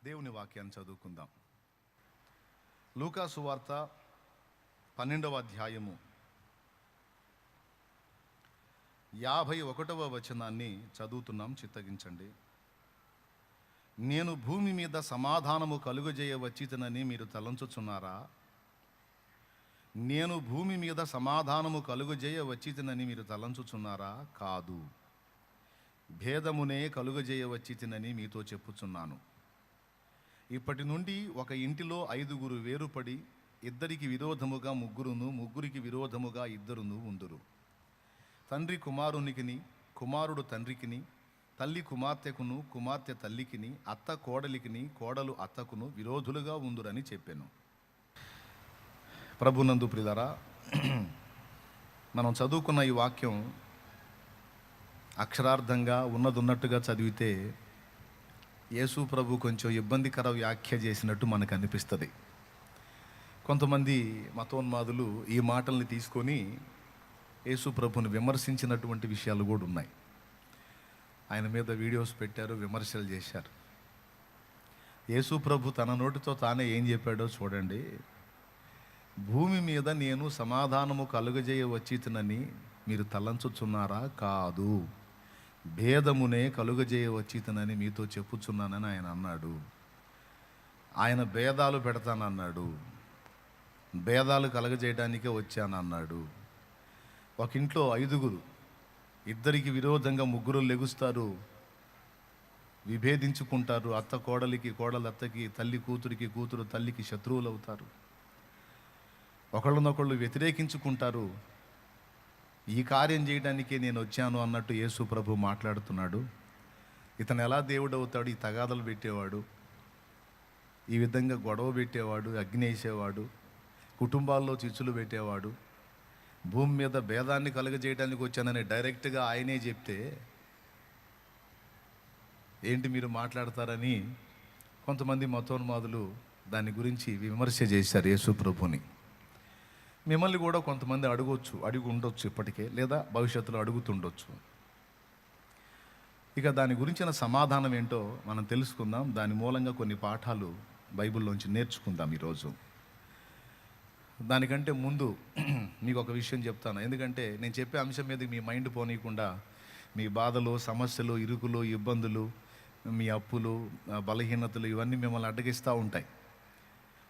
దేవుని వాక్యాన్ని చదువుకుందాం. లూకా సువార్త 12వ అధ్యాయము 51వ వచనాన్ని చదువుతున్నాం. చిత్తగించండి. నేను భూమి మీద సమాధానము కలుగజేయ వచ్చితనని మీరు తలంచుచున్నారా? నేను భూమి మీద సమాధానము కలుగజేయ వచ్చితనని మీరు తలంచుచున్నారా? కాదు, భేదమునే కలుగజేయ వచ్చితనని మీతో చెప్పుచున్నాను. ఇప్పటి నుండి ఒక ఇంటిలో 5గురు వేరుపడి ఇద్దరికి విరోధముగా ముగ్గురును, ముగ్గురికి విరోధముగా ఇద్దరును ఉందురు. తండ్రి కుమారునికిని, కుమారుడు తండ్రికిని, తల్లి కుమార్తెకును, కుమార్తె తల్లికిని, అత్త కోడలికిని, కోడలు అత్తకును విరోధులుగా ఉందురని చెప్పాను. ప్రభునందు ప్రియులారా, మనం చదువుకున్న ఈ వాక్యం అక్షరార్థంగా ఉన్నట్టుగా చదివితే యేసు ప్రభు కొంచెం ఇబ్బందికర వ్యాఖ్య చేసినట్టు మనకు అనిపిస్తుంది. కొంతమంది మతోన్మాదులు ఈ మాటల్ని తీసుకొని యేసు ప్రభుని విమర్శించినటువంటి విషయాలు కూడా ఉన్నాయి. ఆయన మీద వీడియోస్ పెట్టారు, విమర్శలు చేశారు. యేసు ప్రభు తన నోటితో తానే ఏం చెప్పాడో చూడండి. భూమి మీద నేను సమాధానము కలుగజేయ వచ్చితనని మీరు తలంచుచున్నారా? కాదు, భేదమునే కలుగజేయ వచ్చితనని మీతో చెప్పుచున్నానని ఆయన అన్నాడు. ఆయన భేదాలు పెడతానన్నాడు, భేదాలు కలుగజేయడానికే వచ్చానన్నాడు. ఒక ఇంట్లో 5గురు, ఇద్దరికి విరోధంగా ముగ్గురు లెగుస్తారు, విభేదించుకుంటారు. అత్త కోడలికి, కోడలు అత్తకి, తల్లి కూతురికి, కూతురు తల్లికి శత్రువులు అవుతారు. ఒకళ్ళనొకళ్ళు వ్యతిరేకించుకుంటారు. ఈ కార్యం చేయడానికే నేను వచ్చాను అన్నట్టు యేసు ప్రభు మాట్లాడుతున్నాడు. ఇతను ఎలా దేవుడు అవుతాడు? ఈ తగాదలు పెట్టేవాడు, ఈ విధంగా గొడవ పెట్టేవాడు, అగ్ని వేసేవాడు, కుటుంబాల్లో చిచ్చులు పెట్టేవాడు, భూమి మీద భేదాన్ని కలుగజేయడానికి వచ్చానని డైరెక్ట్గా ఆయనే చెప్తే ఏంటి మీరు మాట్లాడతారని కొంతమంది మతోన్మాదులు దాని గురించి విమర్శ చేశారు యేసు ప్రభుని. మిమ్మల్ని కూడా కొంతమంది అడిగి ఉండొచ్చు ఇప్పటికే, లేదా భవిష్యత్తులో అడుగుతుండొచ్చు. ఇక దాని గురించిన సమాధానం ఏంటో మనం తెలుసుకుందాం. దాని మూలంగా కొన్ని పాఠాలు బైబిల్లోంచి నేర్చుకుందాం ఈరోజు. దానికంటే ముందు మీకు ఒక విషయం చెప్తాను. ఎందుకంటే నేను చెప్పే అంశం మీద మీ మైండ్ పోనీయకుండా మీ బాధలు, సమస్యలు, ఇరుకులు, ఇబ్బందులు, మీ అప్పులు, బలహీనతలు ఇవన్నీ మిమ్మల్ని అడ్డగిస్తూ ఉంటాయి.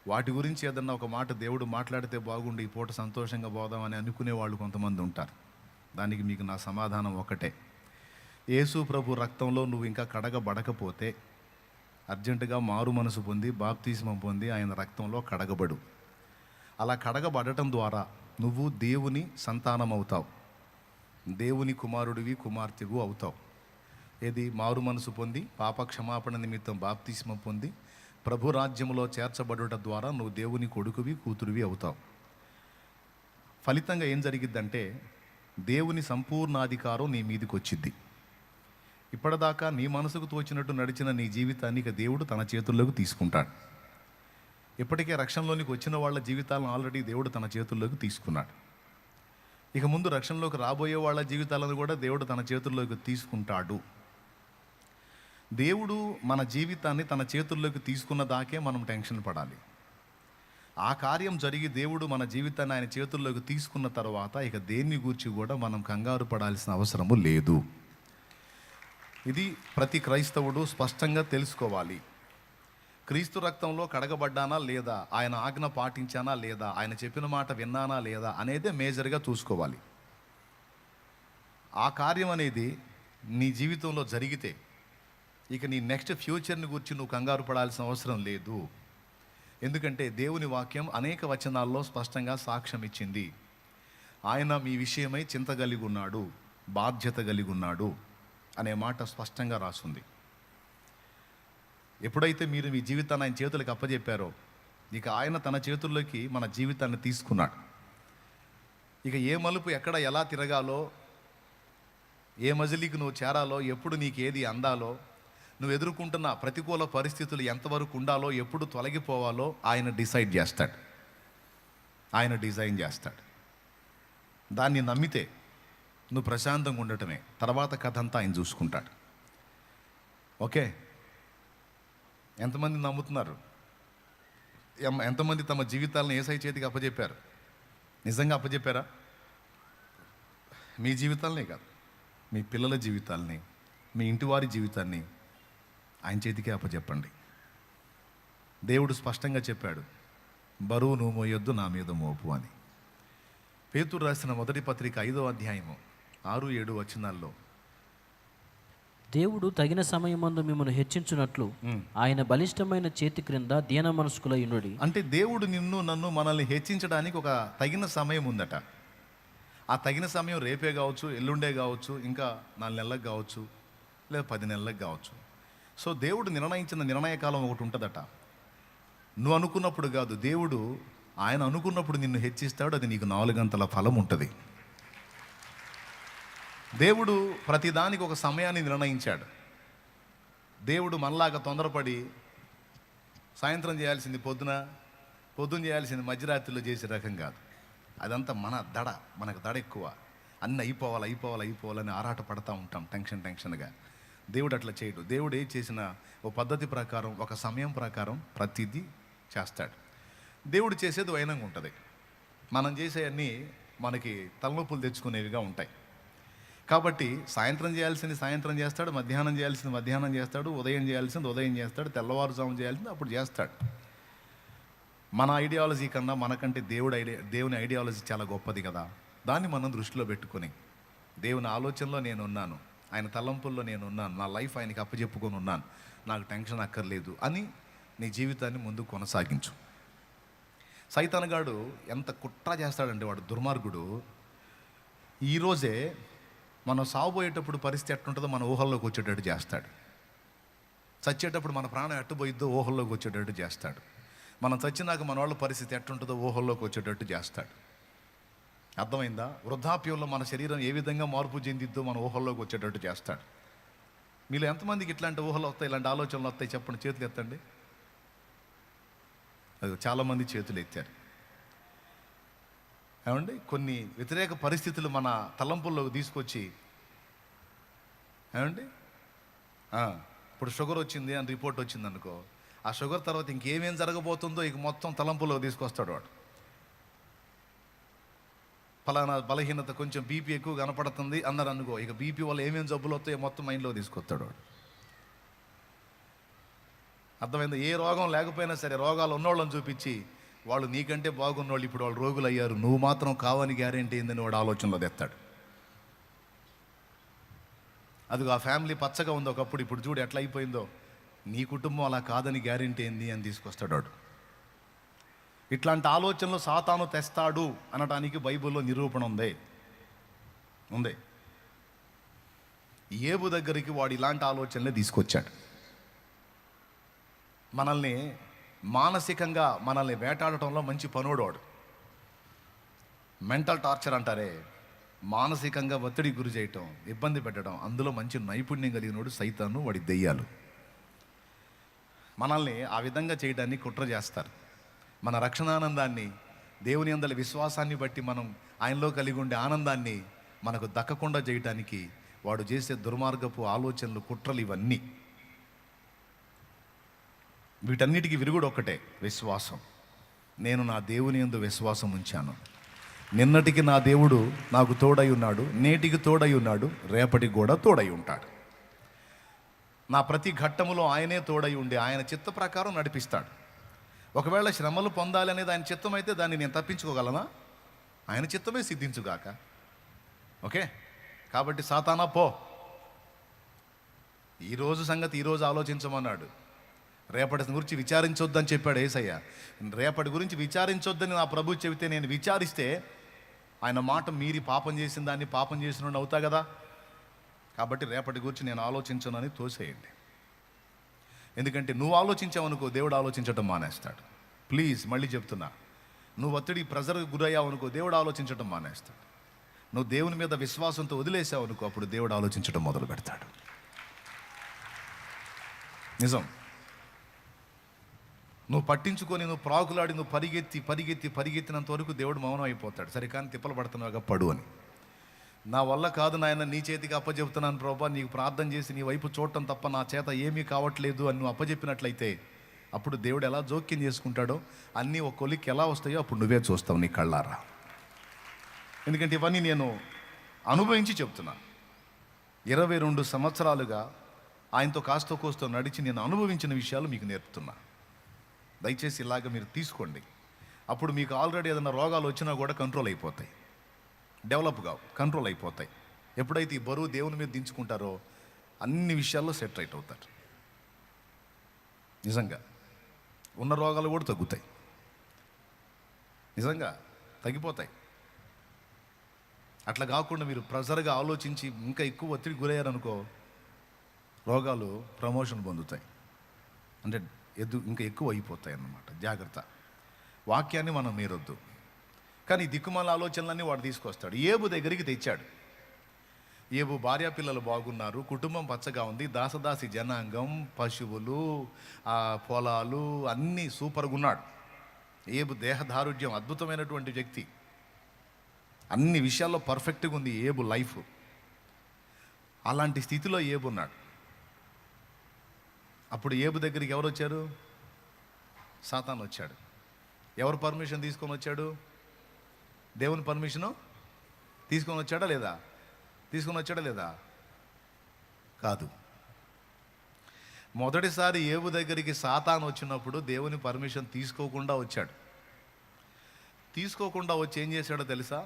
వాటి గురించి ఏదన్నా ఒక మాట దేవుడు మాట్లాడితే బాగుండి ఈ పూట సంతోషంగా పోదామని అనుకునే వాళ్ళు కొంతమంది ఉంటారు. దానికి మీకు నా సమాధానం ఒకటే. యేసు ప్రభు రక్తంలో నువ్వు ఇంకా కడగబడకపోతే అర్జెంటుగా మారు మనసు పొంది బాప్తిస్మం పొంది ఆయన రక్తంలో కడగబడు. అలా కడగబడటం ద్వారా నువ్వు దేవుని సంతానం అవుతావు, దేవుని కుమారుడివి, కుమార్తెవు అవుతావు. ఏది? మారు మనసు పొంది పాప క్షమాపణ నిమిత్తం బాప్తిస్మం పొంది ప్రభు రాజ్యంలో చేర్చబడుట ద్వారా నువ్వు దేవుని కొడుకువి, కూతురువి అవుతావు. ఫలితంగా ఏం జరిగిద్దంటే దేవుని సంపూర్ణాధికారం నీ మీదకి వచ్చిద్ది. ఇప్పటిదాకా నీ మనసుకు తోచినట్టు నడిచిన నీ జీవితాన్ని ఇక దేవుడు తన చేతుల్లోకి తీసుకుంటాడు. ఇప్పటికే రక్షణలోనికి వచ్చిన వాళ్ళ జీవితాలను ఆల్రెడీ దేవుడు తన చేతుల్లోకి తీసుకున్నాడు. ఇక ముందు రక్షణలోకి రాబోయే వాళ్ళ జీవితాలను కూడా దేవుడు తన చేతుల్లోకి తీసుకుంటాడు. దేవుడు మన జీవితాన్ని తన చేతుల్లోకి తీసుకున్న దాకే మనం టెన్షన్ పడాలి. ఆ కార్యం జరిగి దేవుడు మన జీవితాన్ని ఆయన చేతుల్లోకి తీసుకున్న తర్వాత ఇక దేన్ని గూర్చి కూడా మనం కంగారు పడాల్సిన అవసరము లేదు. ఇది ప్రతి క్రైస్తవుడు స్పష్టంగా తెలుసుకోవాలి. క్రీస్తు రక్తంలో కడగబడ్డానా లేదా, ఆయన ఆజ్ఞ పాటించానా లేదా, ఆయన చెప్పిన మాట విన్నానా లేదా అనేదే మేజర్గా చూసుకోవాలి. ఆ కార్యం అనేది నీ జీవితంలో జరిగితే ఇక నీ నెక్స్ట్ ఫ్యూచర్ని గురించి నువ్వు కంగారు పడాల్సిన అవసరం లేదు. ఎందుకంటే దేవుని వాక్యం అనేక వచనాల్లో స్పష్టంగా సాక్ష్యం ఇచ్చింది. ఆయన మీ విషయమై చింత కలిగి ఉన్నాడు, బాధ్యత కలిగి ఉన్నాడు అనే మాట స్పష్టంగా రాస్తుంది. ఎప్పుడైతే మీరు మీ జీవితాన్ని ఆయన చేతులకు అప్పజెప్పారో ఇక ఆయన తన చేతుల్లోకి మన జీవితాన్ని తీసుకున్నాడు. ఇక ఏ మలుపు ఎక్కడ ఎలా తిరగాలో, ఏ మజిలీకి నువ్వు చేరాలో, ఎప్పుడు నీకు ఏది అందాలో, నువ్వు ఎదుర్కొంటున్న ప్రతికూల పరిస్థితులు ఎంతవరకు ఉండాలో, ఎప్పుడు తొలగిపోవాలో ఆయన డిసైడ్ చేస్తాడు, ఆయన డిజైన్ చేస్తాడు. దాన్ని నమ్మితే నువ్వు ప్రశాంతంగా ఉండటమే, తర్వాత కథ అంతా ఆయన చూసుకుంటాడు. ఓకే, ఎంతమంది నమ్ముతున్నారు? ఎంతమంది తమ జీవితాలను యేసయ్య చేతికి అప్పచెప్పారు? నిజంగా అప్పచెప్పారా? మీ జీవితాలనే కాదు, మీ పిల్లల జీవితాలని, మీ ఇంటివారి జీవితాన్ని ఆయన చేతికే అప్పచెప్పండి. దేవుడు స్పష్టంగా చెప్పాడు, బరువు నువ్వు మోయొద్దు, నా మీద మోపు అని. పేతురు రాసిన మొదటి పత్రిక 5వ అధ్యాయము 6-7 వచనాల్లో, దేవుడు తగిన సమయమందు మిమ్మల్ని హెచ్చించున్నట్లు ఆయన బలిష్టమైన చేతి క్రింద దీన మనస్కులై ఉండుడి. అంటే దేవుడు నన్ను మనల్ని హెచ్చించడానికి ఒక తగిన సమయం ఉందట. ఆ తగిన సమయం రేపే కావచ్చు, ఎల్లుండే కావచ్చు, ఇంకా 4 నెలలకు కావచ్చు, లేదా 10 నెలలకు కావచ్చు. సో దేవుడు నిర్ణయించిన నిర్ణయ కాలం ఒకటి ఉంటుందట. నువ్వు అనుకున్నప్పుడు కాదు, దేవుడు ఆయన అనుకున్నప్పుడు నిన్ను హెచ్చిస్తాడు. అది నీకు 4 గంటల ఫలం ఉంటుంది. దేవుడు ప్రతిదానికి ఒక సమయాన్ని నిర్ణయించాడు. దేవుడు మనలాగా తొందరపడి సాయంత్రం చేయాల్సింది పొద్దున చేయాల్సింది మధ్యరాత్రిలో చేసే రకం కాదు. అదంతా మనకు దడ ఎక్కువ. అన్నీ అయిపోవాలని ఆరాట పడతా ఉంటాం టెన్షన్గా. దేవుడు అట్లా చేయడు. దేవుడు ఏం చేసిన ఒక పద్ధతి ప్రకారం, ఒక సమయం ప్రకారం ప్రతిదీ చేస్తాడు. దేవుడు చేసేది వైనంగా ఉంటుంది. మనం చేసేవన్నీ మనకి తలనొప్పులు తెచ్చుకునేవిగా ఉంటాయి. కాబట్టి సాయంత్రం చేయాల్సింది సాయంత్రం చేస్తాడు, మధ్యాహ్నం చేయాల్సింది మధ్యాహ్నం చేస్తాడు, ఉదయం చేయాల్సింది ఉదయం చేస్తాడు, తెల్లవారుజాము చేయాల్సింది అప్పుడు చేస్తాడు. మన ఐడియాలజీ కన్నా మనకంటే దేవుని ఐడియాలజీ చాలా గొప్పది కదా. దాన్ని మనం దృష్టిలో పెట్టుకొని, దేవుని ఆలోచనలో నేను ఉన్నాను, ఆయన తలంపుల్లో నేను ఉన్నాను, నా లైఫ్ ఆయనకి అప్పచెప్పుకొని ఉన్నాను, నాకు టెన్షన్ అక్కర్లేదు అని నీ జీవితాన్ని ముందుకు కొనసాగించు. సైతానుగాడు ఎంత కుట్ర చేస్తాడంటే, వాడు దుర్మార్గుడు, ఈరోజే మనం సాగుపోయేటప్పుడు పరిస్థితి ఎట్టుంటుందో మన ఊహల్లోకి వచ్చేటట్టు చేస్తాడు. చచ్చేటప్పుడు మన ప్రాణం ఎట్టుపోయిద్దో ఊహల్లోకి వచ్చేటట్టు చేస్తాడు. మనం చచ్చినాక మన వాళ్ళ పరిస్థితి ఎట్టుంటుందో ఊహల్లోకి వచ్చేటట్టు చేస్తాడు. అర్థమైందా? వృద్ధాప్యంలో మన శరీరం ఏ విధంగా మార్పు చెందిద్దో మన ఊహల్లోకి వచ్చేటట్టు చేస్తాడు. మీలో ఎంతమందికి ఇట్లాంటి ఊహలు వస్తాయి, ఇలాంటి ఆలోచనలు వస్తాయి? చెప్పండి, చేతులు ఎత్తండి. అది చాలామంది చేతులు ఎత్తారు. ఏమండి, కొన్ని వ్యతిరేక పరిస్థితులు మన తలంపుల్లోకి తీసుకొచ్చి, ఏమండి ఇప్పుడు షుగర్ వచ్చింది అని రిపోర్ట్ వచ్చింది అనుకో, ఆ షుగర్ తర్వాత ఇంకేమేం జరగబోతుందో ఇక మొత్తం తలంపుల్లోకి తీసుకొస్తాడు వాడు. ఫలానా బలహీనత, కొంచెం బీపీ ఎక్కువ కనపడుతుంది అన్నారు అనుకో, ఇక బీపీ వల్ల ఏమేం జబ్బులు వస్తాయో మొత్తం మైండ్లో తీసుకొస్తాడు వాడు. అర్థమైంది? ఏ రోగం లేకపోయినా సరే రోగాలు ఉన్నోళ్ళని చూపించి, వాళ్ళు నీకంటే బాగున్నోళ్ళు ఇప్పుడు వాళ్ళు రోగులు అయ్యారు, నువ్వు మాత్రం కావని గ్యారెంటీ ఏందని వాడు ఆలోచనలో తెస్తాడు. అది ఆ ఫ్యామిలీ పచ్చగా ఉంది ఒకప్పుడు, ఇప్పుడు చూడు ఎట్లా అయిపోయిందో, నీ కుటుంబం అలా కాదని గ్యారెంటీ ఏంది అని తీసుకొస్తాడు వాడు. ఇట్లాంటి ఆలోచనలు సాతాను తెస్తాడు అనటానికి బైబిల్లో నిరూపణ ఉంది. ఏబు దగ్గరికి వాడు ఇలాంటి ఆలోచనలే తీసుకొచ్చాడు. మనల్ని మానసికంగా మనల్ని వేటాడటంలో మంచి పనోడు వాడు. మెంటల్ టార్చర్ అంటారే, మానసికంగా ఒత్తిడి గురి చేయటం, ఇబ్బంది పెట్టడం, అందులో మంచి నైపుణ్యం కలిగినోడు సైతాను, వాడి దెయ్యాలు. మనల్ని ఆ విధంగా చేయడాన్ని కుట్ర చేస్తారు. మన రక్షణానందాన్ని, దేవుని యందలి విశ్వాసాన్ని బట్టి మనం ఆయనలో కలిగి ఉండే ఆనందాన్ని మనకు దక్కకుండా చేయటానికి వాడు చేసే దుర్మార్గపు ఆలోచనలు, కుట్రలు, ఇవన్నీ. వీటన్నిటికీ విరుగుడు ఒక్కటే, విశ్వాసం. నేను నా దేవుని యందు విశ్వాసం ఉంచాను. నిన్నటికి నా దేవుడు నాకు తోడై ఉన్నాడు, నేటికి తోడై ఉన్నాడు, రేపటికి కూడా తోడై ఉంటాడు. నా ప్రతి ఘట్టములో ఆయనే తోడై ఉండి ఆయన చిత్త ప్రకారం నడిపిస్తాడు. ఒకవేళ శ్రమలు పొందాలి అనేది ఆయన చిత్తం అయితే దాన్ని నేను తప్పించుకోగలనా? ఆయన చిత్తమే సిద్ధించుగాక. ఓకే, కాబట్టి సాతానా పో, ఈరోజు సంగతి ఈరోజు ఆలోచించమన్నాడు. రేపటి గురించి విచారించొద్దని చెప్పాడు యేసయ్య. రేపటి గురించి విచారించొద్దని నా ప్రభు చెబితే నేను విచారిస్తే ఆయన మాట మీరి పాపం చేసిన దాన్ని పాపం చేసిన అవుతా కదా. కాబట్టి రేపటి గురించి నేను ఆలోచించనని తోసేయండి. ఎందుకంటే నువ్వు ఆలోచించావనుకో, దేవుడు ఆలోచించటం మానేస్తాడు. ప్లీజ్ మళ్ళీ చెప్తున్నా, నువ్వు ఒత్తిడి ప్రెజర్కి గురయ్యావు అనుకో, దేవుడు ఆలోచించటం మానేస్తాడు. నువ్వు దేవుని మీద విశ్వాసంతో వదిలేసావు అనుకో, అప్పుడు దేవుడు ఆలోచించడం మొదలు పెడతాడు. నిజం. నువ్వు పట్టించుకొని, నువ్వు ప్రాకులాడి, నువ్వు పరిగెత్తినంత వరకు దేవుడు మౌనం అయిపోతాడు. సరే, కానీ తిప్పలు పడుతున్నావుగా, పడు అని. నా వల్ల కాదు నాయన, నీ చేతికి అప్పచెప్తున్నాను ప్రభా, నీకు ప్రార్థన చేసి నీ వైపు చూడటం తప్ప నా చేత ఏమీ కావట్లేదు అని నువ్వు అప్పచెప్పినట్లయితే అప్పుడు దేవుడు ఎలా జోక్యం చేసుకుంటాడో అన్నీ ఒక కొలిక్కి ఎలా వస్తాయో అప్పుడు నువ్వే చూస్తావు నీ కళ్ళారా. ఎందుకంటే ఇవన్నీ నేను అనుభవించి చెప్తున్నా. 22 సంవత్సరాలుగా ఆయనతో కాస్తో కోస్తో నడిచి నేను అనుభవించిన విషయాలు మీకు నేర్పుతున్నా. దయచేసి ఇలాగ మీరు తీసుకోండి. అప్పుడు మీకు ఆల్రెడీ ఏదైనా రోగాలు వచ్చినా కూడా కంట్రోల్ అయిపోతాయి, డెవలప్ కావు, కంట్రోల్ అయిపోతాయి. ఎప్పుడైతే ఈ బరువు దేవుని మీద దించుకుంటారో అన్ని విషయాల్లో సెట్ రైట్ అవుతారు. నిజంగా ఉన్న రోగాలు కూడా తగ్గుతాయి, నిజంగా తగ్గిపోతాయి. అట్లా కాకుండా మీరు ప్రెజర్గా ఆలోచించి ఇంకా ఎక్కువ ఒత్తిడి గురయ్యారనుకో, రోగాలు ప్రమోషన్ పొందుతాయి, అంటే ఇంకా ఎక్కువ అయిపోతాయి అన్నమాట. జాగ్రత్త. వాక్యాన్ని మనం మీరొద్దు, కానీ దిక్కుమాల ఆలోచనలన్నీ వాడు తీసుకొస్తాడు. ఏబు దగ్గరికి తెచ్చాడు. ఏబు భార్య పిల్లలు బాగున్నారు, కుటుంబం పచ్చగా ఉంది, దాసదాసి జనాంగం, పశువులు, పొలాలు అన్నీ సూపర్గా ఉన్నాడు. ఏబు దేహదారుఢ్యం అద్భుతమైనటువంటి వ్యక్తి, అన్ని విషయాల్లో పర్ఫెక్ట్గా ఉంది ఏబు లైఫ్. అలాంటి స్థితిలో ఏబు ఉన్నాడు. అప్పుడు ఏబు దగ్గరికి ఎవరు వచ్చారు? సాతాను వచ్చాడు. ఎవరు పర్మిషన్ తీసుకొని వచ్చాడు? దేవుని పర్మిషను తీసుకొని వచ్చాడా లేదా? తీసుకొని వచ్చాడా లేదా? కాదు. మొదటిసారి ఏబు దగ్గరికి సాతాను వచ్చినప్పుడు దేవుని పర్మిషన్ తీసుకోకుండా వచ్చాడు. తీసుకోకుండా వచ్చి ఏం చేశాడో తెలుసా?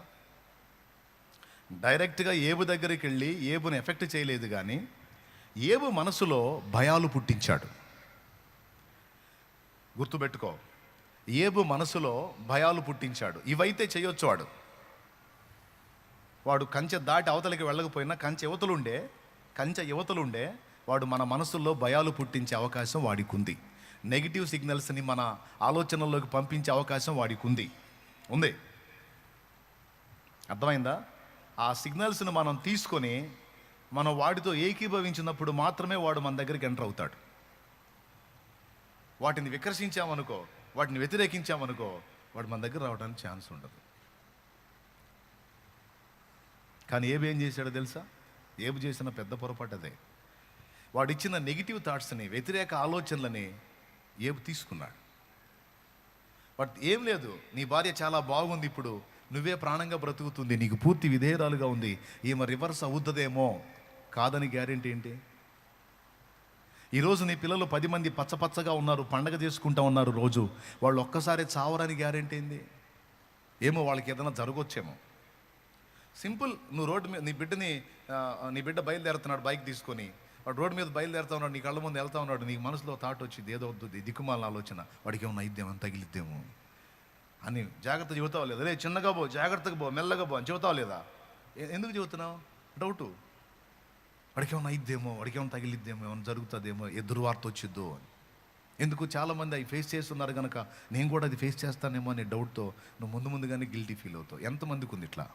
డైరెక్ట్గా ఏబు దగ్గరికి వెళ్ళి ఏబుని ఎఫెక్ట్ చేయలేదు, కానీ ఏబు మనసులో భయాలు పుట్టించాడు. గుర్తుపెట్టుకో, ఏబు మనసులో భయాలు పుట్టించాడు. ఇవైతే చేయొచ్చు వాడు కంచె దాటి అవతలికి వెళ్ళకపోయినా కంచె యువతలుండే వాడు మన మనసుల్లో భయాలు పుట్టించే అవకాశం వాడికి ఉంది. నెగిటివ్ సిగ్నల్స్ని మన ఆలోచనల్లోకి పంపించే అవకాశం వాడికి ఉంది. అర్థమైందా? ఆ సిగ్నల్స్ని మనం తీసుకొని మనం వాడితో ఏకీభవించినప్పుడు మాత్రమే వాడు మన దగ్గరికి ఎంటర్ అవుతాడు. వాటిని వికర్షించామనుకో, వాటిని వ్యతిరేకించామనుకో, వాడు మన దగ్గర రావడానికి ఛాన్స్ ఉండదు. కానీ ఏబు ఏం చేశాడో తెలుసా? ఏబు చేసిన పెద్ద పొరపాటు అదే. వాడు ఇచ్చిన నెగిటివ్ థాట్స్ని, వ్యతిరేక ఆలోచనలని ఏబు తీసుకున్నాడు. బట్ ఏం లేదు, నీ భార్య చాలా బాగుంది, ఇప్పుడు నువ్వే ప్రాణంగా బ్రతుకుతుంది, నీకు పూర్తి విధేయురాలుగా ఉంది, ఈమె రివర్స్ అవుతుందేమో, కాదని గ్యారెంటీ ఏంటి? ఈరోజు నీ పిల్లలు 10 మంది పచ్చపచ్చగా ఉన్నారు, పండగ చేసుకుంటా ఉన్నారు రోజు, వాళ్ళు ఒక్కసారి చావరని గ్యారెంటీ ఏంది? ఏమో వాళ్ళకి ఏదైనా జరగొచ్చేమో. సింపుల్. నువ్వు రోడ్డు మీద నీ బిడ్డ బయలుదేరుతున్నాడు బైక్ తీసుకొని, వాడు రోడ్డు మీద బయలుదేరుతా ఉన్నాడు, నీ కళ్ళ ముందు వెళ్తా ఉన్నాడు, నీకు మనసులో థాట్ వచ్చింది ఏదో వద్దు, దిక్కుమాలిన ఆలోచన, వాడికి ఏమన్నా అయిద్దేమో, తగిలిద్దేమో అని జాగ్రత్త చెబుతావు లేదా? రే చిన్నగా పో, జాగ్రత్తగా పో, మెల్లగా పో అని చెబుతావు లేదా? ఎందుకు చెబుతున్నావు? డౌటు. వాడికి ఏమన్నా అయిద్దేమో, వాడికి ఏమైనా తగిలిద్దేమో, ఏమైనా జరుగుతుందేమో, ఎదురు వార్త వచ్చిద్దో అని. ఎందుకు? చాలామంది అవి ఫేస్ చేస్తున్నారు కనుక నేను కూడా అది ఫేస్ చేస్తానేమో అనే డౌట్తో నువ్వు ముందుగానే గిల్టీ ఫీల్ అవుతావు. ఎంతమందికి ఉంది ఇట్లా?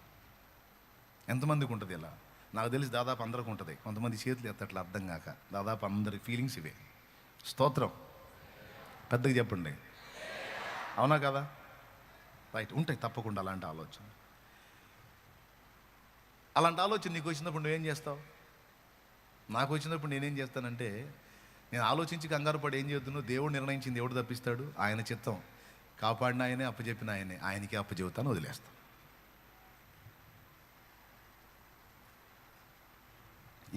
ఎంతమందికి ఉంటుంది ఇలా? నాకు తెలిసి దాదాపు అందరికి ఉంటుంది. కొంతమంది చేతులు ఎత్తట్లా అర్థం కాక. దాదాపు అందరి ఫీలింగ్స్ ఇవే. స్తోత్రం. పెద్దగా చెప్పండి. అవునా కదా? రైట్. ఉంటాయి తప్పకుండా అలాంటి ఆలోచన. నీకు వచ్చినప్పుడు నువ్వేం చేస్తావు? నాకు వచ్చినప్పుడు నేనేం చేస్తానంటే, నేను ఆలోచించి కంగారు పడి ఏం చేస్తున్నావు? దేవుడు నిర్ణయించింది ఎవడు తప్పిస్తాడు? ఆయన చిత్తం. కాపాడిన ఆయనే, అప్పచెప్పిన ఆయనే, ఆయనకే అప్పచెబుతాను, వదిలేస్తాను.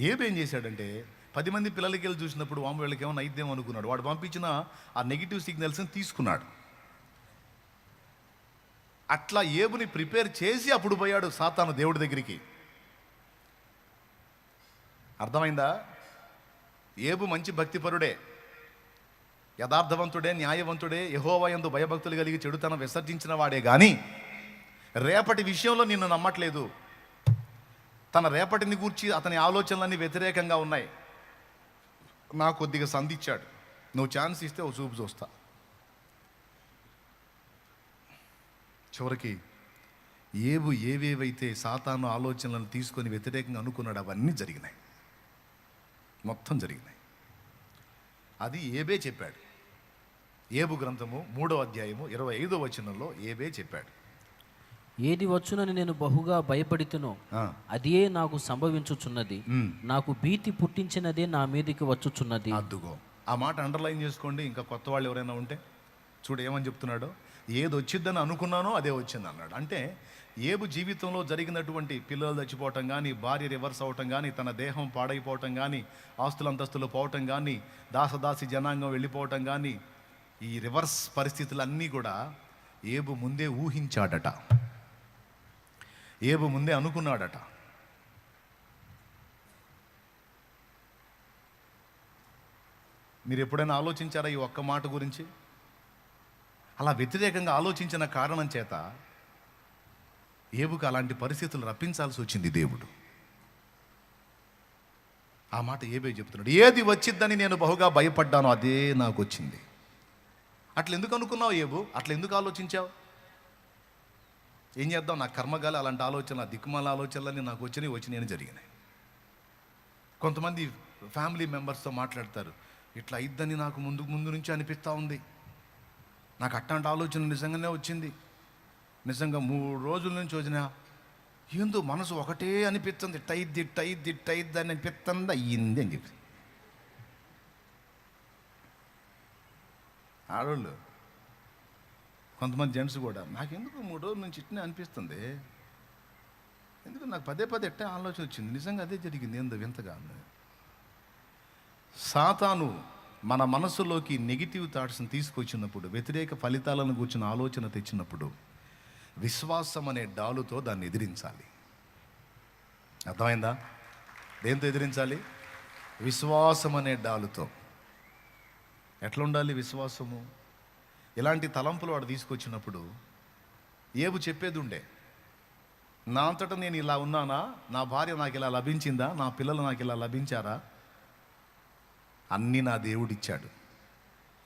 ఏం చేశాడంటే 10 మంది పిల్లలకి వెళ్ళి చూసినప్పుడు వాము వీళ్ళకి ఏమైనా అయిద్దేమో అనుకున్నాడు. వాడు పంపించిన ఆ నెగిటివ్ సిగ్నల్స్ని తీసుకున్నాడు. అట్లా ఏబుని ప్రిపేర్ చేసి అప్పుడు పోయాడు సాతాను దేవుడి దగ్గరికి. అర్థమైందా? ఏబు మంచి భక్తిపరుడే, యథార్థవంతుడే, న్యాయవంతుడే, యెహోవా యందు భయభక్తులు కలిగి చెడుతనం విసర్జించిన వాడే, కానీ రేపటి విషయంలో నిన్ను నమ్మట్లేదు. తన రేపటిని గూర్చి అతని ఆలోచనలన్నీ వ్యతిరేకంగా ఉన్నాయి. నాకు కొద్దిగా సంధించాడు, నువ్వు ఛాన్స్ ఇస్తే ఓ చూపు చూస్తా. చివరికి ఏబు ఏవేవైతే సాతాను ఆలోచనలను తీసుకొని వ్యతిరేకంగా అనుకున్నాడు అవన్నీ జరిగినాయి, మొత్తం జరిగినాయి. అది ఏబే చెప్పాడు. ఏబు గ్రంథము 3వ అధ్యాయము 25వ వచనంలో ఏబే చెప్పాడు. ఏది వచ్చునని నేను బహుగా భయపడితునో అదే నాకు సంభవించుచున్నది. నాకు భీతి పుట్టించినదే నా మీదకి వచ్చుచున్నది. అద్దుగో ఆ మాట అండర్లైన్ చేసుకోండి. ఇంకా కొత్త వాళ్ళు ఎవరైనా ఉంటే చూడు ఏమని చెప్తున్నాడో. ఏది వచ్చిద్దని అనుకున్నానో అదే వచ్చింది అన్నాడు. అంటే ఏబు జీవితంలో జరిగినటువంటి పిల్లలు చచ్చిపోవటం కానీ, భార్య రివర్స్ అవటం కానీ, తన దేహం పాడైపోవటం కానీ, ఆస్తులు అంతస్తులు పోవటం కానీ, దాసదాసి జనాంగం వెళ్ళిపోవటం కానీ, ఈ రివర్స్ పరిస్థితులన్నీ కూడా ఏబు ముందే ఊహించాడట, ఏబు ముందే అనుకున్నాడట. మీరు ఎప్పుడైనా ఆలోచించారా ఈ ఒక్క మాట గురించి? అలా వ్యతిరేకంగా ఆలోచించిన కారణం చేత ఏబుకు అలాంటి పరిస్థితులు రప్పించాల్సి వచ్చింది దేవుడు. ఆ మాట ఏబే చెప్తున్నాడు. ఏది వచ్చిద్దని నేను బహుగా భయపడ్డానో అదే నాకు వచ్చింది. అట్లా ఎందుకు అనుకున్నావు ఏబు? అట్లా ఎందుకు ఆలోచించావు? ఏం చేద్దాం, నా కర్మగాలి అలాంటి ఆలోచనలు, దిక్కుమాల ఆలోచనలన్నీ నాకు వచ్చినాయని జరిగినాయి. కొంతమంది ఫ్యామిలీ మెంబర్స్తో మాట్లాడతారు, ఇట్లా అయిద్దని నాకు ముందు నుంచి అనిపిస్తూ ఉంది, నాకు అట్లాంటి ఆలోచన నిజంగానే వచ్చింది, నిజంగా 3 రోజుల నుంచి వచ్చిన ఏందో మనసు ఒకటే అనిపిస్తుంది, టైద్ది అని అనిపిస్తుంది, అయ్యింది అని చెప్పి. ఆడవాళ్ళు కొంతమంది జెంట్స్ కూడా, నాకెందుకు 3 రోజుల నుంచి ఇట్నే అనిపిస్తుంది, ఎందుకు నాకు పదే ఎట్టే ఆలోచన వచ్చింది, నిజంగా అదే జరిగింది, ఏందో వింతగా. సాతాను మన మనసులోకి నెగిటివ్ థాట్స్ని తీసుకొచ్చినప్పుడు, వ్యతిరేక ఫలితాలను కూర్చున్న ఆలోచన తెచ్చినప్పుడు, విశ్వాసం అనే డాలుతో దాన్ని ఎదిరించాలి. అర్థమైందా? దేంతో ఎదిరించాలి? విశ్వాసం అనే డాలుతో. ఎట్లా ఉండాలి విశ్వాసము? ఇలాంటి తలంపులు వాడు తీసుకొచ్చినప్పుడు ఏబు చెప్పేది ఉండే, నా అంతటా నేను ఇలా ఉన్నానా, నా భార్య నాకు ఇలా లభించిందా, నా పిల్లలు నాకు ఇలా లభించారా, అన్నీ నా దేవుడిచ్చాడు,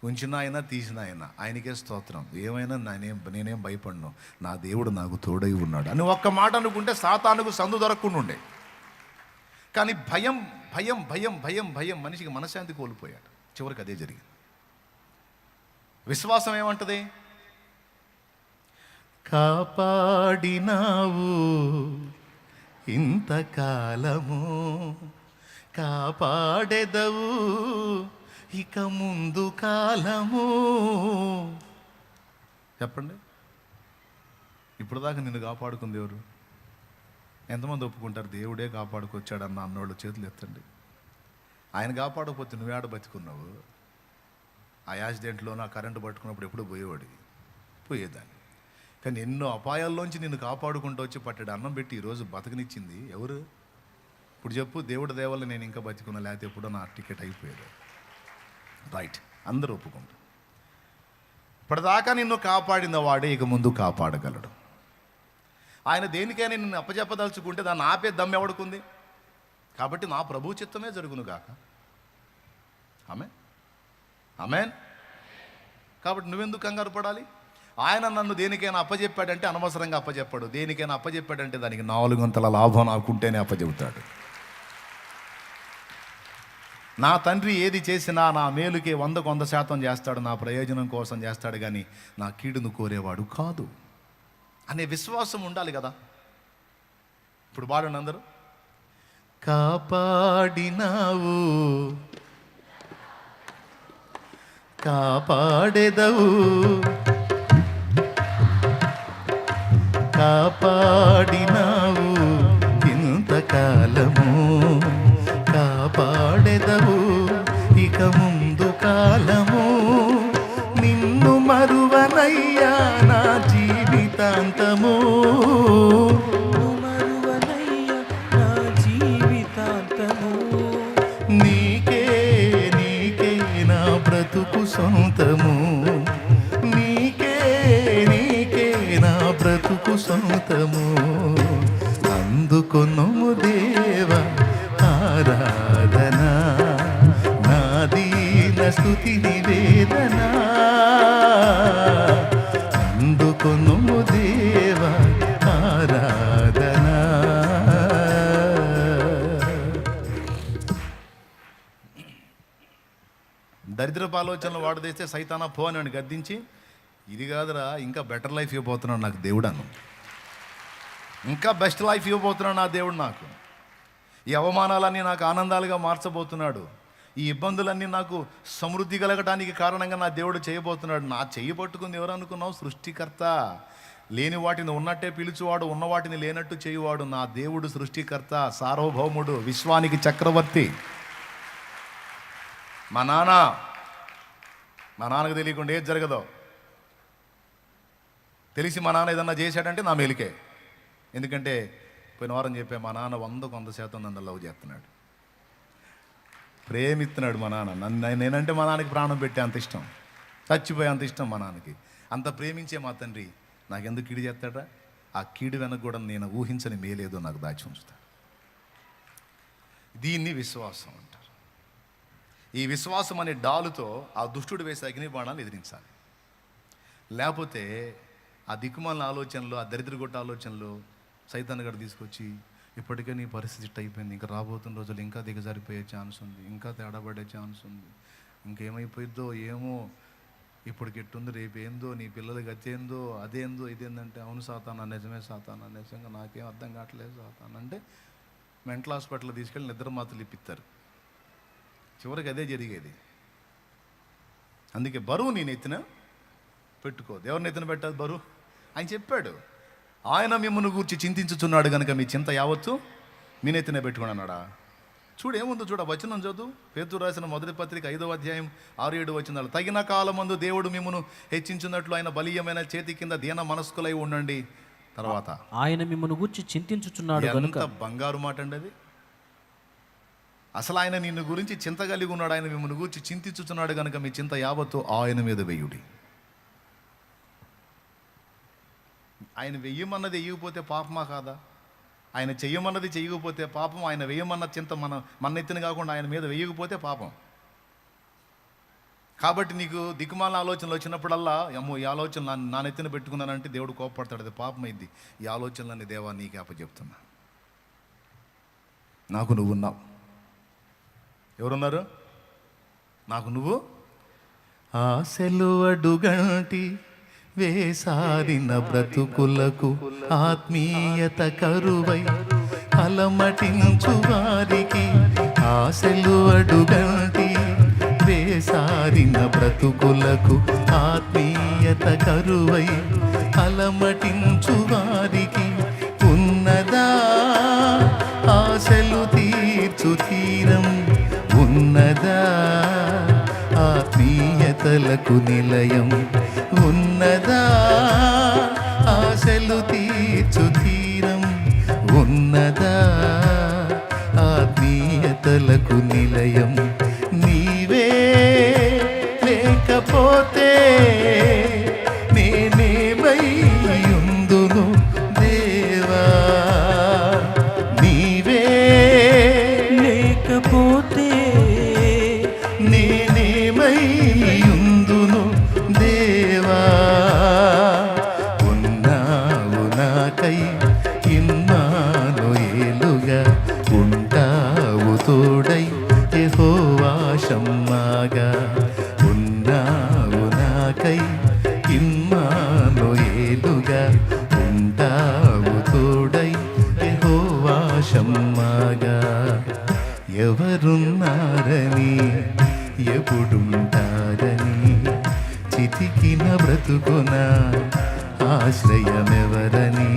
ఉంచిన ఆయన తీసిన ఆయనకే స్తోత్రం, ఏమైనా నేనేం భయపడను, నా దేవుడు నాకు తోడై ఉన్నాడు అని ఒక్క మాట అనుకుంటే సాతానుకు సందు దొరకకుండా ఉండే. కానీ భయం భయం భయం భయం భయం మనిషికి మనశ్శాంతి కోల్పోయాడు. చివరికి అదే జరిగింది. విశ్వాసం ఏమంటది? కాపాడినావు ఇంతకాలము, కాపాడెదవు ఇక ముందు కాలము. చెప్పండి, ఇప్పుడు దాకా నిన్ను కాపాడుకుంది ఎవరు? ఎంతమంది ఒప్పుకుంటారు దేవుడే కాపాడుకొచ్చాడన్న అన్నోళ్ళు చేతులు ఎత్తండి. ఆయన కాపాడకపోతే నువ్వేడ బతుకున్నావు? ఆ యాక్సిడెంట్లో నా కరెంటు పట్టుకున్నప్పుడు ఎప్పుడూ పోయేదాన్ని. కానీ ఎన్నో అపాయాల్లోంచి నిన్ను కాపాడుకుంటూ వచ్చి పట్టాడు అన్నం పెట్టి ఈరోజు బతకనిచ్చింది ఎవరు? ఇప్పుడు చెప్పు, దేవుడి దేవల్ల నేను ఇంకా బతుకున్నా, లేకపోతే ఎప్పుడో నా టికెట్ అయిపోయేది. రైట్, అందరూ ఒప్పుకుంటారు. ఇప్పటిదాకా నిన్ను కాపాడిన వాడే ఇక ముందు కాపాడగలడు. ఆయన దేనికైనా నిన్ను అప్పజెప్పదలుచుకుంటే దాన్ని ఆపే దమ్ము ఎవడుకుంది? కాబట్టి నా ప్రభు చిత్తమే జరుగును గాక. ఆమేన్. కాబట్టి నువ్వెందుకు కంగారు పడాలి? ఆయన నన్ను దేనికైనా అప్పజెప్పాడంటే అనవసరంగా అప్పజెప్పాడు. దేనికైనా అప్పజెప్పాడంటే దానికి 4 లాభం నాకుంటేనే అప్పచెబుతాడు. నా తండ్రి ఏది చేసినా నా మేలుకే 100% చేస్తాడు, నా ప్రయోజనం కోసం చేస్తాడు, కానీ నా కీడును కోరేవాడు కాదు అనే విశ్వాసం ఉండాలి కదా. ఇప్పుడు పాడండి అందరూ. కాపాడినావు కాపాడెదవు, కాపాడినావు ఇంతకాలము, కాపాడెదవు ఇక ముందు కాలము, నిన్ను మరువనయ్యా నా జీవితాంతము, నీకే నా బ్రతుకు సొంతము, నీకే నా బ్రతుకు సొంతము, అందుకొనుము దేవా ఆరాధన, నా దీన స్తుతి నివేదన, అందుకొనుము దేవా ఆరాధన. దరిద్రపు ఆలోచనలు వాడు తెస్తే సైతానా పో అని గద్దించి, ఇది కాదురా ఇంకా బెటర్ లైఫ్ ఇవ్వబోతున్నాడు నాకు దేవుడు అను. ఇంకా బెస్ట్ లైఫ్ ఇవ్వబోతున్నాడు నా దేవుడు నాకు. ఈ అవమానాలన్నీ నాకు ఆనందాలుగా మార్చబోతున్నాడు. ఈ ఇబ్బందులన్నీ నాకు సమృద్ధి కలగటానికి కారణంగా నా దేవుడు చేయబోతున్నాడు. నా చెయ్యి పట్టుకుంది ఎవరు అనుకున్నావు? సృష్టికర్త. లేని వాటిని ఉన్నట్టే పిలుచువాడు, ఉన్న వాటిని లేనట్టు చేయువాడు నా దేవుడు. సృష్టికర్త, సార్వభౌముడు, విశ్వానికి చక్రవర్తి. మా నాన్నకు తెలియకుండా ఏది జరగదో. తెలిసి మా నాన్న ఏదన్నా చేశాడంటే నా మేలుకే. ఎందుకంటే పోయిన వారం చెప్పే మా నాన్న 100% నన్ను లవ్ చేస్తున్నాడు, ప్రేమిస్తున్నాడు. మా నాన్న నేనంటే మా నాన్నకి ప్రాణం పెట్టే అంత ఇష్టం, చచ్చిపోయే అంత ఇష్టం మా నాన్నకి. అంత ప్రేమించే మా తండ్రి నాకెందుకు కీడు చేస్తాడా? ఆ కీడు వెనక కూడా నేను ఊహించని మేలేదో నాకు దాచి ఉంచుతాడు. దీన్ని విశ్వాసం అంటారు. ఈ విశ్వాసం అనే డాలుతో ఆ దుష్టుడు వేసే అగ్ని బాణాలు ఎదిరించాలి. లేకపోతే ఆ దిక్కుమాలిన ఆలోచనలు, ఆ దరిద్రగొట్ట ఆలోచనలు సైతాన్ గారు తీసుకొచ్చి ఇప్పటికే నీ పరిస్థితి ఇట్ట అయిపోయింది, ఇంకా రాబోతున్న రోజులు ఇంకా దిగజారిపోయే ఛాన్స్ ఉంది, ఇంకా తేడాపడే ఛాన్స్ ఉంది, ఇంకేమైపోయిద్దో ఏమో, ఇప్పటికి ఎట్టుంది, రేపు ఏందో, నీ పిల్లల గతి ఏందో, అదేందో ఇదేందంటే, అవును సాతానా, నిజమే సాతానా, నిజంగా నాకేం అర్థం కావట్లేదు సాతానా అంటే మెంటల్ హాస్పిటల్ తీసుకెళ్ళి నిద్ర మాత్రలు ఇప్పిస్తారు. చివరికి అదే జరిగేది. అందుకే బరువు నీ నెత్తిన పెట్టుకో. దేవుని నెత్తిన పెట్టాలి బరువు. ఆయన చెప్పాడు, ఆయన మిమ్మల్ని గూర్చి చింతించుచున్నాడు కనుక మీ చింత యావత్తు మీ నెత్తిన పెట్టుకుని అన్నాడా? చూడు ఏముందో చూడ, వచనం చదువు. పేతురు రాసిన మొదటి పత్రిక 5వ అధ్యాయం 6-7 వచనాలు. తగిన కాలమందు దేవుడు మిమ్మను హెచ్చించున్నట్లు ఆయన బలీయమైన చేతి కింద దీన మనస్కులై ఉండండి. తర్వాత ఆయన మిమ్మల్ని గూర్చి చింతించుచున్నాడు కనుక. ఎంత బంగారు మాట అండి అది. అసలు ఆయన నిన్ను గురించి చింత కలిగి ఉన్నాడు. ఆయన మిమ్మల్ని గురించి చింతించుచున్నాడు కనుక మీ చింత యావత్తు ఆయన మీద వెయ్యుడి. ఆయన వెయ్యమన్నది వెయ్యకపోతే పాపమా కాదా? ఆయన చెయ్యమన్నది చెయ్యకపోతే పాపం. ఆయన వెయ్యమన్న చింత మన ఎత్తున కాకుండా ఆయన మీద వెయ్యకపోతే పాపం. కాబట్టి నీకు దిక్కుమాల ఆలోచనలు వచ్చినప్పుడల్లా, అమ్మో ఈ ఆలోచన నా నెత్తిన పెట్టుకున్నానంటే దేవుడు కోపడతాడు, అది పాపమైంది. ఈ ఆలోచనలన్నీ దేవా నీకే అప్పచెప్తున్నా. నాకు నువ్వు ఉన్నావు. ఎవరున్నారు? నాకు నువ్వు. ఆశలు అడుగంటి వేసారిన బ్రతుకులకు ఆత్మీయత కరువై అలమటించు వారికి. ఆశలు అడుగంటి వేసారిన బ్రతుకులకు ఆత్మీయత కరువై అలమటించు వారికి ఉన్నదా ఆశలు తీర్చు తీరం, ఉన్నదా ఆత్మీయతలకు నిలయం, ఉన్నదా ఆశలు తీర్చు తీరం, ఉన్నదా ఆత్మీయతలకు నిలయం. నీవే లేకపోతే నేనేమయ్యుందును దేవా, నీవే లేకపోతే నేనేమయ్యుందును దేవా. ఉన్నావు నాకై ఇమ్మానుయేలుగా, ఉంటావు తోడై యెహోవా షమ్మాగా. ఉన్నావు నాకై ఇమ్మానుయేలుగా, ఉంటావు తోడై యెహోవా షమ్మాగా. ఎవరున్నారని ఎప్పుడుంటారని చితికిన బ్రతుకున ఆశ్రయమెవరని.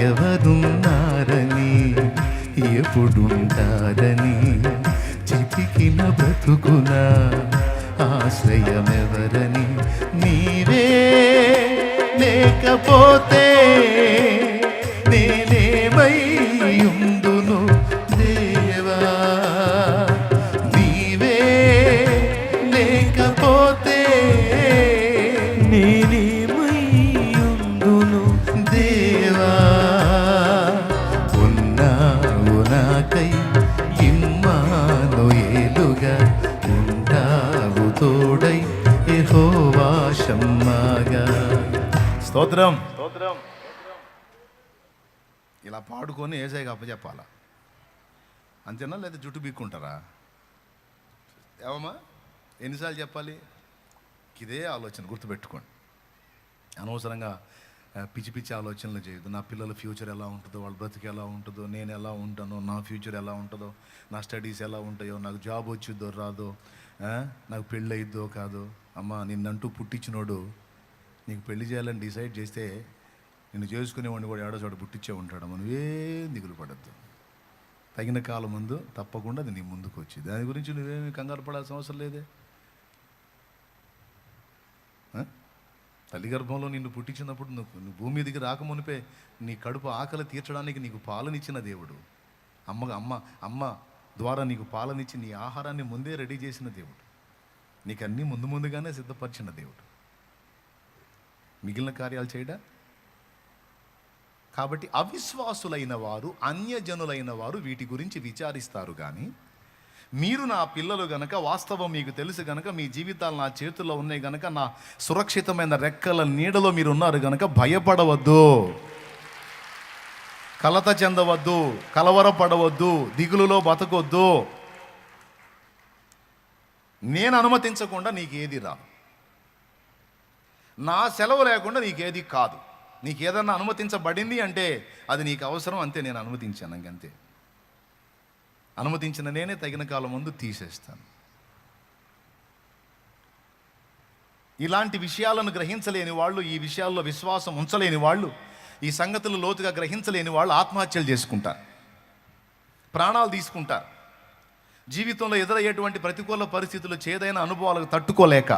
ఎవరున్నారని ఎప్పుడుంటారని చితికిన బ్రతుకున ఆశ్రయమెవరని. నీవే లేకపోతే నేనేమయ్యుందును దేవా, నీవే లేకపోతే నేనేమయ్యుందును దేవా. ఉన్నావు నాకై ఇమ్మానుయేలుగా, ఉంటావు తోడై యెహోవా షమ్మాగా. స్తోత్రం. ఇలా పాడుకొని ఏసైకి అప్పచెప్పాలా అంతేనా? లేదా జుట్టు బీక్కుంటారా? ఏమమ్మా ఎన్నిసార్లు చెప్పాలి? ఇదే ఆలోచన గుర్తుపెట్టుకోండి. అనవసరంగా పిచ్చి పిచ్చి ఆలోచనలు చేయదు. నా పిల్లల ఫ్యూచర్ ఎలా ఉంటుందో, వాళ్ళ బ్రతికి ఎలా ఉంటుందో, నేను ఎలా ఉంటానో, నా ఫ్యూచర్ ఎలా ఉంటుందో, నా స్టడీస్ ఎలా ఉంటాయో, నాకు జాబ్ వచ్చిద్దో రాదో, నాకు పెళ్ళి అయిద్దో కాదో. అమ్మ, నిన్నంటూ పుట్టించినోడు నీకు పెళ్లి చేయాలని డిసైడ్ చేస్తే నిన్ను చేసుకునేవాడిని కూడా ఏడో చోట పుట్టించే ఉంటాడు. మనం ఏం దిగులు పడద్దు. తగిన కాలం ముందు తప్పకుండా అది నీ ముందుకు వచ్చి, దాని గురించి నువ్వేమి కంగారు పడాల్సిన అవసరం లేదే. తల్లి గర్భంలో నిన్ను పుట్టించినప్పుడు నువ్వు భూమి మీదకి రాకమునిపే నీ కడుపు ఆకలి తీర్చడానికి నీకు పాలనిచ్చిన దేవుడు, అమ్మ ద్వారా నీకు పాలనిచ్చి నీ ఆహారాన్ని ముందే రెడీ చేసిన దేవుడు, నీకు అన్నీ ముందుగానే సిద్ధపరిచిన దేవుడు. మిగిలిన కార్యాలు చేయడా? కాబట్టి అవిశ్వాసులైన వారు, అన్యజనులైన వారు వీటి గురించి విచారిస్తారు. కానీ మీరు నా పిల్లలు గనక, వాస్తవం మీకు తెలుసు గనక, మీ జీవితాలు నా చేతుల్లో ఉన్నాయి గనక, నా సురక్షితమైన రెక్కల నీడలో మీరు ఉన్నారు గనక భయపడవద్దు, కలత చెందవద్దు, కలవరపడవద్దు, దిగులులో బతకొద్దు. నేను అనుమతించకుండా నీకు ఏది రాదు, నా సెలవు లేకుండా నీకేది కాదు. నీకు ఏదన్నా అనుమతించబడింది అంటే అది నీకు అవసరం, అంతే. నేను అనుమతించాను, ఇంకంతే. అనుమతించిన నేనే తగిన కాలం ముందు తీసేస్తాను. ఇలాంటి విషయాలను గ్రహించలేని వాళ్ళు, ఈ విషయాల్లో విశ్వాసం ఉంచలేని వాళ్ళు, ఈ సంగతులు లోతుగా గ్రహించలేని వాళ్ళు ఆత్మహత్యలు చేసుకుంటారు, ప్రాణాలు తీసుకుంటారు. జీవితంలో ఎదురయ్యేటువంటి ప్రతికూల పరిస్థితులు, చేదైన అనుభవాలకు తట్టుకోలేక,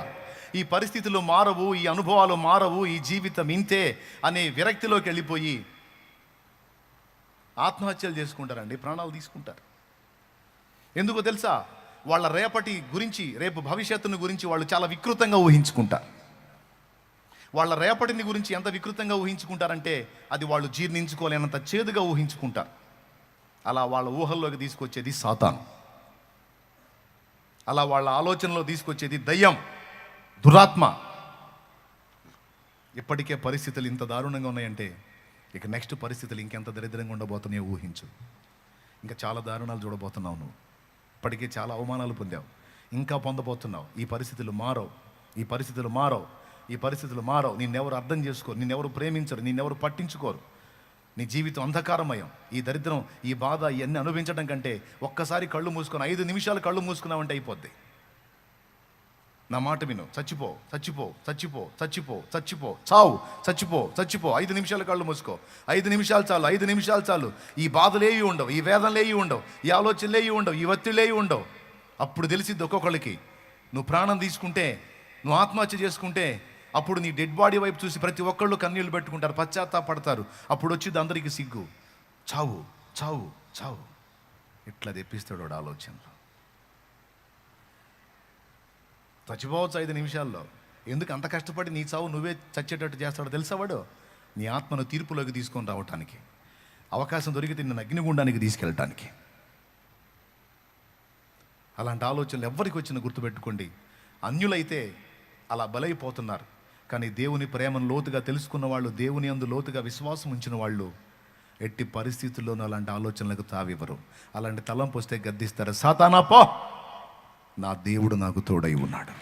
ఈ పరిస్థితులు మారవు, ఈ అనుభవాలు మారవు, ఈ జీవితం ఇంతే అనే విరక్తిలోకి వెళ్ళిపోయి ఆత్మహత్యలు చేసుకుంటారండి, ప్రాణాలు తీసుకుంటారు. ఎందుకో తెలుసా? వాళ్ళ రేపటి గురించి, రేపు భవిష్యత్తుని గురించి వాళ్ళు చాలా వికృతంగా ఊహించుకుంటారు. వాళ్ళ రేపటిని గురించి ఎంత వికృతంగా ఊహించుకుంటారంటే అది వాళ్ళు జీర్ణించుకోలేనంత చేదుగా ఊహించుకుంటారు. అలా వాళ్ళ ఊహల్లోకి తీసుకొచ్చేది సాతాను, అలా వాళ్ళ ఆలోచనలో తీసుకొచ్చేది దయ్యం, దురాత్మ. ఇప్పటికే పరిస్థితులు ఇంత దారుణంగా ఉన్నాయంటే ఇక నెక్స్ట్ పరిస్థితులు ఇంకెంత దరిద్రంగా ఉండబోతున్నాయో ఊహించు. ఇంకా చాలా దారుణాలు చూడబోతున్నావు నువ్వు. ఇప్పటికే చాలా అవమానాలు పొందావు, ఇంకా పొందబోతున్నావు. ఈ పరిస్థితులు మారవు, ఈ పరిస్థితులు మారవు, ఈ పరిస్థితులు మారవు. నిన్నెవరు అర్థం చేసుకోరు, నిన్నెవరు ప్రేమించరు, నిన్నెవరు పట్టించుకోరు. నీ జీవితం అంధకారమయం. ఈ దరిద్రం, ఈ బాధ, ఇవన్నీ అనుభవించడం కంటే ఒక్కసారి కళ్ళు మూసుకొని 5 నిమిషాలు కళ్ళు మూసుకున్నావంటే అయిపోద్ది. నా మాట విను. చచ్చిపో, చచ్చిపో, చచ్చిపో, చచ్చిపో, చచ్చిపో, చావు, చచ్చిపో, చచ్చిపో. 5 నిమిషాలు కళ్ళు మూసుకో. 5 నిమిషాలు చాలు, 5 నిమిషాలు చాలు. ఈ బాధలేవి ఉండవు, ఈ వేదనలేవి ఉండవు, ఈ ఆలోచనలేవి ఉండవు, ఈ ఒత్తిళ్ళేవి ఉండవు. అప్పుడు తెలిసిద్ది ఒక్కొక్కళ్ళకి, నువ్వు ప్రాణం తీసుకుంటే, నువ్వు ఆత్మహత్య చేసుకుంటే, అప్పుడు నీ డెడ్ బాడీ వైపు చూసి ప్రతి ఒక్కళ్ళు కన్నీళ్ళు పెట్టుకుంటారు, పశ్చాత్తాపడతారు. అప్పుడు వచ్చింది అందరికీ సిగ్గు. చావు, చావు, చావు. ఇట్లా తెప్పిస్తాడు వాడు ఆలోచనలు. చచ్చిపోవచ్చు 5 నిమిషాల్లో. ఎందుకు అంత కష్టపడి నీ చావు నువ్వే చచ్చేటట్టు చేస్తాడో తెలుసా వాడు? నీ ఆత్మను తీర్పులోకి తీసుకొని రావటానికి, అవకాశం దొరికితే నిన్ను అగ్నిగుండానికి తీసుకెళ్ళటానికి. అలాంటి ఆలోచనలు ఎవరికి వచ్చినా గుర్తుపెట్టుకోండి. అన్యులైతే అలా బలైపోతున్నారు. కానీ దేవుని ప్రేమను లోతుగా తెలుసుకున్న వాళ్ళు, దేవుని యందు లోతుగా విశ్వాసం ఉంచిన వాళ్ళు ఎట్టి పరిస్థితుల్లోనూ అలాంటి ఆలోచనలకు తావివ్వరు. అలాంటి తలంపు వస్తే గద్దిస్తారు, సాతానా పో, నా దేవుడు నాకు తోడై ఉన్నాడు,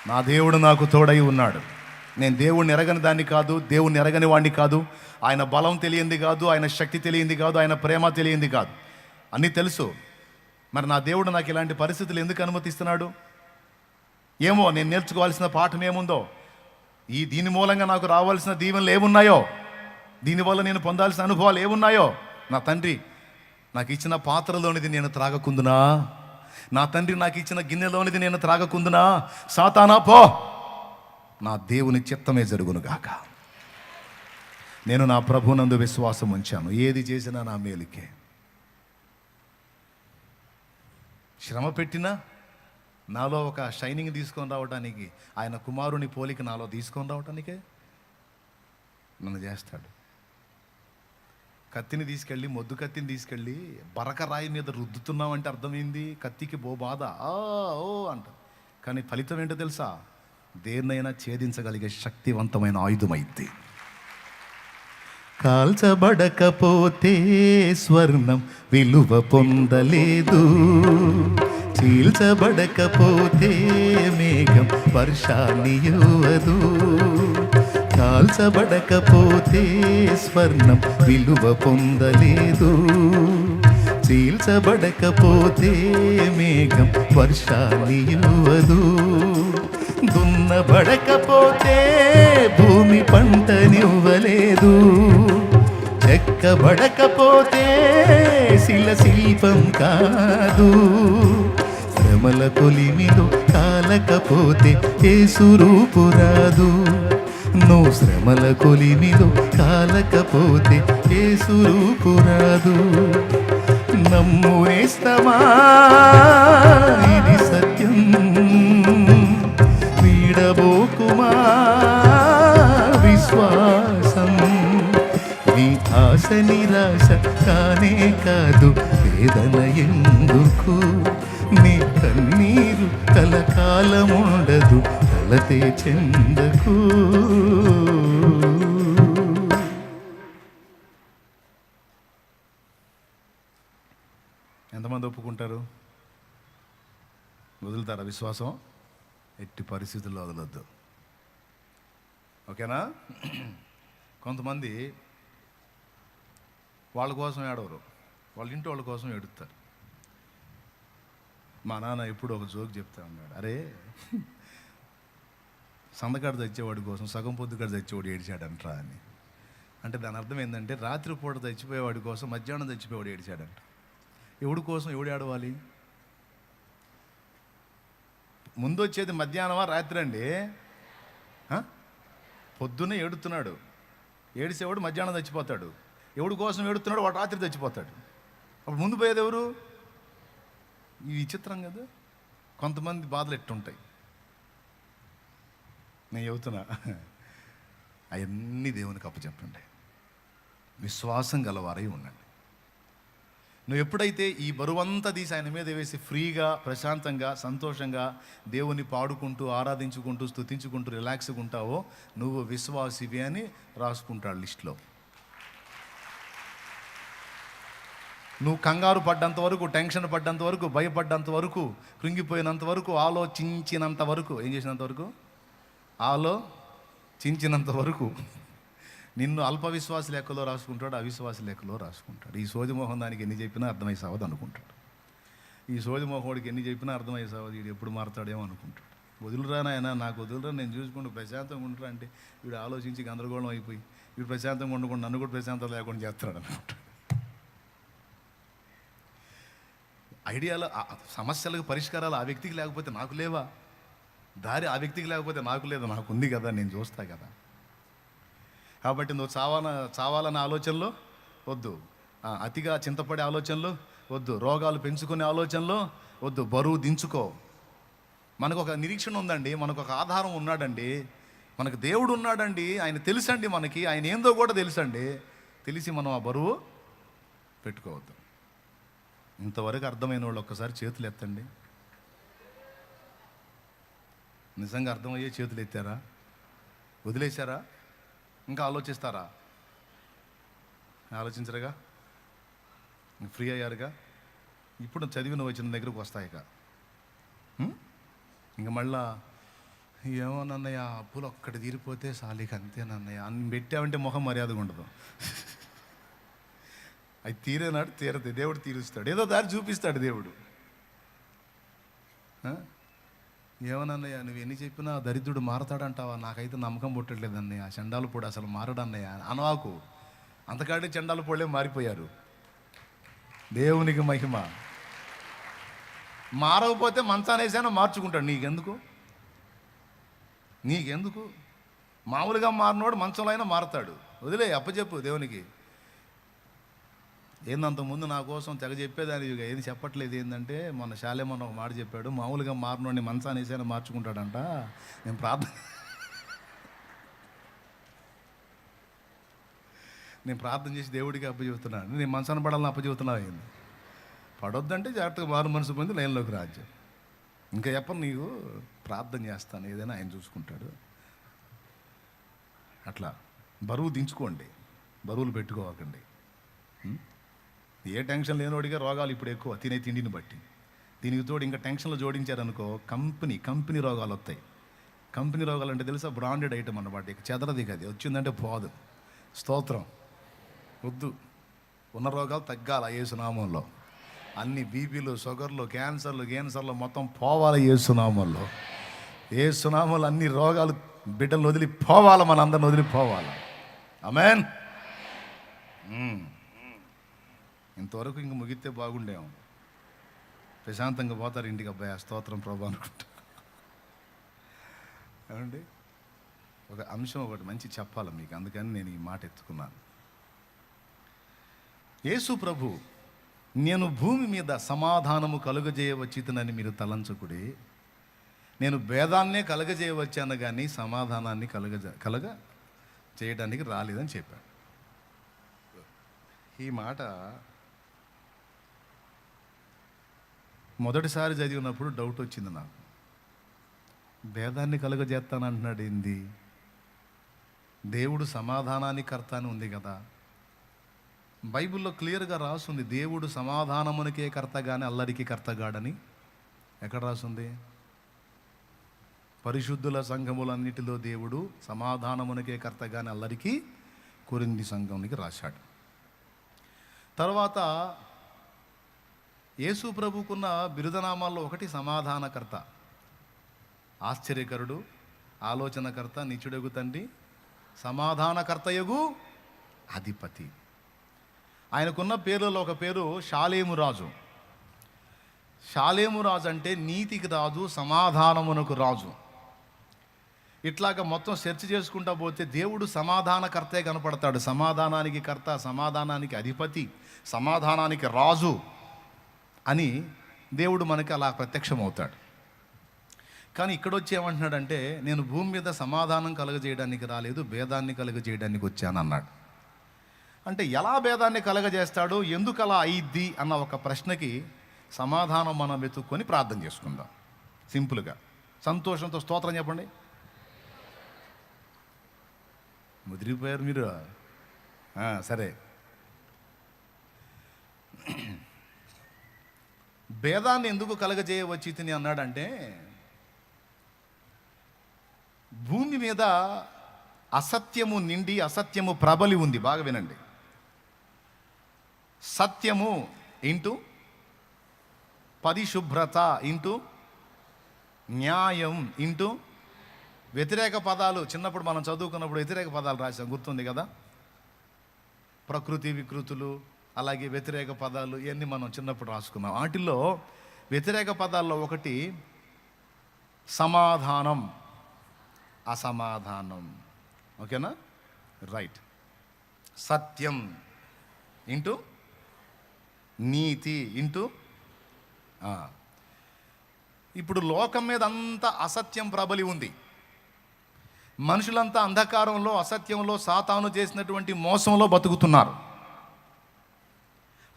నా దేవుడు నాకు తోడై ఉన్నాడు. నేను దేవుణ్ణి ఎరగని దాన్ని కాదు, దేవుణ్ణి ఎరగని వాడిని కాదు, ఆయన బలం తెలియంది కాదు, ఆయన శక్తి తెలియంది కాదు, ఆయన ప్రేమ తెలియంది కాదు, అన్నీ తెలుసు. మరి నా దేవుడు నాకు ఇలాంటి పరిస్థితులు ఎందుకు అనుమతిస్తున్నాడు? ఏమో, నేను నేర్చుకోవాల్సిన పాఠం ఏముందో, దీని మూలంగా నాకు రావాల్సిన దీవెనలు ఏమున్నాయో, దీనివల్ల నేను పొందాల్సిన అనుభవాలు ఏమున్నాయో. నా తండ్రి నాకు ఇచ్చిన పాత్రలోనిది నేను త్రాగకుందునా, నా తండ్రి నాకు ఇచ్చిన గిన్నెలోనిది నేను త్రాగకుందునా, సాతానా పో, నా దేవుని చిత్తమే జరుగునుగాక. నేను నా ప్రభునందు విశ్వాసం ఉంచాను, ఏది చేసినా నా మేలుకే. శ్రమ పెట్టినా నాలో ఒక షైనింగ్ తీసుకొని రావడానికి, ఆయన కుమారుని పోలిక నాలో తీసుకొని రావటానికే నన్ను చేస్తాడు. కత్తిని తీసుకెళ్ళి, మొద్దు కత్తిని తీసుకెళ్ళి బరక రాయి మీద రుద్దుతున్నామంటే అర్థమైంది, కత్తికి బాధ ఓ అంట. కానీ ఫలితం ఏంటో తెలుసా? దేన్నైనా ఛేదించగలిగే శక్తివంతమైన ఆయుధమైంది. కాల్చబడకపోతే స్వర్ణం విలువ పొందలేదు, చీల్చబడకపోతే మేఘం వర్షాన్ని ఇవ్వదు, కాల్చబడకపోతే స్వర్ణం విలువ పొందలేదు, చీల్చబడకపోతే మేఘం వర్షాన్ని ఇవ్వదు, దున్నబడకపోతే భూమి పంటనివ్వలేదు, చెక్కబడకపోతే శిల్పం కాదు, శ్రమల కొలిమిలో కాలకపోతే యేసు రూపు రాదు, నువ్వు శ్రమల కొలిమిలో కాలకపోతే యేసు రూపు రాదు. నమ్ము నేస్తమా ఇది సత్యం, వీడబోకుమా విశ్వాసం, నీ ఆశ నిరాశ కానే కాదు, వేదన ఎందుకు, నీ కన్నీరు కలకాలముండదు, కలతే చెందకు. ఎంతమంది ఒప్పుకుంటారు? వదులుతారా విశ్వాసం? ఎట్టి పరిస్థితుల్లో వదలొద్దు, ఓకేనా? కొంతమంది వాళ్ళ కోసం ఏడవరు, వాళ్ళ ఇంటి వాళ్ళ కోసం ఏడుస్తారు. మా నాన్న ఎప్పుడు ఒక జోక్ చెప్తా ఉన్నాడు, అరే సందకాడ తెచ్చేవాడి కోసం సగం పొద్దుకాడ తెచ్చేవాడు ఏడిచాడంట్రా అని. అంటే దాని అర్థం ఏంటంటే రాత్రిపూట తెచ్చిపోయేవాడి కోసం మధ్యాహ్నం తెచ్చిపోయేవాడు ఏడిచాడంట. ఎవడి కోసం ఎవడు ఏడవాలి? ముందు వచ్చేది మధ్యాహ్నమా రాత్రి అండి? పొద్దున్నే ఏడుతున్నాడు, ఏడిసేవాడు మధ్యాహ్నం చచ్చిపోతాడు. ఎవడి కోసం ఏడుతున్నాడు వాడు రాత్రి చచ్చిపోతాడు. అప్పుడు ముందు పోయేది ఎవరు? ఈ విచిత్రం కదా. కొంతమంది బాధలు ఎట్టుంటాయి, నేను చెబుతున్నా, అవన్నీ దేవునికి అప్పచెప్పండి, విశ్వాసం గలవారై ఉండండి. నువ్వు ఎప్పుడైతే ఈ బరువంతా తీసి ఆయన మీద వేసి ఫ్రీగా ప్రశాంతంగా సంతోషంగా దేవుని పాడుకుంటూ ఆరాధించుకుంటూ స్తుతించుకుంటూ రిలాక్స్గా ఉంటావో నువ్వు విశ్వాసివి అని రాసుకుంటాడు లిస్ట్లో. నువ్వు కంగారు పడ్డంత వరకు, టెన్షన్ పడ్డంత వరకు, భయపడ్డంత వరకు, కృంగిపోయినంత వరకు, ఆలోచించినంత వరకు, ఏం చేసినంత వరకు, ఆలోచించినంత వరకు నిన్ను అల్ప విశ్వాస లెక్కలో రాసుకుంటాడు, అవిశ్వాస లెక్కలో రాసుకుంటాడు. ఈ సోదిమోహం దానికి ఎన్ని చెప్పినా అర్థమై సావదు అనుకుంటాడు. ఈ సోదిమోహోడికి ఎన్ని చెప్పినా అర్థమై సావదు, వీడు ఎప్పుడు మారుతాడేమో అనుకుంటాడు. వదులురా నాయన, నాకు వదులురా, నేను చూసుకుంటూ ప్రశాంతంగా ఉంటారా అంటే వీడు ఆలోచించి గందరగోళం అయిపోయి వీడు ప్రశాంతంగా ఉండకుండా నన్ను కూడా ప్రశాంతం లేకుండా చేస్తాడు అనుకుంటాడు. ఐడియాలు, సమస్యలకు పరిష్కారాలు ఆ వ్యక్తికి లేకపోతే నాకు లేవా? దారి ఆ వ్యక్తికి లేకపోతే నాకు లేదా? నాకు ఉంది కదా, నేను చూస్తా కదా. కాబట్టి నువ్వు చావాలన్న ఆలోచనలో వద్దు, అతిగా చింతపడే ఆలోచనలు వద్దు, రోగాలు పెంచుకునే ఆలోచనలు వద్దు, బరువు దించుకో. మనకు ఒక నిరీక్షణ ఉందండి, మనకు ఒక ఆధారం ఉన్నాడండి, మనకు దేవుడు ఉన్నాడండి, ఆయన తెలుసండి, మనకి ఆయన ఏందో కూడా తెలుసండి. తెలిసి మనం ఆ బరువు పెట్టుకోవద్దు. ఇంతవరకు అర్థమైన వాళ్ళు ఒక్కసారి చేతులు ఎత్తండి. నిజంగా అర్థమయ్యే చేతులు ఎత్తారా? వదిలేశారా? ఇంకా ఆలోచిస్తారా? ఆలోచించరుగా, ఫ్రీ అయ్యారుగా. ఇప్పుడు చదివిన వచ్చిన దగ్గరకు వస్తాయిక. ఇంక మళ్ళా ఏమోనన్నయ్య అప్పులు ఒక్కటి తీరిపోతే సాలిక అంతేనన్నయ్య అని పెట్టామంటే మొహం మర్యాదగా ఉండదు. అది తీరేనాడు తీరదు, దేవుడు తీరుస్తాడు, ఏదో దారి చూపిస్తాడు దేవుడు. ఏమనన్నయ్య నువ్వు ఎన్ని చెప్పినా దరిద్రుడు మారతాడంటావా? నాకైతే నమ్మకం పుట్టట్లేదన్నయ్య, చండాలు పొడి అసలు మారడన్నయ్య అనవాకు. అంతకాడే చండాలు పొడే మారిపోయారు. దేవునికి మహిమ. మారకపోతే మంచానేసైనా మార్చుకుంటాడు. నీకెందుకు? మామూలుగా మారినోడు మంచంలో అయినా మారతాడు. వదిలే, అప్పచెప్పు దేవునికి. ఏందంత ముందు నా కోసం తెగ చెప్పేదాని ఏది చెప్పట్లేదు. ఏంటంటే మన శాలేమన్న ఒక మాట చెప్పాడు, మామూలుగా మారినోడిని మంచానేసైనా మార్చుకుంటాడంట. నేను ప్రార్థన చేసి దేవుడికి అప్పచెబుతున్నాను. నేను మనసాన పడాలని అప్పచెబుతున్నావు. ఏంది పడొద్దంటే జాగ్రత్తగా మారు మనసు పొంది లైన్లోకి రాజ్యం. ఇంకా చెప్పను, నీకు ప్రార్థన చేస్తాను, ఏదైనా ఆయన చూసుకుంటాడు. అట్లా బరువు దించుకోండి, బరువులు పెట్టుకోవకండి. ఏ టెన్షన్ లేనోడిగా రోగాలు ఇప్పుడు ఎక్కువ, తినే తిండిని బట్టి. దీనికి తోడు ఇంకా టెన్షన్లు జోడించారనుకో కంపెనీ రోగాలు వస్తాయి. కంపెనీ రోగాలు అంటే తెలుసా, బ్రాండెడ్ ఐటమ్ అన్నమాట. ఇక చెదరది, అది వచ్చిందంటే పోదు. స్తోత్రం. వద్దు, ఉన్న రోగాలు తగ్గాల యేసునామంలో. అన్ని బీపీలు, షుగర్లు, క్యాన్సర్లు మొత్తం పోవాలి యేసునామంలో. యేసునామంలో అన్ని రోగాలు బిడ్డలను వదిలిపోవాలి, మనందరిని వదిలిపోవాలి. ఆమేన్. ఇంతవరకు ఇంక ముగిస్తే బాగుండేమో. ప్రశాంతంగా పోతారు ఇంటికి. అబ్బాయి స్తోత్రం ప్రభు అనుకుంటా. ఏమండి, ఒక అంశం ఒకటి మంచి చెప్పాలి మీకు, అందుకని నేను ఈ మాట ఎత్తుకున్నాను. యేసు ప్రభు, నేను భూమి మీద సమాధానము కలుగజేయవచ్చితనని మీరు తలంచకుడి, నేను భేదాన్నే కలగజేయవచ్చాను కానీ సమాధానాన్ని కలగ చేయడానికి రాలేదని చెప్పాడు. ఈ మాట మొదటిసారి చదివినప్పుడు డౌట్ వచ్చింది నాకు. భేదాన్ని కలుగజేస్తానంటున్నాడు ఏంది? దేవుడు సమాధానాన్ని కర్త అని ఉంది కదా. బైబిల్లో క్లియర్గా రాసుంది, దేవుడు సమాధానమునికే కర్త కానీ అల్లరికి కర్తగాడని. ఎక్కడ రాసుంది? పరిశుద్ధుల సంఘములన్నిటిలో దేవుడు సమాధానమునికే కర్త కానీ అల్లరికి కొరింథీ సంఘానికి రాశాడు. తర్వాత యేసు ప్రభుకున్న బిరుదనామాల్లో ఒకటి సమాధానకర్త, ఆశ్చర్యకరుడు, ఆలోచనకర్త, నిత్యుడగు తండ్రి, సమాధానకర్తయగు అధిపతి. ఆయనకున్న పేర్లలో ఒక పేరు షాలేము రాజు. షాలేము రాజు అంటే నీతికి రాజు, సమాధానమునకు రాజు. ఇట్లాగా మొత్తం సెర్చ్ చేసుకుంటా పోతే దేవుడు సమాధానకర్తే కనపడతాడు. సమాధానానికి కర్త, సమాధానానికి అధిపతి, సమాధానానికి రాజు అని దేవుడు మనకి అలా ప్రత్యక్షమవుతాడు. కానీ ఇక్కడ వచ్చి ఏమంటున్నాడంటే, నేను భూమి మీద సమాధానం కలగజేయడానికి రాలేదు, భేదాన్ని కలగజేయడానికి వచ్చాను అన్నాడు. అంటే ఎలా భేదాన్ని కలగజేస్తాడు, ఎందుకు అలా అయ్యిద్ది అన్న ఒక ప్రశ్నకి సమాధానం మనం వెతుక్కొని ప్రార్థన చేసుకుందాం. సింపుల్గా సంతోషంతో స్తోత్రం చెప్పండి. ముదిరిపోయారు మీరు. సరే, భేదాన్ని ఎందుకు కలగజేయవచ్చి తిని అన్నాడంటే, భూమి మీద అసత్యము నిండి అసత్యము ప్రబలి ఉంది. బాగా వినండి. సత్యము ఇంటూ పరిశుభ్రత ఇంటూ న్యాయం ఇంటూ వ్యతిరేక పదాలు. చిన్నప్పుడు మనం చదువుకున్నప్పుడు వ్యతిరేక పదాలు రాసాం, గుర్తుంది కదా. ప్రకృతి వికృతులు, అలాగే వ్యతిరేక పదాలు, ఇవన్నీ మనం చిన్నప్పుడు రాసుకున్నాం. వాటిల్లో వ్యతిరేక పదాల్లో ఒకటి సమాధానం, అసమాధానం. ఓకేనా? రైట్. సత్యం ఇంటూ నీతి ఇంటూ. ఇప్పుడు లోకం మీద అంతా అసత్యం ప్రబలి ఉంది. మనుషులంతా అంధకారంలో, అసత్యంలో, సాతాను చేసినటువంటి మోసంలో బతుకుతున్నారు.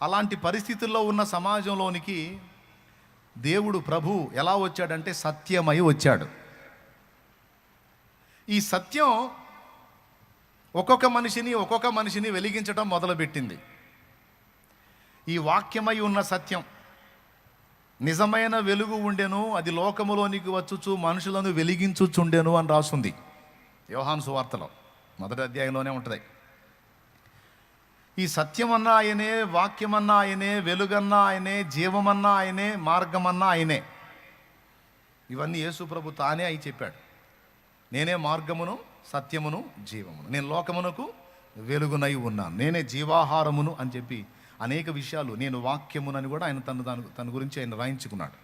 అలాంటి పరిస్థితుల్లో ఉన్న సమాజంలోనికి దేవుడు ప్రభు ఎలా వచ్చాడంటే సత్యమై వచ్చాడు. ఈ సత్యం ఒక్కొక్క మనిషిని వెలిగించడం మొదలుపెట్టింది. ఈ వాక్యమై ఉన్న సత్యం నిజమైన వెలుగు ఉండెను, అది లోకములోనికి వచ్చుచు మనుషులను వెలిగించుచుండెను అని రాస్తుంది యోహాను సువార్తలో 1వ అధ్యాయంలోనే ఉంటుంది. ఈ సత్యమన్నా ఆయనే, వాక్యమన్నా ఆయనే, వెలుగన్నా ఆయనే, జీవమన్నా ఆయనే, మార్గమన్నా ఆయనే. ఇవన్నీ యేసు ప్రభు తానే అయి చెప్పాడు. నేనే మార్గమును, సత్యమును, జీవమును, నేను లోకమునకు వెలుగునై ఉన్నాను, నేనే జీవాహారమును అని చెప్పి అనేక విషయాలు, నేను వాక్యమునని కూడా ఆయన తన గురించి ఆయన రాయించుకున్నాడు.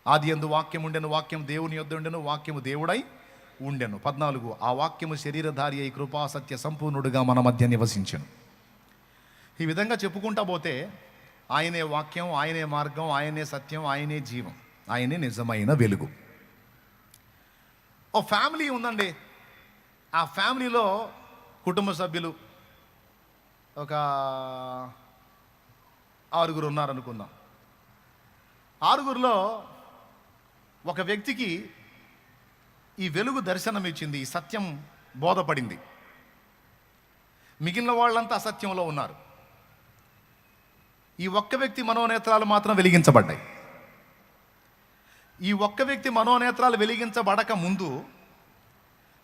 ఆది యందు వాక్యం ఉండెను, వాక్యం దేవుని యొద్ద ఉండెను, వాక్యము దేవుడై ఉండెను. 14 ఆ వాక్యము శరీరధారి అయి కృపా సత్య సంపూర్ణుడుగా మన మధ్య నివసించెను. ఈ విధంగా చెప్పుకుంటా పోతే ఆయనే వాక్యం, ఆయనే మార్గం, ఆయనే సత్యం, ఆయనే జీవం, ఆయనే నిజమైన వెలుగు. ఓ ఫ్యామిలీ ఉందండి. ఆ ఫ్యామిలీలో కుటుంబ సభ్యులు ఒక 6 ఉన్నారనుకుందాం. 6లో ఒక వ్యక్తికి ఈ వెలుగు దర్శనం ఇచ్చింది, ఈ సత్యం బోధపడింది. మిగిలిన వాళ్ళంతా అసత్యంలో ఉన్నారు. ఈ ఒక్క వ్యక్తి మనోనేత్రాలు మాత్రం వెలిగించబడ్డాయి. ఈ ఒక్క వ్యక్తి మనోనేత్రాలు వెలిగించబడక ముందు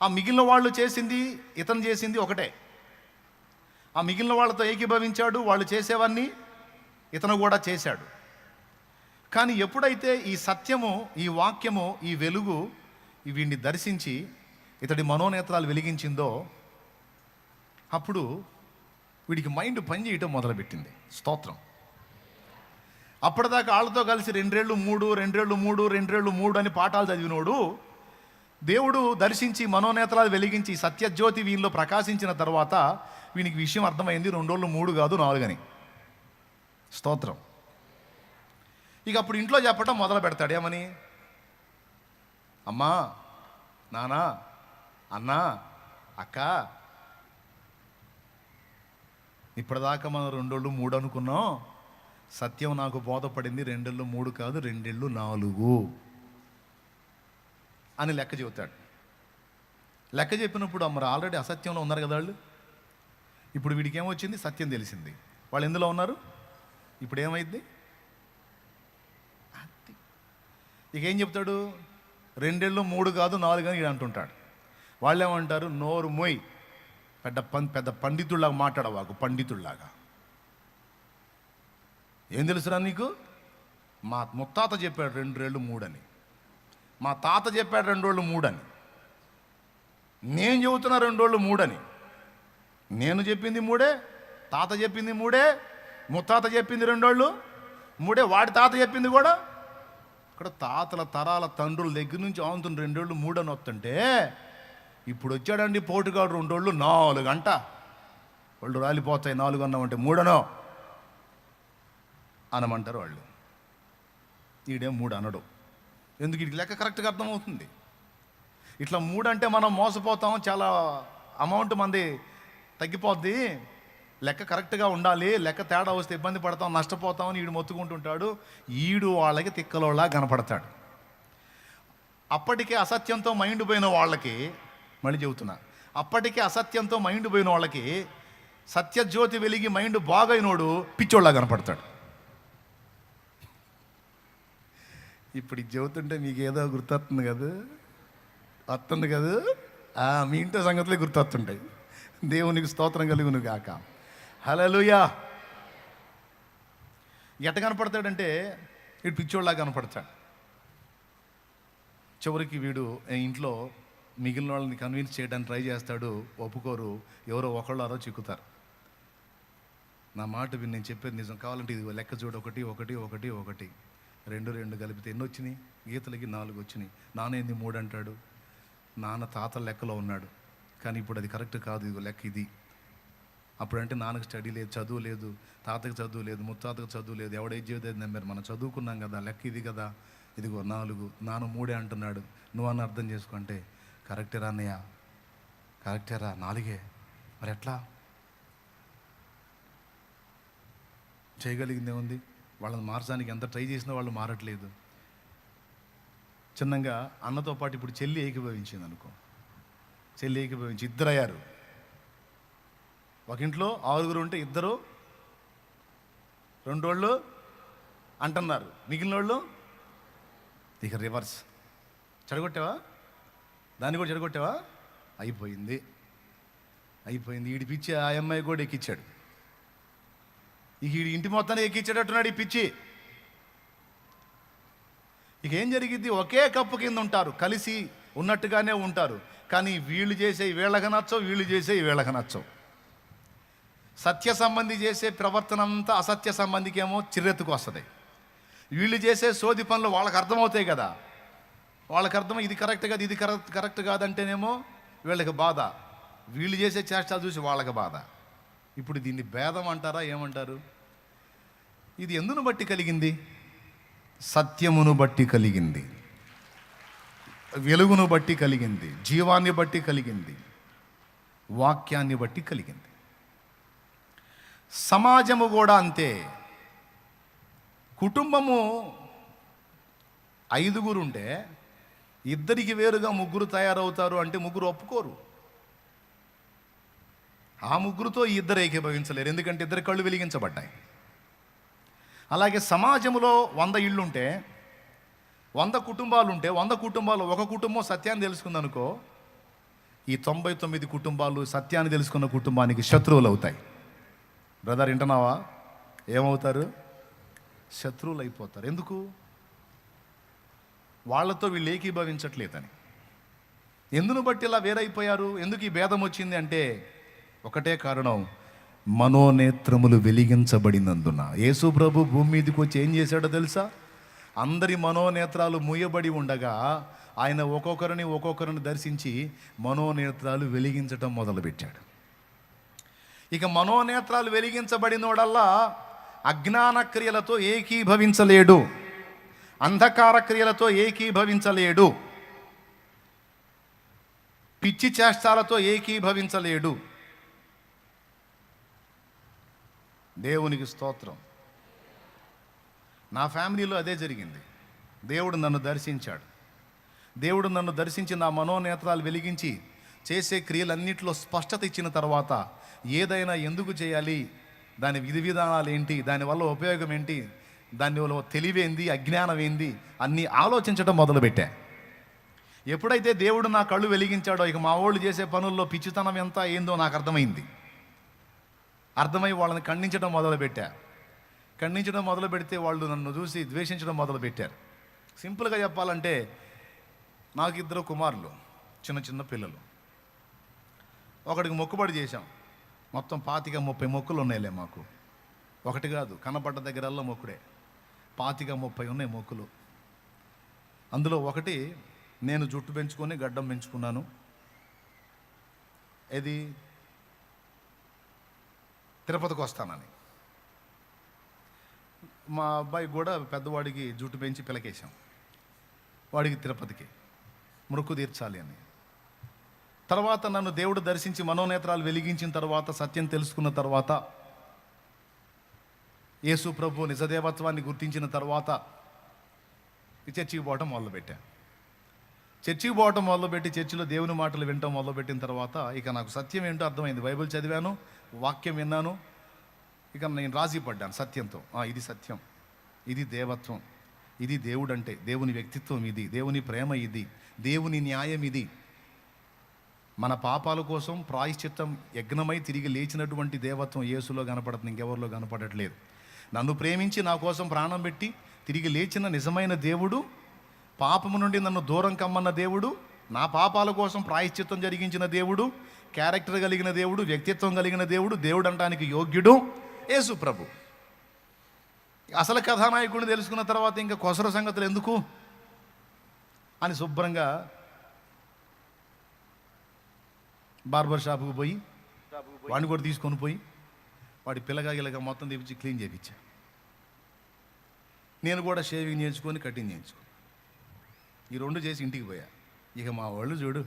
ఆ మిగిలిన వాళ్ళు చేసింది, ఇతను చేసింది ఒకటే. ఆ మిగిలిన వాళ్ళతో ఏకీభవించాడు, వాళ్ళు చేసేవన్నీ ఇతను కూడా చేశాడు. కానీ ఎప్పుడైతే ఈ సత్యము, ఈ వాక్యము, ఈ వెలుగు వీడిని దర్శించి ఇతడి మనోనేత్రాలు వెలిగించిందో అప్పుడు వీడికి మైండ్ పనిచేయటం మొదలుపెట్టింది. స్తోత్రం. అప్పటిదాకా వాళ్ళతో కలిసి 2 ఏళ్ళు 3, 2 ఏళ్ళు 3, 2 ఏళ్ళు 3 అని పాఠాలు చదివినోడు దేవుడు దర్శించి మనోనేత్రాలు వెలిగించి సత్యజ్యోతి వీనిలో ప్రకాశించిన తర్వాత వీనికి విషయం అర్థమైంది. 2 ఏళ్ళు 3 కాదు 4 అని. స్తోత్రం. ఇక అప్పుడు ఇంట్లో చెప్పటం మొదలు పెడతాడు. ఏమని? అమ్మా, నానా, అన్నా, అక్క, ఇప్పటిదాకా మనం 2 ఏళ్ళు 3 అనుకున్నాం. సత్యం నాకు బోధపడింది 2 ఏళ్ళు 3 కాదు 2 ఏళ్ళు 4 అని లెక్క చెబుతాడు. లెక్క చెప్పినప్పుడు మరి ఆల్రెడీ అసత్యంలో ఉన్నారు కదా వాళ్ళు. ఇప్పుడు వీడికి ఏమొచ్చింది? సత్యం తెలిసింది. వాళ్ళు ఎందులో ఉన్నారు? ఇప్పుడు ఏమైంది? ఇక ఏం చెప్తాడు? 2 ఏళ్ళు 3 కాదు 4 అని అంటుంటాడు. వాళ్ళు ఏమంటారు? నోరు మొయ్, పెద్ద పండితుల్లాగా మాట్లాడవాకు, పండితుల్లాగా. ఏం తెలుసురా నీకు? మా ముత్తాత చెప్పాడు 2 ఏళ్ళు 3 అని, మా తాత చెప్పాడు 2 ఏళ్ళు 3 అని, నేను చెబుతున్నా 2 ఏళ్ళు 3 అని. నేను చెప్పింది 3, తాత చెప్పింది 3, ముత్తాత చెప్పింది 2 ఏళ్ళు 3, వాడి తాత చెప్పింది కూడా. ఇక్కడ తాతల తరాల తండ్రుల దగ్గర నుంచి ఆవుతున్న 2 ఏళ్ళు 3 అని వస్తుంటే ఇప్పుడు వచ్చాడండి పోటుగాడు 2 ఏళ్ళు 4 అంట. వాళ్ళు రాలిపోతాయి 4 అన్నామంటే 3 అనో అనమంటారు వాళ్ళు. ఈడేం 3 అనడు. ఎందుకు? ఇది లెక్క కరెక్ట్గా అర్థమవుతుంది. ఇట్లా 3 అంటే మనం మోసపోతాం, చాలా అమౌంట్ మంది తగ్గిపోద్ది, లెక్క కరెక్ట్గా ఉండాలి, లెక్క తేడా వస్తే ఇబ్బంది పడతాం, నష్టపోతామని ఈడు మొత్తుకుంటుంటాడు. ఈడు వాళ్ళకి తిక్కలోలా కనపడతాడు. అప్పటికే అసత్యంతో మైండ్ పోయిన వాళ్ళకి, మళ్ళీ చెబుతున్నా, అప్పటికే అసత్యంతో మైండ్ పోయిన వాళ్ళకి సత్యజ్యోతి వెలిగి మైండ్ బాగైనోడు పిచ్చోళ్ళ కనపడతాడు. ఇప్పుడు ఇది చెబుతుంటే మీకు ఏదో గుర్తొస్తుంది కదా, వస్తుంది కదా, మీ ఇంట్లో సంగతులే గుర్తొస్తుంటాయి. దేవునికి స్తోత్రం కలుగును గాక. హల్లెలూయా. ఎట్ట కనపడతాడంటే వీడు పిచ్చోళ్ళలా కనపడతాడు. చివరికి వీడు ఇంట్లో మిగిలిన వాళ్ళని కన్విన్స్ చేయడానికి ట్రై చేస్తాడు, ఒప్పుకోరు. ఎవరో ఒకళ్ళారో చిక్కుతారు. నా మాట విని నేను చెప్పేది నిజం. కావాలంటే ఇది లెక్క చూడు, 1 1 1 1 2 2 కలిపితే ఎన్ని వచ్చినాయి? గీతలకి 4 వచ్చినాయి. నాన్న ఏంది 3 అంటాడు. నాన్న తాత లెక్కలో ఉన్నాడు, కానీ ఇప్పుడు అది కరెక్ట్ కాదు, ఇదిగో లెక్క ఇది. అప్పుడంటే నాన్నకు స్టడీ లేదు, చదువు లేదు, తాతకు చదువు లేదు, ముత్తాతకు చదువు లేదు, ఎవడేది చేయలేదు నమ్మారు. మనం చదువుకున్నాం కదా, లెక్క ఇది కదా, ఇదిగో 4, నాన్న 3 అంటున్నాడు, నువ్వు అన్న అర్థం చేసుకుంటే కరెక్టేరా అన్నయ్య, కరెక్టేరా 4, మరి ఎట్లా చేయగలిగిందే ఉంది? వాళ్ళని మార్చడానికి ఎంత ట్రై చేసినా వాళ్ళు మారట్లేదు. చిన్నగా అన్నతో పాటు ఇప్పుడు చెల్లి ఏకీభవించింది అనుకో, చెల్లి ఏకీభవించి 2 అయ్యారు. ఒక ఇంట్లో 6 ఉంటే 2 2 వాళ్ళు అంటున్నారు, మిగిలిన వాళ్ళు ఇక రివర్స్. చెడగొట్టావా? దాన్ని కూడా చెడగొట్టావా? అయిపోయింది. ఈడి పిచ్చి ఆ అమ్మాయి కూడా ఎక్కించాడు. ఇక ఈ ఇంటి మొత్తాన్ని ఎక్కించేటట్టున్నాడు ఈ పిచ్చి. ఇక ఏం జరిగింది? ఒకే కప్పు కింద ఉంటారు, కలిసి ఉన్నట్టుగానే ఉంటారు, కానీ వీళ్ళు చేసే వీళ్ళకి నచ్చవు, వీళ్ళు చేసే వీళ్ళకి నచ్చవు. సత్య సంబంధి చేసే ప్రవర్తన అంతా అసత్య సంబంధికి ఏమో చిర్రెత్తుకు వస్తుంది. వీళ్ళు చేసే సోది పనులు వాళ్ళకి అర్థమవుతాయి కదా, వాళ్ళకి అర్థం ఇది కరెక్ట్ కాదు, ఇది కరెక్ట్ కాదంటేనేమో వీళ్ళకి బాధ, వీళ్ళు చేసే చేష్టాలు చూసి వాళ్ళకి బాధ. ఇప్పుడు దీన్ని భేదం అంటారా ఏమంటారు? ఇది ఎందును బట్టి కలిగింది? సత్యమును బట్టి కలిగింది, వెలుగును బట్టి కలిగింది, జీవాన్ని బట్టి కలిగింది, వాక్యాన్ని బట్టి కలిగింది. సమాజము కూడా అంతే. కుటుంబము 5 ఉంటే 2 వేరుగా 3 తయారవుతారు అంటే 3 ఒప్పుకోరు. ఆ 3తో 2 ఏకీభవించలేరు, ఎందుకంటే 2 కళ్ళు వెలిగించబడ్డాయి. అలాగే సమాజంలో 100 ఇళ్ళుంటే 100 కుటుంబాలు ఉంటే 100 కుటుంబాలు ఒక కుటుంబం సత్యాన్ని తెలుసుకుందనుకో, ఈ 99 కుటుంబాలు సత్యాన్ని తెలుసుకున్న కుటుంబానికి శత్రువులు అవుతాయి. బ్రదర్ వింటున్నావా? ఏమవుతారు? శత్రువులు అయిపోతారు. ఎందుకు? వాళ్ళతో వీళ్ళు ఏకీభవించట్లేదని. ఎందును బట్టి ఇలా వేరైపోయారు? ఎందుకు ఈ భేదం వచ్చింది అంటే ఒకటే కారణం, మనోనేత్రములు వెలిగించబడినందున. యేసు ప్రభు భూమి మీదకి వచ్చి ఏం చేశాడో తెలుసా? అందరి మనోనేత్రాలు మూయబడి ఉండగా ఆయన ఒక్కొక్కరిని దర్శించి మనోనేత్రాలు వెలిగించటం మొదలుపెట్టాడు. ఇక మనోనేత్రాలు వెలిగించబడినోడల్లా అజ్ఞాన క్రియలతో ఏకీభవించలేడు, అంధకార క్రియలతో ఏకీభవించలేడు, పిచ్చి చేష్టాలతో ఏకీభవించలేడు. దేవునికి స్తోత్రం. నా ఫ్యామిలీలో అదే జరిగింది. దేవుడు నన్ను దర్శించాడు. దేవుడు నన్ను దర్శించి నా మనోనేత్రాలు వెలిగించి చేసే క్రియలన్నింటిలో స్పష్టత ఇచ్చిన తర్వాత ఏదైనా ఎందుకు చేయాలి, దాని విధి విధానాలు ఏంటి, దానివల్ల ఉపయోగం ఏంటి, దానివల్ల తెలివేంది, అజ్ఞానం ఏంది అన్నీ ఆలోచించడం మొదలుపెట్టా. ఎప్పుడైతే దేవుడు నా కళ్ళు వెలిగించాడో ఇక మా వాళ్ళు చేసే పనుల్లో పిచ్చితనం ఎంత ఏందో నాకు అర్థమై వాళ్ళని ఖండించడం మొదలుపెట్టా. ఖండించడం మొదలు పెడితే వాళ్ళు నన్ను చూసి ద్వేషించడం మొదలుపెట్టారు. సింపుల్గా చెప్పాలంటే నాకు 2 కుమారులు, చిన్న పిల్లలు. ఒకడికి మొక్కుబడి చేశాం. మొత్తం 25-30 మొక్కులు ఉన్నాయిలే మాకు. ఒకటి కాదు, కనపడ్డ దగ్గరల్లా మొక్కుడే. 25-30 ఉన్నాయి మొక్కులు. అందులో ఒకటి నేను జుట్టు పెంచుకొని గడ్డం పెంచుకున్నాను. ఇది తిరుపతికి వస్తానని. మా అబ్బాయి కూడా పెద్దవాడికి జుట్టు పెంచి పిలకేశాం. వాడికి తిరుపతికి మొక్కు తీర్చాలి అని. తర్వాత నన్ను దేవుడు దర్శించి మనోనేత్రాలు వెలిగించిన తర్వాత, సత్యం తెలుసుకున్న తర్వాత, యేసు ప్రభు నిజదేవత్వాన్ని గుర్తించిన తర్వాత చర్చికి పోవటం మొదలుపెట్టా. చర్చికి పోవటం మొదలుపెట్టి చర్చిలో దేవుని మాటలు వినటం మొదలుపెట్టిన తర్వాత ఇక నాకు సత్యం ఏంటో అర్థమైంది. బైబిల్ చదివాను, వాక్యం విన్నాను. ఇక నేను రాజీ పడ్డాను సత్యంతో. ఇది సత్యం, ఇది దేవత్వం, ఇది దేవుడు అంటే, దేవుని వ్యక్తిత్వం ఇది, దేవుని ప్రేమ ఇది, దేవుని న్యాయం ఇది. మన పాపాల కోసం ప్రాయశ్చిత్తం యజ్ఞమై తిరిగి లేచినటువంటి దేవత్వం యేసులో కనపడుతుంది, ఇంకెవరిలో కనపడట్లేదు. నన్ను ప్రేమించి నా కోసం ప్రాణం పెట్టి తిరిగి లేచిన నిజమైన దేవుడు, పాపము నుండి నన్ను దూరం కమ్మన్న దేవుడు, నా పాపాల కోసం ప్రాయశ్చిత్తం జరిగించిన దేవుడు, క్యారెక్టర్ కలిగిన దేవుడు, వ్యక్తిత్వం కలిగిన దేవుడు, దేవుడు అనడానికి యోగ్యుడు యేసు ప్రభు. అసలు కథానాయకుడిని తెలుసుకున్న తర్వాత ఇంకా కొసర సంగతులు ఎందుకు అని శుభ్రంగా బార్బర్ షాపుకు పోయి వాడిని కూడా తీసుకొని పోయి వాడి పిల్లగా మొత్తం తెప్పించి క్లీన్ చేయించా. నేను కూడా షేవింగ్ చేయించుకొని కటింగ్ చేయించుకో, ఈ 2 చేసి ఇంటికి పోయా. ఇక మా వాళ్ళు చూడు,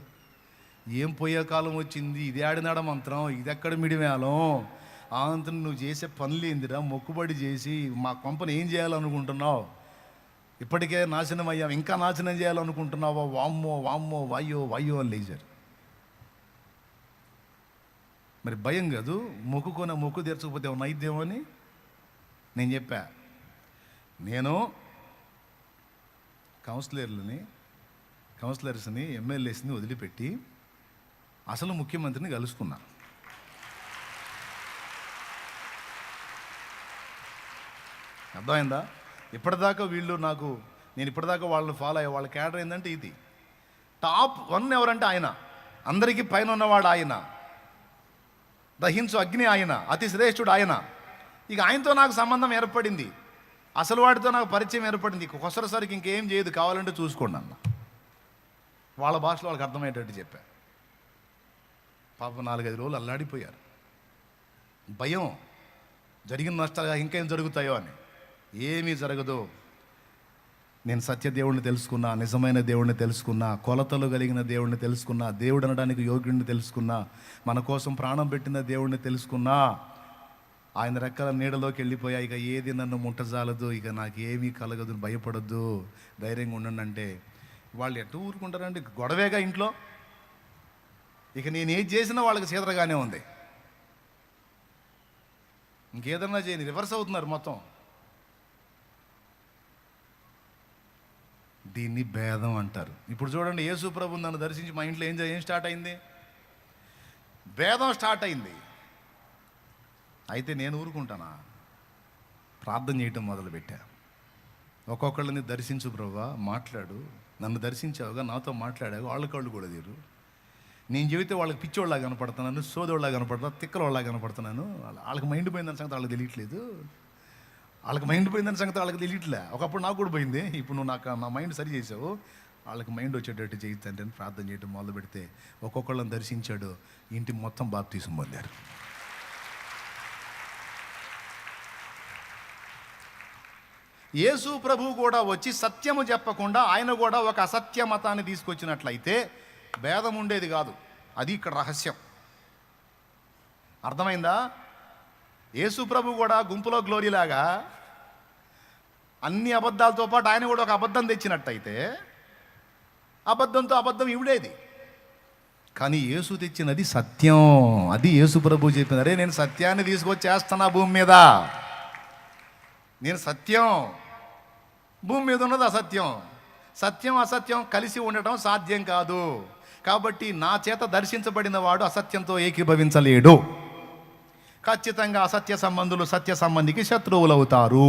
ఏం పోయే కాలం వచ్చింది, ఇది ఆడినాడ మంత్రం, ఇది ఎక్కడ మిడిమేళం, అంత నువ్వు చేసే పనులు ఏందిరా, మొక్కుబడి చేసి మా కొంపను ఏం చేయాలనుకుంటున్నావు, ఇప్పటికే నాశనం అయ్యాం, ఇంకా నాశనం చేయాలనుకుంటున్నావా, వామ్మో వామ్మో వాయ్యో వాయ్యో అని లేచారు. మరి భయం కాదు, మొక్కు తీర్చకపోతే ఏమన్నా అయిద్దేమో అని నేను చెప్పా. నేను కౌన్సిలర్స్ని ఎమ్మెల్యేస్ని వదిలిపెట్టి అసలు ముఖ్యమంత్రిని కలుసుకున్నా. అర్థమైందా? ఇప్పటిదాకా వీళ్ళు నేను ఇప్పటిదాకా వాళ్ళని ఫాలో అయ్యే వాళ్ళ క్యాడర్ ఏంటంటే ఇది. టాప్ 1 ఎవరంటే ఆయన, అందరికీ పైన ఉన్నవాడు ఆయన, దహించు అగ్ని ఆయన, అతి శ్రేష్ఠుడు ఆయన. ఇక ఆయనతో నాకు సంబంధం ఏర్పడింది, అసలు వాడితో నాకు పరిచయం ఏర్పడింది. కొసరసరికి ఇంకేం చేయదు, కావాలంటే చూసుకోండి అన్న. వాళ్ళ భాషలో వాళ్ళకి అర్థమయ్యేటట్టు చెప్పా. పాపం 4-5 రోజులు అల్లాడిపోయారు. భయం, జరిగిన నష్టాలుగా ఇంకేం జరుగుతాయో అని. ఏమీ జరగదు. నేను సత్యదేవుడిని తెలుసుకున్నా, నిజమైన దేవుడిని తెలుసుకున్నా, కొలతలు కలిగిన దేవుడిని తెలుసుకున్నా, దేవుడు అనడానికి యోగ్యుడిని తెలుసుకున్నా, మన కోసం ప్రాణం పెట్టిన దేవుడిని తెలుసుకున్నా, ఆయన రెక్కల నీడలోకి వెళ్ళిపోయా. ఇక ఏది నన్ను ముట్టజాలదు, ఇక నాకు ఏమీ కలగదు, భయపడద్దు, ధైర్యంగా ఉండండి అంటే వాళ్ళు ఎటు ఊరుకుంటారండి, గొడవేగా ఇంట్లో. ఇక నేను ఏది చేసినా వాళ్ళకి చీదరగానే ఉంది. ఇంకేదన్నా చేయని రివర్స్ అవుతున్నారు మొత్తం. దీన్ని భేదం అంటారు. ఇప్పుడు చూడండి, యేసు ప్రభు నన్ను దర్శించి మా ఇంట్లో ఏం స్టార్ట్ అయింది? భేదం స్టార్ట్ అయింది. అయితే నేను ఊరుకుంటానా? ప్రార్థన చేయటం మొదలుపెట్టా. ఒక్కొక్కళ్ళని దర్శించు ప్రభువా, మాట్లాడు, నన్ను దర్శించావుగా, నాతో మాట్లాడావు, వాళ్ళ కళ్ళు కూడా తీరు. నేను చెబితే వాళ్ళకి పిచ్చోళ్ళగా కనపడుతున్నాను, సోదోళ్ళగా కనపడుతున్నా, తిక్కలోళ్ళగా కనపడుతున్నాను. వాళ్ళకి మైండ్ పోయిందని సంగతి వాళ్ళకి తెలియట్లేదు. వాళ్ళకి మైండ్ పోయిందని సంగతి వాళ్ళకి తెలియట్లే. ఒకప్పుడు నాకు కూడా పోయింది. ఇప్పుడు నువ్వు నా మైండ్ సరి చేసావు, వాళ్ళకి మైండ్ వచ్చేటట్టు చేయొద్దంటే అని ప్రార్థన చేయడం మొదలు పెడితే ఒక్కొక్కళ్ళని దర్శించాడు. ఇంటి మొత్తం బాప్తీసం పొందారు. యేసు ప్రభు కూడా వచ్చి సత్యము చెప్పకుండా ఆయన కూడా ఒక అసత్య మతాన్ని తీసుకొచ్చినట్లయితే భేదం ఉండేది కాదు. అది ఇక్కడ రహస్యం. అర్థమైందా? యేసు ప్రభు కూడా గుంపులో గ్లోరీలాగా అన్ని అబద్ధాలతో పాటు ఆయన కూడా ఒక అబద్ధం తెచ్చినట్టయితే అబద్ధంతో అబద్ధం ఇవిడేది. కానీ యేసు తెచ్చినది సత్యం. అది యేసు ప్రభు చెప్పింది. అరే, నేను సత్యాన్ని తీసుకొచ్చేస్తున్నా భూమి మీద. నేను సత్యం. భూమి మీద ఉన్నది అసత్యం. సత్యం అసత్యం కలిసి ఉండటం సాధ్యం కాదు. కాబట్టి నా చేత దర్శించబడిన వాడు అసత్యంతో ఏకీభవించలేడు. ఖచ్చితంగా అసత్య సంబంధులు సత్య సంబంధికి శత్రువులు అవుతారు.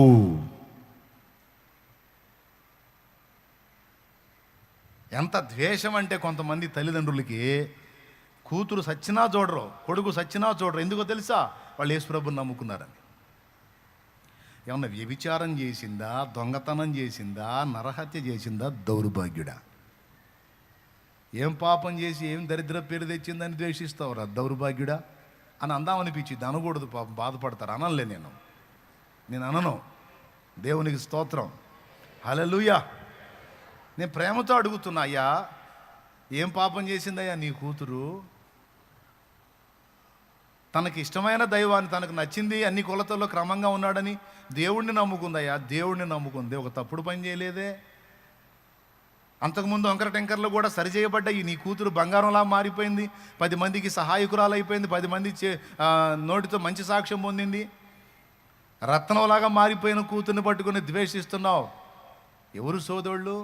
ఎంత ద్వేషం అంటే కొంతమంది తల్లిదండ్రులకి కూతురు సచ్చినా చూడరు, కొడుకు సచ్చినా చూడరు. ఎందుకో తెలుసా? వాళ్ళు యేసు ప్రభువుని నమ్ముకున్నారని. ఏమన్నా వ్యభిచారం చేసిందా, దొంగతనం చేసిందా, నరహత్య చేసిందా, దౌర్భాగ్యుడా? ఏం పాపం చేసి ఏం దరిద్ర పేరు తెచ్చిందని ద్వేషిస్తావురా దౌర్భాగ్యుడా అని అందామనిపించింది. అనకూడదు, పాపం బాధపడతారు. అనలే, నేను అనను. దేవునికి స్తోత్రం, హల్లెలూయా. నేను ప్రేమతో అడుగుతున్నా, అయ్యా ఏం పాపం చేసిందయ్యా నీ కూతురు? తనకి ఇష్టమైన దైవాన్ని, తనకు నచ్చింది, అన్ని కొలతల్లో క్రమంగా ఉన్నాడని దేవుణ్ణి నమ్ముకుందయ్యా. దేవుణ్ణి నమ్ముకుంది, ఒక తప్పుడు పని చేయలేదే. అంతకుముందు వంకర టెంకర్లు కూడా సరిచేయబడ్డాయి. నీ కూతురు బంగారంలా మారిపోయింది, 10 మందికి సహాయకురాలు అయిపోయింది, 10 మంది నోటితో మంచి సాక్ష్యం పొందింది. రత్నంలాగా మారిపోయిన కూతుర్ని పట్టుకుని ద్వేషిస్తున్నావు. ఎవరు సోదరుళ్ళు?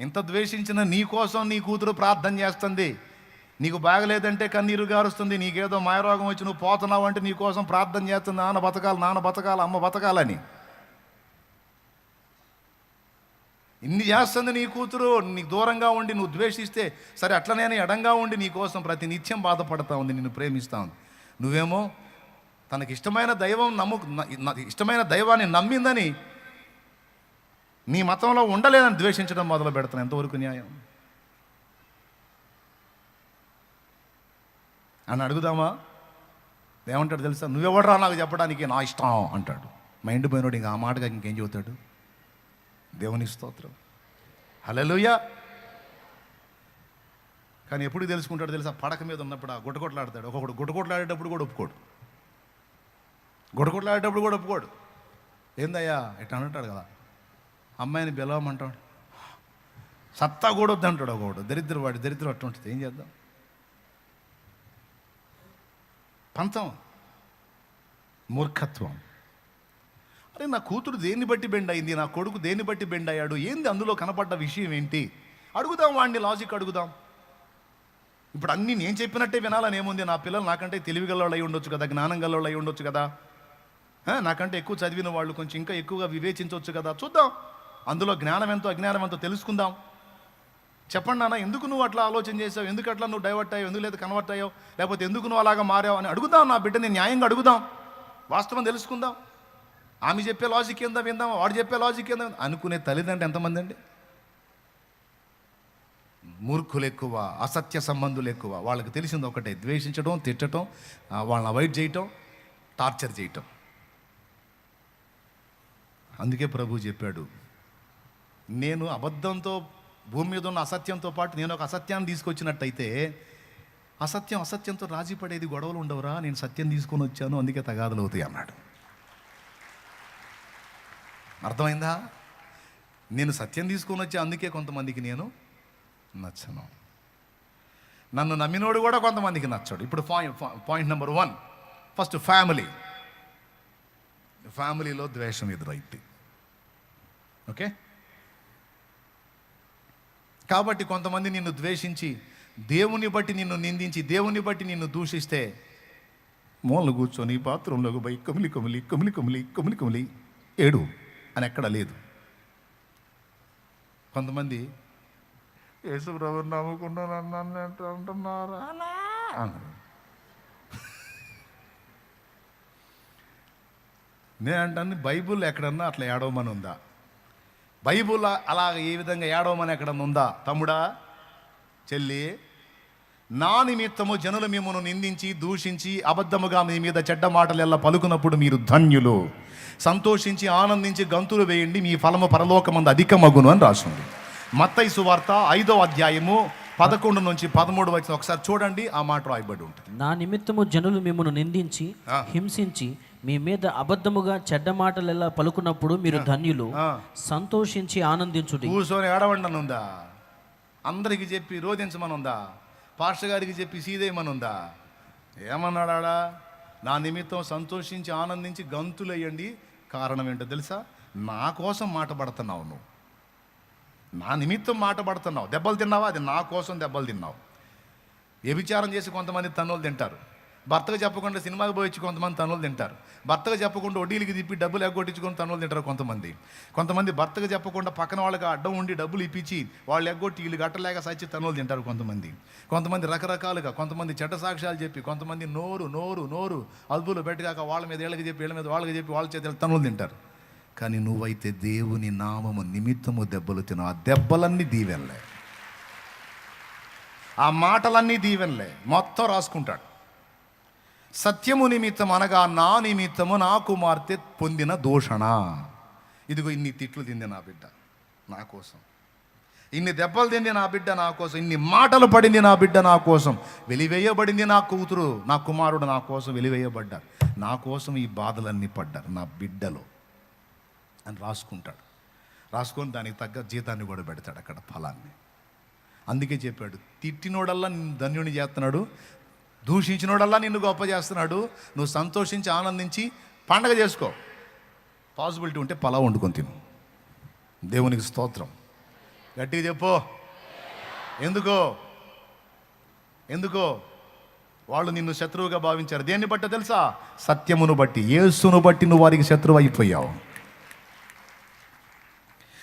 ఇంత ద్వేషించిన నీ కోసం నీ కూతురు ప్రార్థన చేస్తుంది. నీకు బాగలేదంటే కన్నీరు గారుస్తుంది. నీకేదో మాయరోగం వచ్చి నువ్వు పోతున్నావు అంటే నీ కోసం ప్రార్థన చేస్తుంది. నాన్న బతకాలి, అమ్మ బతకాలని. ఇన్ని చేస్తుంది నీ కూతురు. నీకు దూరంగా ఉండి నువ్వు ద్వేషిస్తే సరే, అట్లనే ఎడంగా ఉండి నీ కోసం ప్రతి నిత్యం బాధపడతా ఉంది, నిన్ను ప్రేమిస్తా ఉంది. నువ్వేమో తనకి ఇష్టమైన ఇష్టమైన దైవాన్ని నమ్మిందని నీ మతంలో ఉండలేదని ద్వేషించడం మొదలు పెడతాను. ఎంతవరకు న్యాయం అని అడుగుదామా? ఏమంటాడు తెలుసా? నువ్వెవడరా నాకు చెప్పడానికి, నా ఇష్టం అంటాడు. మైండ్ పోయినోడు ఇంకా ఆ మాటగా ఇంకేం చెబుతాడు? దేవుని స్తోత్రం, హల్లెలూయా. కానీ ఎప్పుడు తెలుసుకుంటాడు తెలుసా? పడక మీద ఉన్నప్పుడు ఆ గుట్టకొట్లాడతాడు. ఒక్కొక్కడు గుట్టకొట్లాడేటప్పుడు కూడా ఒప్పుకోడు. ఏందయ్యా ఇట్లా అంటాడు కదా, అమ్మాయిని పిలవమంటాడు, సత్తా కూడా వద్దంటాడు. ఒకడు దరిద్రం అట్టు ఉంటుంది. ఏం చేద్దాం? పంతం, మూర్ఖత్వం. అరే, నా కూతురు దేన్ని బట్టి బెండ్ అయింది, నా కొడుకు దేన్ని బట్టి బెండ్ అయ్యాడు, ఏంది అందులో కనపడ్డ విషయం ఏంటి? అడుగుదాం వాడిని, లాజిక్ అడుగుదాం. ఇప్పుడు అన్నీ నేను చెప్పినట్టే వినాలని ఏముంది? నా పిల్లలు నాకంటే తెలివిగలవాళ్ళు అయి ఉండొచ్చు కదా, జ్ఞానం గలవాళ్ళు అయి ఉండొచ్చు కదా, నాకంటే ఎక్కువ చదివిన వాళ్ళు కొంచెం ఇంకా ఎక్కువగా వివేచించవచ్చు కదా. చూద్దాం, అందులో జ్ఞానం ఎంతో అజ్ఞానం ఎంతో తెలుసుకుందాం. చెప్పండి నాన్న, ఎందుకు నువ్వు అట్లా ఆలోచన చేసావు, ఎందుకు అట్లా నువ్వు డైవర్ట్ అయ్యావు, ఎందుకు లేదా కన్వర్ట్ అయ్యావు, లేకపోతే ఎందుకు నువ్వు అలాగా మారావు అని అడుగుదాం. నా బిడ్డని న్యాయంగా అడుగుదాం, వాస్తవం తెలుసుకుందాం. ఆమె చెప్పే లాజిక్ ఏందో విందాం, వాడు చెప్పే లాజిక్ ఏందో అనుకునే తల్లిదండ్రులు ఎంతమంది అండి? మూర్ఖులు ఎక్కువ, అసత్య సంబంధులు ఎక్కువ. వాళ్ళకి తెలిసింది ఒకటే, ద్వేషించడం, తిట్టడం, వాళ్ళని అవాయిడ్ చేయటం, టార్చర్ చేయటం. అందుకే ప్రభు చెప్పాడు, నేను అబద్ధంతో భూమి మీద ఉన్న అసత్యంతో పాటు నేను ఒక అసత్యాన్ని తీసుకొచ్చినట్టయితే అసత్యంతో రాజీ పడేది, గొడవలు ఉండవురా. నేను సత్యం తీసుకొని వచ్చాను, అందుకే తగాదులు అవుతాయి అన్నాడు. అర్థమైందా? నేను సత్యం తీసుకొని వచ్చా, అందుకే కొంతమందికి నేను నచ్చను. నన్ను నమ్మినోడు కూడా కొంతమందికి నచ్చాడు. ఇప్పుడు పాయింట్ నెంబర్ 1, ఫస్ట్ ఫ్యామిలీలో ద్వేషం ఎదురైంది. ఓకే, కాబట్టి కొంతమంది నిన్ను ద్వేషించి, దేవుని బట్టి నిన్ను నిందించి, దేవుని బట్టి నిన్ను దూషిస్తే మూలన కూర్చొని బాత్రూంలోకి పోయి కమిలి కమిలి కమిలి కమిలి కమిలి కమిలి ఏడు అని ఎక్కడ లేదు. కొంతమంది యేసు ప్రభువుని నమ్ముకుంటాను అంటున్నారా అన్నారు. నేను అంటాను, బైబుల్ ఎక్కడన్నా అట్లా ఏడవమని ఉందా? బైబుల్ అలా ఏ విధంగా ఏడవమని ఎక్కడన్నా ఉందా? తమ్ముడా, చెల్లి, నా నిమిత్తము జనులు మిమ్మల్ని నిందించి దూషించి అబద్ధముగా మీ మీద చెడ్డ మాటలు ఎలా పలుకున్నప్పుడు మీరు ధన్యులు, సంతోషించి ఆనందించి గంతులు వేయండి, మీ ఫలము పరలోకమందు అధికమగును అని రాసింది. మత్తయి సువార్త 5వ అధ్యాయము 11 నుంచి 13 వచనం ఒకసారి చూడండి. ఆ మాట రాయబడి ఉంటుంది. నా నిమిత్తము జనులు మిమ్మల్ని నిందించి హింసించి మీ మీద అబద్ధముగా చెడ్డ మాటలు ఎలా పలుకున్నప్పుడు మీరు ధన్యులు, సంతోషించి ఆనందించుడి. కూర్చొని ఏడవండి అని ఉందా? అందరికి చెప్పి రోధించమని ఉందా? పాస్టర్ గారికి చెప్పి సీదేయమని ఉందా? ఏమన్నాడా? నా నిమిత్తం సంతోషించి ఆనందించి గంతులయ్యండి. కారణం ఏంటో తెలుసా? నా కోసం మాట పడుతున్నావు నువ్వు, నా నిమిత్తం మాట పడుతున్నావు. దెబ్బలు తిన్నావా? అది నా కోసం దెబ్బలు తిన్నావు. వ్యభిచారం చేసి కొంతమంది తన్నులు తింటారు. భర్తకు చెప్పకుండా సినిమాకి పోయించి కొంతమంది తన్నులు తింటారు. భర్తకు చెప్పకుండా వడ్డీలకి తిప్పి డబ్బులు ఎగ్గొట్టించుకొని తన్నులు తింటారు కొంతమంది భర్తకు చెప్పకుండా పక్కన వాళ్ళకి అడ్డం ఉండి డబ్బులు ఇప్పించి వాళ్ళు ఎగ్గొట్టి వీళ్ళు గట్టలేక సచ్చి తన్నులు తింటారు కొంతమంది రకరకాలుగా, కొంతమంది చెడ్డ సాక్ష్యాలు చెప్పి, కొంతమంది నోరు నోరు నోరు అదుపులో పెట్టగాక వాళ్ళ మీద వీళ్ళకి చెప్పి, వీళ్ళ మీద వాళ్ళకి చెప్పి వాళ్ళ చేతి తన్నులు తింటారు. కానీ నువ్వైతే దేవుని నామము నిమిత్తము దెబ్బలు తిన్నావు. ఆ దెబ్బలన్నీ దీవెనలే, ఆ మాటలన్నీ దీవెనలే. మొత్తం రాసుకుంటాడు. సత్యము నిమిత్తం అనగా నా నిమిత్తము నా కుమార్తె పొందిన దూషణ. ఇదిగో ఇన్ని తిట్లు తింది నా బిడ్డ నా కోసం, ఇన్ని దెబ్బలు తింది నా బిడ్డ నా కోసం, ఇన్ని మాటలు పడింది నా బిడ్డ నా కోసం, వెలివేయబడింది నా కూతురు నా కుమారుడు నా కోసం వెలివేయబడ్డారు, నా కోసం ఈ బాధలన్నీ పడ్డారు నా బిడ్డలో అని రాసుకుంటాడు. రాసుకొని దానికి తగ్గ జీతాన్ని కూడా పెడతాడు అక్కడ, ఫలాన్ని. అందుకే చెప్పాడు, తిట్టినోడల్లా నిన్ను ధన్యుని చేస్తున్నాడు, దూషించినోడల్లా నిన్ను గొప్ప చేస్తున్నాడు. నువ్వు సంతోషించి ఆనందించి పండగ చేసుకో. పాసిబిలిటీ ఉంటే పలావ్ వండుకొని తిను. దేవునికి స్తోత్రం. గట్టిగా చెప్పు. ఎందుకో వాళ్ళు నిన్ను శత్రువుగా భావించారు. దేన్ని బట్టి తెలుసా? సత్యమును బట్టి, యేసును బట్టి నువ్వు వారికి శత్రువు అయిపోయావు.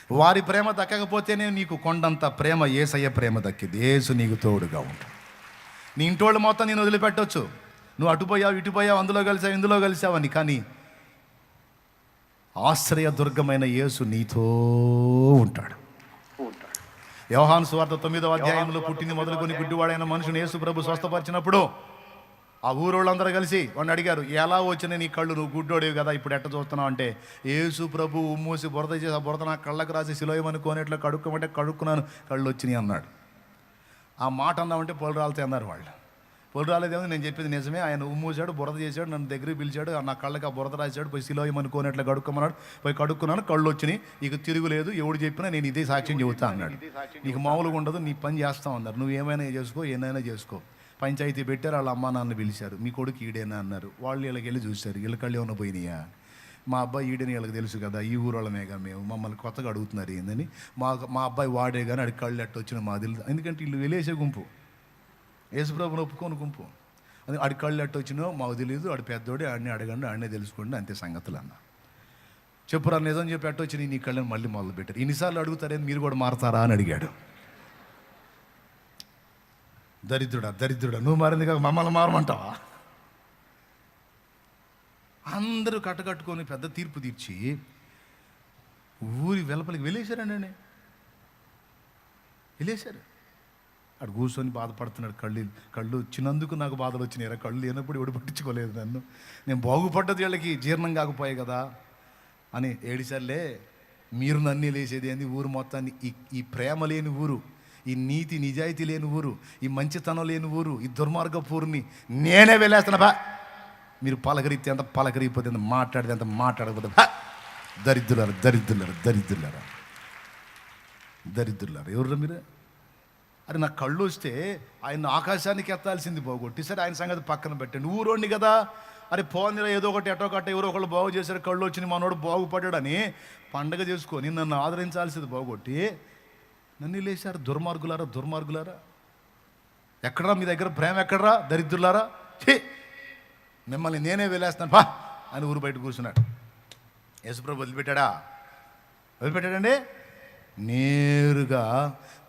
వారి ప్రేమ దక్కకపోతేనే నీకు కొండంత ప్రేమ యేసయ్య ప్రేమ దక్కింది. యేసు నీకు తోడుగా ఉంటాడు. నీ ఇంటోళ్ళు మొత్తం నేను వదిలిపెట్టవచ్చు, నువ్వు అటుపోయావు ఇటుపోయావు, అందులో కలిసావు ఇందులో కలిసావని, కానీ ఆశ్రయ దుర్గమైన యేసు నీతో ఉంటాడు. యోహాను సువార్త 9వ అధ్యాయంలో పుట్టింది మొదలుకొని గుడ్డివాడైన మనుషుని యేసు ప్రభు స్వస్థపరిచినప్పుడు ఆ ఊరోళ్ళందరూ కలిసి వాడిని అడిగారు, ఎలా వచ్చినాయి నీ కళ్ళు, నువ్వు గుడ్డోడివి కదా, ఇప్పుడు ఎట్ట చూస్తున్నావు అంటే, యేసు ప్రభు ఉమ్మూసి బురద చేసి ఆ బురద నా కళ్ళకు రాసి సిలోయమనుకోని ఎట్లా కడుక్కోమంటే కడుక్కున్నాను, కళ్ళు వచ్చినాయి అన్నాడు. ఆ మాట అన్నామంటే పొలు రాలితే అన్నారు వాళ్ళు. పొలు రాలేదేమో, నేను చెప్పేది నిజమే. ఆయన ఉమ్మూసాడు, బురద చేశాడు, నన్ను దగ్గరికి పిలిచాడు, నా కళ్ళకి ఆ బురద రాశాడు, పోయి సిలోయమనుకోని ఎట్లా కడుక్కోమన్నాడు, పోయి కడుక్కున్నాను, కళ్ళు వచ్చినాయి, ఇక తిరుగులేదు, ఎవడు చెప్పినా నేను ఇదే సాక్ష్యం చెబుతా అన్నాడు. నీకు మామూలుగా ఉండదు, నీ పని చేస్తావు అన్నారు. నువ్వు ఏమైనా చేసుకో, ఏమైనా చేసుకో. పంచాయతీ పెట్టారు, వాళ్ళ అమ్మ నాన్న పిలిచారు, మీ కొడుకు ఈడేనా అన్నారు. వాళ్ళు వీళ్ళకి వెళ్ళి చూశారు, వీళ్ళ కళ్ళు ఏమైనా పోయినాయా, మా అబ్బాయి ఈడని వీళ్ళకి తెలుసు కదా, ఈ ఊరోళ్ళమేగా మేము, మమ్మల్ని కొత్తగా అడుగుతున్నారు ఏందని, మా అబ్బాయి వాడే కానీ అడిగి కళ్ళు ఎట్ట వచ్చిన మా తెలుసు. ఎందుకంటే వీళ్ళు వెలేసే గుంపు, యేసుప్రభుని ఒప్పుకోని గుంపు. అది ఆడి కళ్ళు ఎట్ట వచ్చినో మాకు తెలియదు, ఆడి పెద్దోడే, ఆడిని అడగండి, ఆడనే తెలుసుకోండి, అంతే సంగతులు అన్న. చెప్పురా నిజం చెప్పి ఎట్ట వచ్చినాయి నీ కళ్ళని మళ్ళీ మొదలు పెట్టారు. ఇన్నిసార్లు అడుగుతారేం, మీరు కూడా మారతారా అని అడిగాడు. దరిద్రుడా నువ్వు మారింది కాక మమ్మల్ని మారమంటావా? అందరూ కట్టకట్టుకొని పెద్ద తీర్పు తీర్చి ఊరి వెలుపలికి వెళ్ళేశారండి. వెళ్ళేశారు. అక్కడ కూర్చొని బాధపడుతున్నాడు. కళ్ళు వచ్చినందుకు నాకు బాధలు వచ్చినాయి, కళ్ళు లేనప్పుడు ఎవడు పట్టించుకోలేదు నన్ను, నేను బాగుపడ్డది వీళ్ళకి జీర్ణం కాకపోయాయి కదా అని ఏడిసార్లే. మీరు నన్ను లేసేది ఏంది, ఊరు మొత్తాన్ని, ఈ ప్రేమ లేని ఊరు, ఈ నీతి నిజాయితీ లేని ఊరు, ఈ మంచితనం లేని ఊరు, ఈ దుర్మార్గపూర్ని నేనే వెళ్ళేస్తున్నా బా. మీరు పలకరిస్తే అంత పలకరిపోతే అంత, మాట్లాడితే అంత మాట్లాడకపోతే దరిద్రులారా ఎవరు మీరు? అరే నా కళ్ళు వస్తే ఆయన ఆకాశానికి ఎత్తాల్సింది పోగొట్టి, సరే ఆయన సంగతి పక్కన పెట్టండి, ఊరోండి కదా, అరే పోనీ ఏదో ఒకటి ఎటో కట్ట ఎవరో ఒకళ్ళు బాగు చేశారు, కళ్ళు వచ్చిన మనోడు బాగుపడ్డాడని పండగ చేసుకొని నన్ను ఆదరించాల్సింది పోగొట్టి నన్ను లేచారు. దుర్మార్గులారా, దుర్మార్గులారా, ఎక్కడరా మీ దగ్గర ప్రేమ, ఎక్కడరా దరిద్రులారా, ఛీ మిమ్మల్ని నేనే వెళ్ళేస్తాను పా అని ఊరు బయట కూర్చున్నాడు. యేసుప్రభు వదిలిపెట్టాడండి. నేరుగా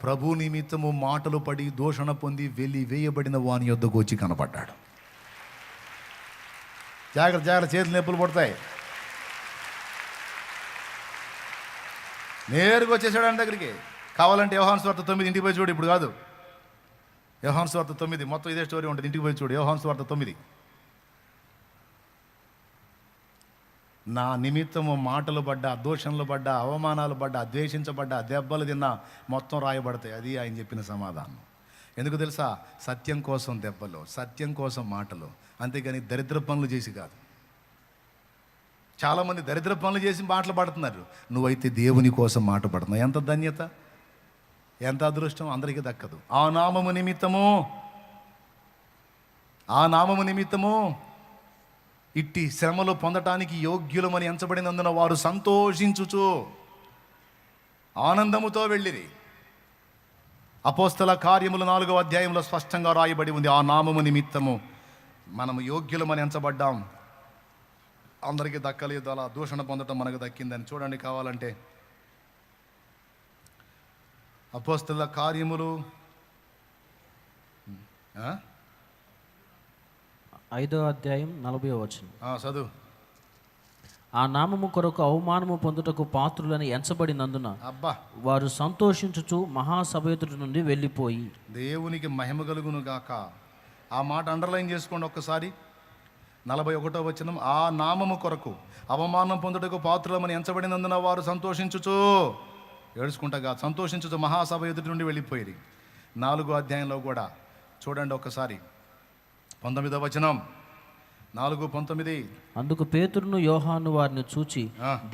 ప్రభు నిమిత్తము మాటలు పడి దూషణ పొంది వేయబడిన వాని యొద్దకు వచ్చి కనపడ్డాడు. జాగ్రత్త జాగ్రత్త, చేతులు నొప్పులు పడతాయి. నేరుగా వచ్చేసాడు ఆయన దగ్గరికి. కావాలంటే యోహాను సువార్త 9 ఇంటికి పోయి చూడు. ఇప్పుడు కాదు, యోహాను సువార్త 9 మొత్తం ఇదే స్టోరీ ఉంటుంది. ఇంటికి పోయి చూడు యోహాను సువార్త 9. నా నిమిత్తము మాటలు పడ్డా, దూషణలు పడ్డా, అవమానాలు పడ్డా, ద్వేషించబడ్డా, దెబ్బలు తిన్నా మొత్తం రాయబడతాయి. అది ఆయన చెప్పిన సమాధానం. ఎందుకు తెలుసా? సత్యం కోసం దెబ్బలు, సత్యం కోసం మాటలు, అంతేగాని దరిద్ర పనులు చేసి కాదు. చాలామంది దరిద్ర పనులు చేసి మాటలు పడుతున్నారు. నువ్వైతే దేవుని కోసం మాట పడుతున్నావు. ఎంత ధన్యత, ఎంత అదృష్టం, అందరికీ దక్కదు. ఆ నామము నిమిత్తము ఇట్టి శ్రమలు పొందటానికి యోగ్యులమని ఎంచబడినందున వారు సంతోషించుచు ఆనందముతో వెళ్ళిరి. అపోస్తల కార్యములు 4వ అధ్యాయంలో స్పష్టంగా రాయబడి ఉంది. ఆ నామము నిమిత్తము మనము యోగ్యులమని ఎంచబడ్డాం. అందరికీ దక్కలేదు, అలా దూషణ పొందటం మనకు దక్కిందని. చూడండి కావాలంటే అపోస్తల కార్యములు 5వ అధ్యాయం 40వ వచనం. చదువు. ఆ నామము కొరకు అవమానము పొందుటకు పాత్రులని ఎంచబడినందున అబ్బా వారు సంతోషించుచు మహాసభ ఎదుటి నుండి వెళ్ళిపోయి. దేవునికి మహిమ కలుగును గాక. ఆ మాట అండర్లైన్ చేసుకోండి ఒక్కసారి. 41వ వచనం. ఆ నామము కొరకు అవమానం పొందుటకు పాత్రులమని ఎంచబడినందున వారు సంతోషించుచు, ఏడుచుకుంటగా సంతోషించుచు మహాసభ ఎదుటి నుండి వెళ్ళిపోయి. 4వ అధ్యాయంలో కూడా చూడండి ఒక్కసారి. 19వ వచనం, 4:19. అందుకు పేతురును యోహాను వారిని చూచి,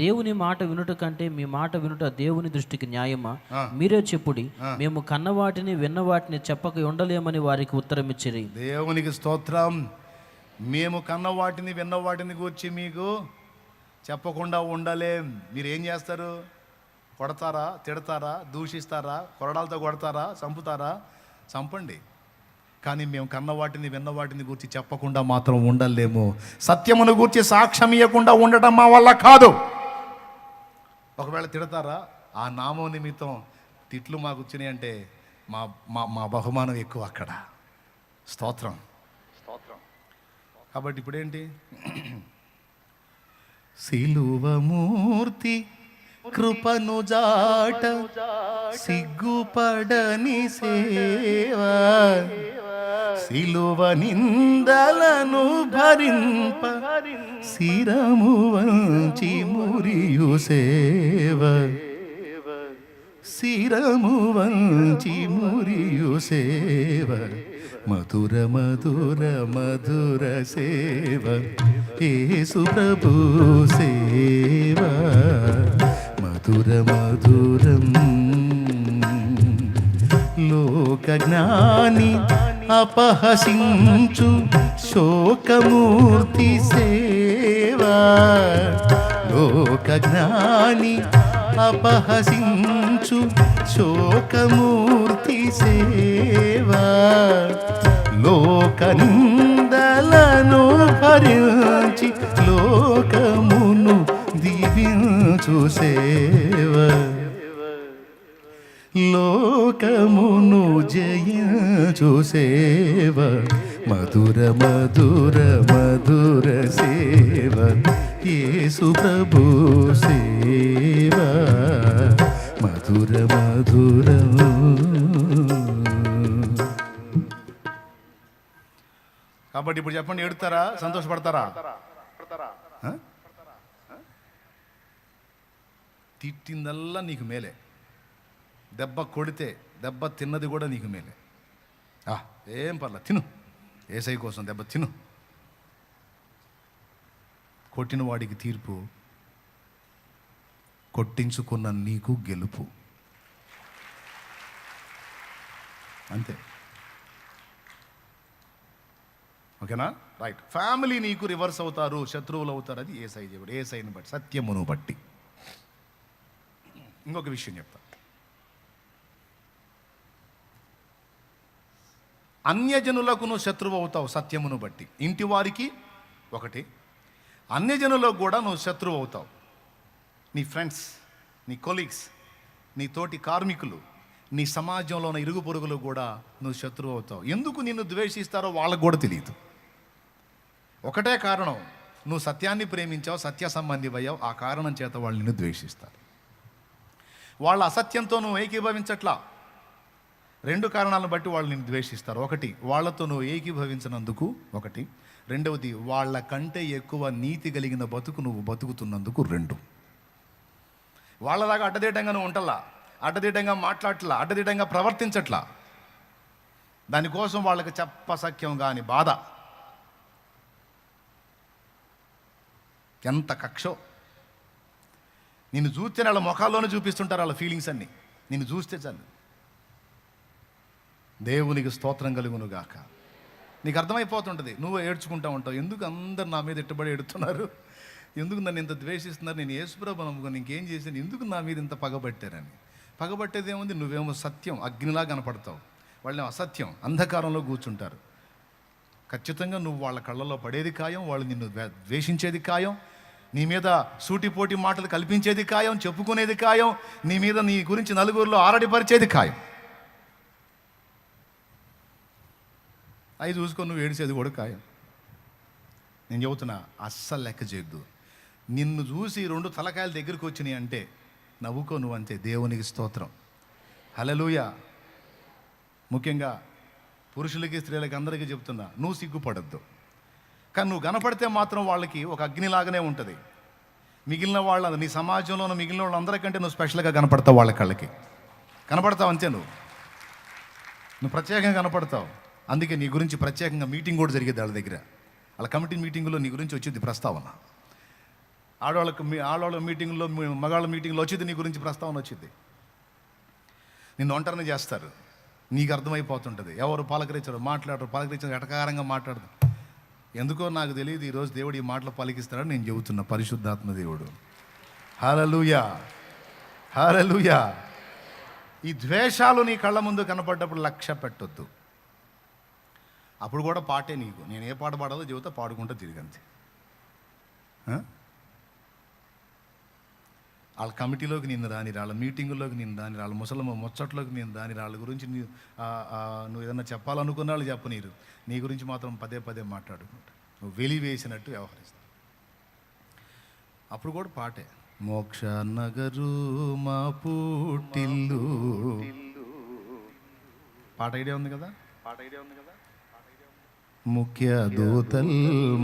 దేవుని మాట వినుట కంటే మీ మాట వినుట దేవుని దృష్టికి న్యాయమా? మీరే చెప్పుడి. మేము కన్నవాటిని విన్నవాటిని చెప్పక ఉండలేమని వారికి ఉత్తరం ఇచ్చిరి. దేవునికి స్తోత్రం. మేము కన్నవాటిని విన్నవాటిని గురించి మీకు చెప్పకుండా ఉండలేం. మీరు ఏం చేస్తారు? కొడతారా, తిడతారా, దూషిస్తారా, కొరడాలతో కొడతారా, చంపుతారా? చంపండి. కానీ మేము కన్నవాటిని విన్నవాటిని గురించి చెప్పకుండా మాత్రం ఉండలేము. సత్యమును గురించి సాక్ష్యం ఇవ్వకుండా ఉండటం మా వల్ల కాదు. ఒకవేళ తిడతారా, ఆ నామం నిమిత్తం తిట్లు మాకు వచ్చినాయి అంటే మా మా మా బహుమానం ఎక్కువ అక్కడ. స్తోత్రం. కాబట్టి ఇప్పుడేంటి? సిలువమూర్తి కృపను జాట సిగ్గుపడని సేవా, సిలువ నిందలను భరింప శిరము వంచి మురియు సేవ, శిరము వంచి మురియు సేవ, మధుర మధుర మధుర సేవ, యేసు ప్రభు సేవ, మధుర మధురం. లోక జ్ఞాని అపహసించు శోకమూర్తి సేవ, లోక జ్ఞాని అపహసించు శోకమూర్తి సేవ, లోక నిందలను భరించి లోకమును దీవించు సేవ, లోకమును జయించు సేవ, మధుర మధుర మధుర సేవ, యేసు ప్రభు సేవ, మధుర మధుర. కాబట్టి ఇప్పుడు చెప్పండి, ఏడుతారా, సంతోషపడతారా? తిట్టిందల్లా నీకు మేలే. దెబ్బ కొడితే దెబ్బ తిన్నది కూడా నీకు మేలే. ఏం పర్లేదు, తిను. ఏసై కోసం దెబ్బ తిను. కొట్టిన వాడికి తీర్పు, కొట్టించుకున్న నీకు గెలుపు. అంతే. ఓకేనా? రైట్. ఫ్యామిలీ నీకు రివర్స్ అవుతారు, శత్రువులు అవుతారు. అది ఏసై దేవుడు, ఏసైని బట్టి, సత్యమును బట్టి. ఇంకొక విషయం చెప్తా. అన్యజనులకు నువ్వు శత్రువు అవుతావు సత్యమును బట్టి. ఇంటి వారికి ఒకటి, అన్యజనులకు కూడా నువ్వు శత్రువు అవుతావు. నీ ఫ్రెండ్స్, నీ కొలీగ్స్, నీ తోటి కార్మికులు, నీ సమాజంలో ఉన్న ఇరుగు పొరుగులు కూడా నువ్వు శత్రువు అవుతావు. ఎందుకు నిన్ను ద్వేషిస్తారో వాళ్ళకు కూడా తెలియదు. ఒకటే కారణం, నువ్వు సత్యాన్ని ప్రేమించావు, సత్య సంబంధివయ్యావు. ఆ కారణం చేత వాళ్ళు నిన్ను ద్వేషిస్తారు. వాళ్ళ అసత్యంతో నువ్వు ఏకీభవించట్లా. 2 కారణాలను బట్టి వాళ్ళు నిన్ను ద్వేషిస్తారు. ఒకటి, వాళ్ళతో నువ్వు ఏకీభవించినందుకు ఒకటి. రెండవది, వాళ్ళ కంటే ఎక్కువ నీతి కలిగిన బతుకు నువ్వు బతుకుతున్నందుకు 2. వాళ్ళలాగా అడ్డదిడ్డంగా నువ్వు ఉంటల్లా, అడ్డదిడ్డంగా మాట్లాడట్లా, అడ్డదిడ్డంగా ప్రవర్తించట్లా. దానికోసం వాళ్ళకి చెప్పసఖ్యం కాని బాధ. ఎంత కక్షో! నిన్ను చూస్తే వాళ్ళ ముఖాల్లోనే చూపిస్తుంటారు వాళ్ళ ఫీలింగ్స్ అన్నీ. నిన్ను చూస్తే చాలు. దేవునికి స్తోత్రం కలుగును గాక. నీకు అర్థమైపోతుంటుంది. నువ్వు ఏడ్చుకుంటూ ఉంటావు, ఎందుకు అందరు నా మీద ఎట్టుబడి ఎడుతున్నారు, ఎందుకు నన్ను ఇంత ద్వేషిస్తున్నారు, నేను యేసుప్రభువు నమ్ముకొని ఇంకేం చేశాను, ఎందుకు నా మీద ఇంత పగబట్టారని. పగబట్టేది ఏముంది? నువ్వేమో సత్యం, అగ్నిలా కనపడతావు, వాళ్ళేమో అసత్యం, అంధకారంలో కూర్చుంటారు. ఖచ్చితంగా నువ్వు వాళ్ళ కళ్ళలో పడేది ఖాయం, వాళ్ళు నిన్ను ద్వేషించేది ఖాయం, నీ మీద సూటిపోటి మాటలు కల్పించేది ఖాయం, చెప్పుకునేది ఖాయం, నీ మీద నీ గురించి నలుగురిలో ఆరడిపరిచేది ఖాయం. అవి చూసుకొని నువ్వు ఏడిచేది కూడా ఖాయం. నేను చెబుతున్నా, అస్సలు లెక్క చేయొద్దు. నిన్ను చూసి 2 తలకాయల దగ్గరికి వచ్చినాయి అంటే నవ్వుకో నువ్వు అంతే. దేవునికి స్తోత్రం, హల్లెలూయా. ముఖ్యంగా పురుషులకి స్త్రీలకి అందరికీ చెప్తున్నా, నువ్వు సిగ్గుపడద్దు. కానీ నువ్వు కనపడితే మాత్రం వాళ్ళకి ఒక అగ్నిలాగానే ఉంటుంది. మిగిలిన వాళ్ళ, నీ సమాజంలో ఉన్న మిగిలిన వాళ్ళందరికంటే నువ్వు స్పెషల్గా కనపడతావు. వాళ్ళ కళ్ళకి కనపడతావు అంతే. నువ్వు ప్రత్యేకంగా కనపడతావు. అందుకే నీ గురించి ప్రత్యేకంగా మీటింగ్ కూడా జరిగేది వాళ్ళ దగ్గర. వాళ్ళ కమిటీ మీటింగులో నీ గురించి వచ్చింది ప్రస్తావన. ఆడవాళ్ళ మీటింగ్లో, మగాళ్ళ మీటింగ్లో వచ్చేది నీ గురించి ప్రస్తావన వచ్చింది. నిన్ను ఒంటరిని చేస్తారు. నీకు అర్థమైపోతుంటుంది. ఎవరు పలకరించరు, పలకరించరు, ఎటకారంగా మాట్లాడదు. ఎందుకో నాకు తెలియదు, ఈరోజు దేవుడు ఈ మాటలు పలికిస్తాడని నేను చెబుతున్నా. పరిశుద్ధాత్మ దేవుడు. హల్లెలూయా, హల్లెలూయా. ఈ ద్వేషాలు నీ కళ్ళ ముందు కనపడ్డప్పుడు లక్ష్య పెట్టొద్దు. అప్పుడు కూడా పాటే నీకు. నేను ఏ పాట పాడాలో చెబుతా, పాడుకుంటా తిరిగంతే. వాళ్ళ కమిటీలోకి నిన్ను రాని, వాళ్ళ మీటింగుల్లోకి నిన్ను రాని, వాళ్ళ ముసలమ్మ ముచ్చట్లోకి నేను రాని, వాళ్ళ గురించి నువ్వు ఏదన్నా చెప్పాలనుకున్న వాళ్ళు చెప్పనీరు. నీ గురించి మాత్రం పదే మాట్లాడుకుంటా. నువ్వు వెలివేసినట్టు వ్యవహరిస్తావు. అప్పుడు కూడా పాటే. మోక్ష నగరు మా పుట్టిల్లు. పాట ఐడియా ఉంది కదా? ముఖ్య దూతల్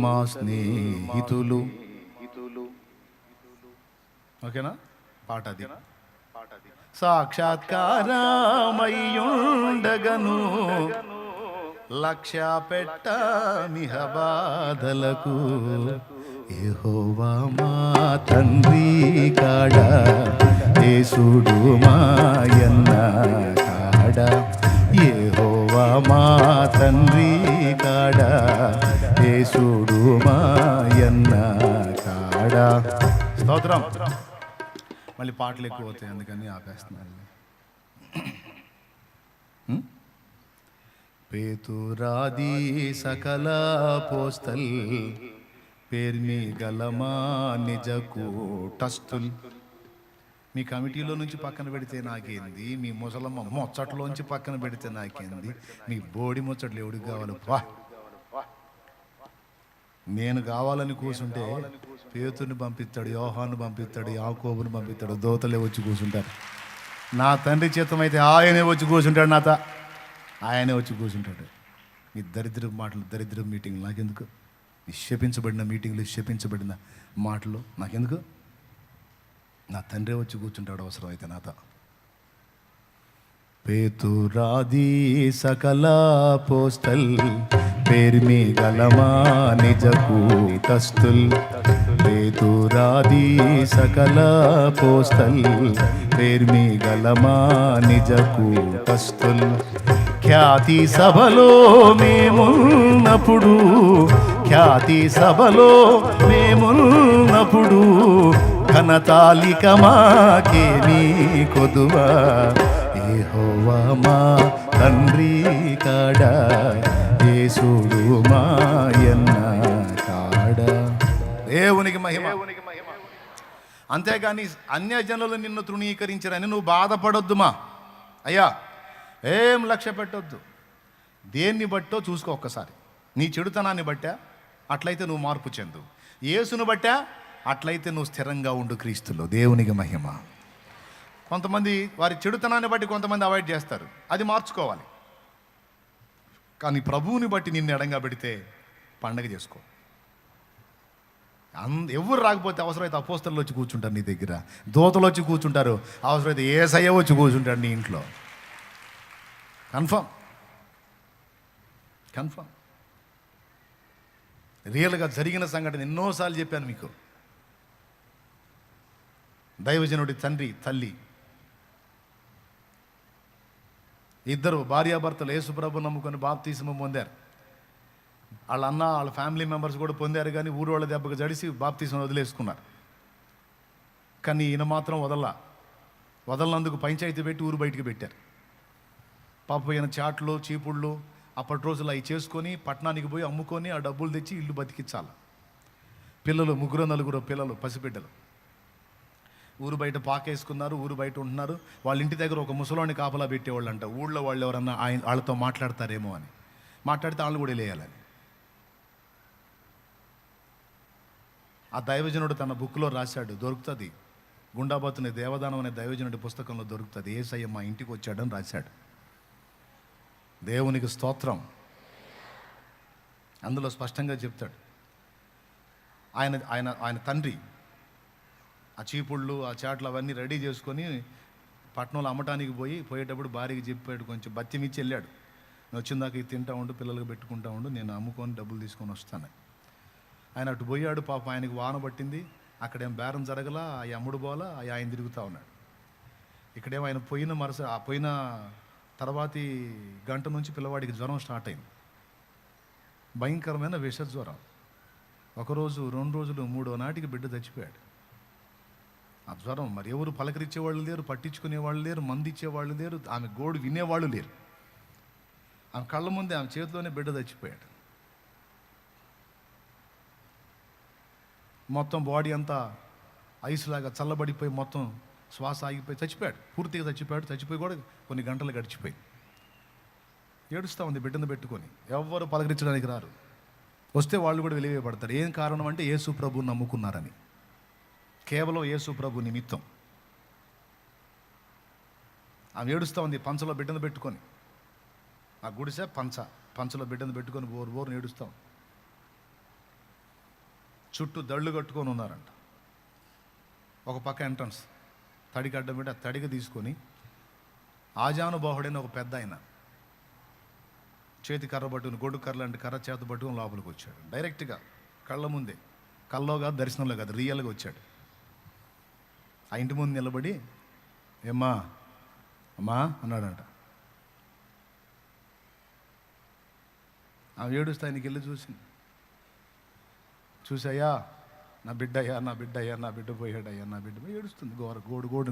మా స్నేహితులు. ఓకేనా? పాట అది. సాక్షాత్కారమయ్యుండగను లక్ష్య పెట్ట మిహ బాధలకు. యెహోవా మా తండ్రి కాడ, యేసుడు మాయన్న కాడ. యెహోవా మా తండ్రి కాడ, యేసుడు మాయన్న కాడ. స్తోత్రం. మళ్ళీ పాటలు ఎక్కువ అవుతాయి, అందుకని ఆపేస్తున్నాను. పేతురాది సకల పోస్తల్ పేర్మి గలమా నిజ కూటస్థుల్. మీ కమిటీలో నుంచి పక్కన పెడితే నాకేంది, మీ ముసలమ్మ ముచ్చట్లోంచి పక్కన పెడితే నాకేంది, మీ బోడి ముచ్చట్లు ఎవడికి కావాలి? వా, నేను కావాలని కూర్చుంటే పేతుని పంపిస్తాడు, యోహాను పంపిస్తాడు, యాకోబుని పంపిస్తాడు, దోతలే వచ్చి కూర్చుంటారు. నా తండ్రి చిత్తం అయితే ఆయనే వచ్చి కూర్చుంటాడు, ఆయనే వచ్చి కూర్చుంటాడు. మీ దరిద్ర మాటలు, దరిద్ర మీటింగ్లు నాకెందుకు? నిక్షేపించబడిన మీటింగ్లు, నిక్షేపించబడిన మాటలు నాకెందుకు? నా తండ్రే వచ్చి కూర్చుంటాడు అవసరం అయితే నాతో. పేతురాది సకల పోస్తల్ పేర్మి గలమా నిజ కూటస్థుల్. పేతురాది సకల పోస్తల్ పేర్మి గలమా నిజ కూటస్థుల్. ఖ్యాతి సభలో మేమున్నప్పుడు, ఖ్యాతి సభలో మేమున్నప్పుడు, ఘనతాలిక మాకేమీ కొదువా. యెహోవా మా తండ్రి కాడా, యేసుడు మాయన్న కాడా. దేవునికి మహిమ. అంతేగాని అన్యజనులు నిన్ను తృణీకరించారని నువ్వు బాధపడొద్దుమా అయ్యా. ఏం లక్ష్య పెట్టొద్దు. దేన్ని బట్టో చూసుకో ఒక్కసారి. నీ చెడుతనాన్ని బట్టా, అట్లయితే నువ్వు మార్పు చెందు. యేసును బట్టా, అట్లయితే నువ్వు స్థిరంగా ఉండు క్రీస్తులో. దేవునికి మహిమ. కొంతమంది వారి చెడుతనాన్ని బట్టి కొంతమంది అవాయిడ్ చేస్తారు, అది మార్చుకోవాలి. కానీ ప్రభువుని బట్టి నిన్ను ఎడంగా పెడితే పండగ చేసుకో. ఎవరు రాకపోతే అవసరమైతే అపోస్తలు వచ్చి కూర్చుంటారు నీ దగ్గర, దూతలు వచ్చి కూర్చుంటారు, అవసరమైతే యేసయ్య వచ్చి కూర్చుంటాడు నీ ఇంట్లో. కన్ఫర్మ్ రియల్గా జరిగిన సంఘటన ఎన్నోసార్లు చెప్పాను మీకు. దైవజనుడి తండ్రి తల్లి ఇద్దరు భార్యాభర్తలు యేసుప్రభు నమ్ముకొని బాప్తిస్మం పొందారు. వాళ్ళ అన్న వాళ్ళ ఫ్యామిలీ మెంబర్స్ కూడా పొందారు, కానీ ఊరు వాళ్ళ దెబ్బకు జడిసి బాప్తిస్మం వదిలేసుకున్నారు. కానీ ఈయన మాత్రం వదలనందుకు పంచాయతీ పెట్టి ఊరు బయటికి పెట్టారు. పాప ఈయన చాట్లు చీపుళ్ళు అప్పటి రోజులు అవి చేసుకొని పట్టణానికి పోయి అమ్ముకొని ఆ డబ్బులు తెచ్చి ఇల్లు బతికించాలి. పిల్లలు 3-4 పిల్లలు, పసిబిడ్డలు. ఊరు బయట పాకేసుకున్నారు, ఊరు బయట ఉంటున్నారు. వాళ్ళ ఇంటి దగ్గర ఒక ముసలోని కాపలా పెట్టేవాళ్ళు అంట. ఊళ్ళో వాళ్ళు ఎవరన్నా వాళ్ళతో మాట్లాడతారేమో అని, మాట్లాడితే వాళ్ళు కూడా లేయాలని. ఆ దైవజనుడు తన బుక్లో రాశాడు, దొరుకుతుంది. గుండాబతుని దేవదానం అనే దైవజనుడి పుస్తకంలో దొరుకుతుంది. యేసయ్య మా ఇంటికి వచ్చాడని రాశాడు. దేవునికి స్తోత్రం. అందులో స్పష్టంగా చెప్తాడు. ఆయన తండ్రి ఆ చీపుళ్ళు ఆ చాట్లు అవన్నీ రెడీ చేసుకొని పట్టణంలో అమ్మటానికి పోయేటప్పుడు భార్యకి చెప్పాడు, కొంచెం బత్తిమిచ్చి వెళ్ళాడు, నేను వచ్చిన దాకా ఇది తింటా ఉండు, పిల్లలకు పెట్టుకుంటా ఉండు, నేను అమ్ముకొని డబ్బులు తీసుకొని వస్తాను. ఆయన అటు పోయాడు. పాప ఆయనకి వాన పట్టింది. అక్కడేం బేరం జరగలా, ఆ అమ్ముడు పోలా, ఆయన తిరుగుతూ ఉన్నాడు. ఇక్కడేమో ఆయన పోయిన తర్వాతి గంట నుంచి పిల్లవాడికి జ్వరం స్టార్ట్ అయింది. భయంకరమైన విష జ్వరం. 1 రోజు 2 రోజులు 3వ నాటికి బిడ్డ చచ్చిపోయాడు. ఆ జ్వరం మరి ఎవరు పలకరించేవాళ్ళు లేరు, పట్టించుకునేవాళ్ళు లేరు, మందు ఇచ్చేవాళ్ళు లేరు, ఆమె గోడు వినేవాళ్ళు లేరు. ఆమె కళ్ళ ముందే ఆమె చేతిలోనే బిడ్డ చచ్చిపోయాడు. మొత్తం బాడీ అంతా ఐస్ లాగా చల్లబడిపోయి మొత్తం శ్వాస ఆగిపోయి చచ్చిపోయాడు. పూర్తిగా చచ్చిపోయి కూడా కొన్ని గంటలు గడిచిపోయి ఏడుస్తూ ఉంది బిడ్డను పెట్టుకొని. ఎవరు పలకరించడానికి రారు. వస్తే వాళ్ళు కూడా వెలివేయబడతారు. ఏం కారణం అంటే యేసు ప్రభువుని నమ్ముకున్నారని. కేవలం యేసు ప్రభు నిమిత్తం ఆమె ఏడుస్తూ ఉంది. పంచలో బిడ్డను పెట్టుకొని, ఆ గుడిసె పంచలో బిడ్డను పెట్టుకొని బోరు ఏడుస్తాం. చుట్టూ దళ్ళు కట్టుకొని ఉన్నారంట. ఒక పక్క ఎంట్రన్స్ తడికి అడ్డం పెట్టి ఆ తడికి తీసుకొని ఆజానుబాహుడైన ఒక పెద్ద ఆయన చేతి కర్ర పట్టుకుని, గొడ్డు కర్ర లాంటి కర్ర చేత పట్టుకుని లోపలికి వచ్చాడు. డైరెక్ట్గా కళ్ళ ముందే, కల్లో కాదు, దర్శనంలో కాదు, రియల్గా వచ్చాడు. ఆ ఇంటి ముందు నిలబడి, ఏమ్మా అమ్మా అన్నాడంట. ఆమె ఏడుస్తే ఆయనకి వెళ్ళి చూసయ్యా నా బిడ్డ పోయాడయ్యా, నా బిడ్డ ఏడుస్తుంది.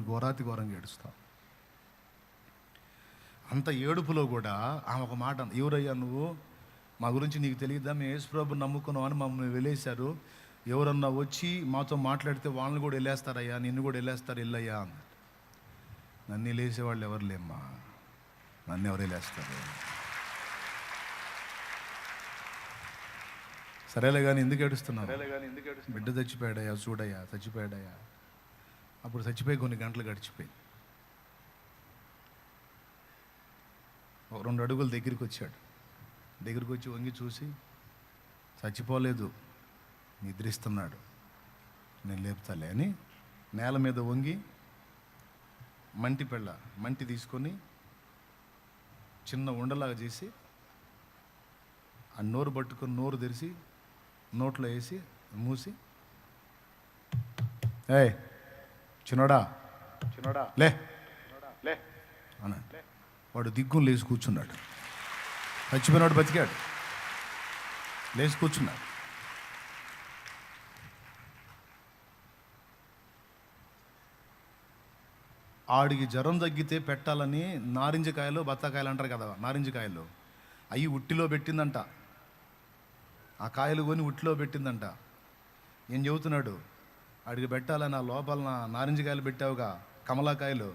ఘోరాతి ఘోరంగా ఏడుస్తాం. అంత ఏడుపులో కూడా ఆమె ఒక మాట, ఎవరయ్యా నువ్వు, మా గురించి నీకు తెలియదా, మేము యేసుప్రభుని నమ్ముకున్నాం అని మమ్మల్ని వెళ్ళేశారు, ఎవరన్నా వచ్చి మాతో మాట్లాడితే వాళ్ళని కూడా వెళ్ళేస్తారయ్యా, నిన్ను కూడా వెళ్ళేస్తారు, వెళ్ళయ్యా అన్నాడు. నన్ను వెళ్ళేసేవాళ్ళు ఎవరు లేమ్మా, నన్ను ఎవరు వెళ్ళేస్తారు. సరేలే కానీ ఎందుకు ఏడుస్తున్నావు, బిడ్డ చచ్చిపోయాడయ్యా, చూడయ్యా చచ్చిపోయాడయ్యా. అప్పుడు చచ్చిపోయి కొన్ని గంటలు గడిచిపోయి 2 అడుగులు దగ్గరికి వచ్చాడు. దగ్గరికి వచ్చి వంగి చూసి, చచ్చిపోలేదు, నిద్రిస్తున్నాడు, నేను లేపుతాలే అని నేల మీద వంగి మంటి తీసుకొని చిన్న ఉండలాగా చేసి ఆ నోరు పట్టుకొని నోరు తెరిచి నోట్లో వేసి మూసి, ఏయ్ చిన్నోడా లే అన్నాడు. వాడు దిగ్గును లేచి కూర్చున్నాడు. చచ్చిపోయినాడు బతికాడు, లేచి కూర్చున్నాడు. ఆడికి జ్వరం తగ్గితే పెట్టాలని నారింజకాయలు బత్తాకాయలు అంటారు కదా, నారింజకాయలు అవి ఉట్టిలో పెట్టిందంట, ఆ కాయలు కొని ఉట్టిలో పెట్టిందంట. ఏం చెబుతున్నాడు, అడిగి పెట్టాలని ఆ లోపల నారింజ కాయలు పెట్టావుగా, కమలాకాయలు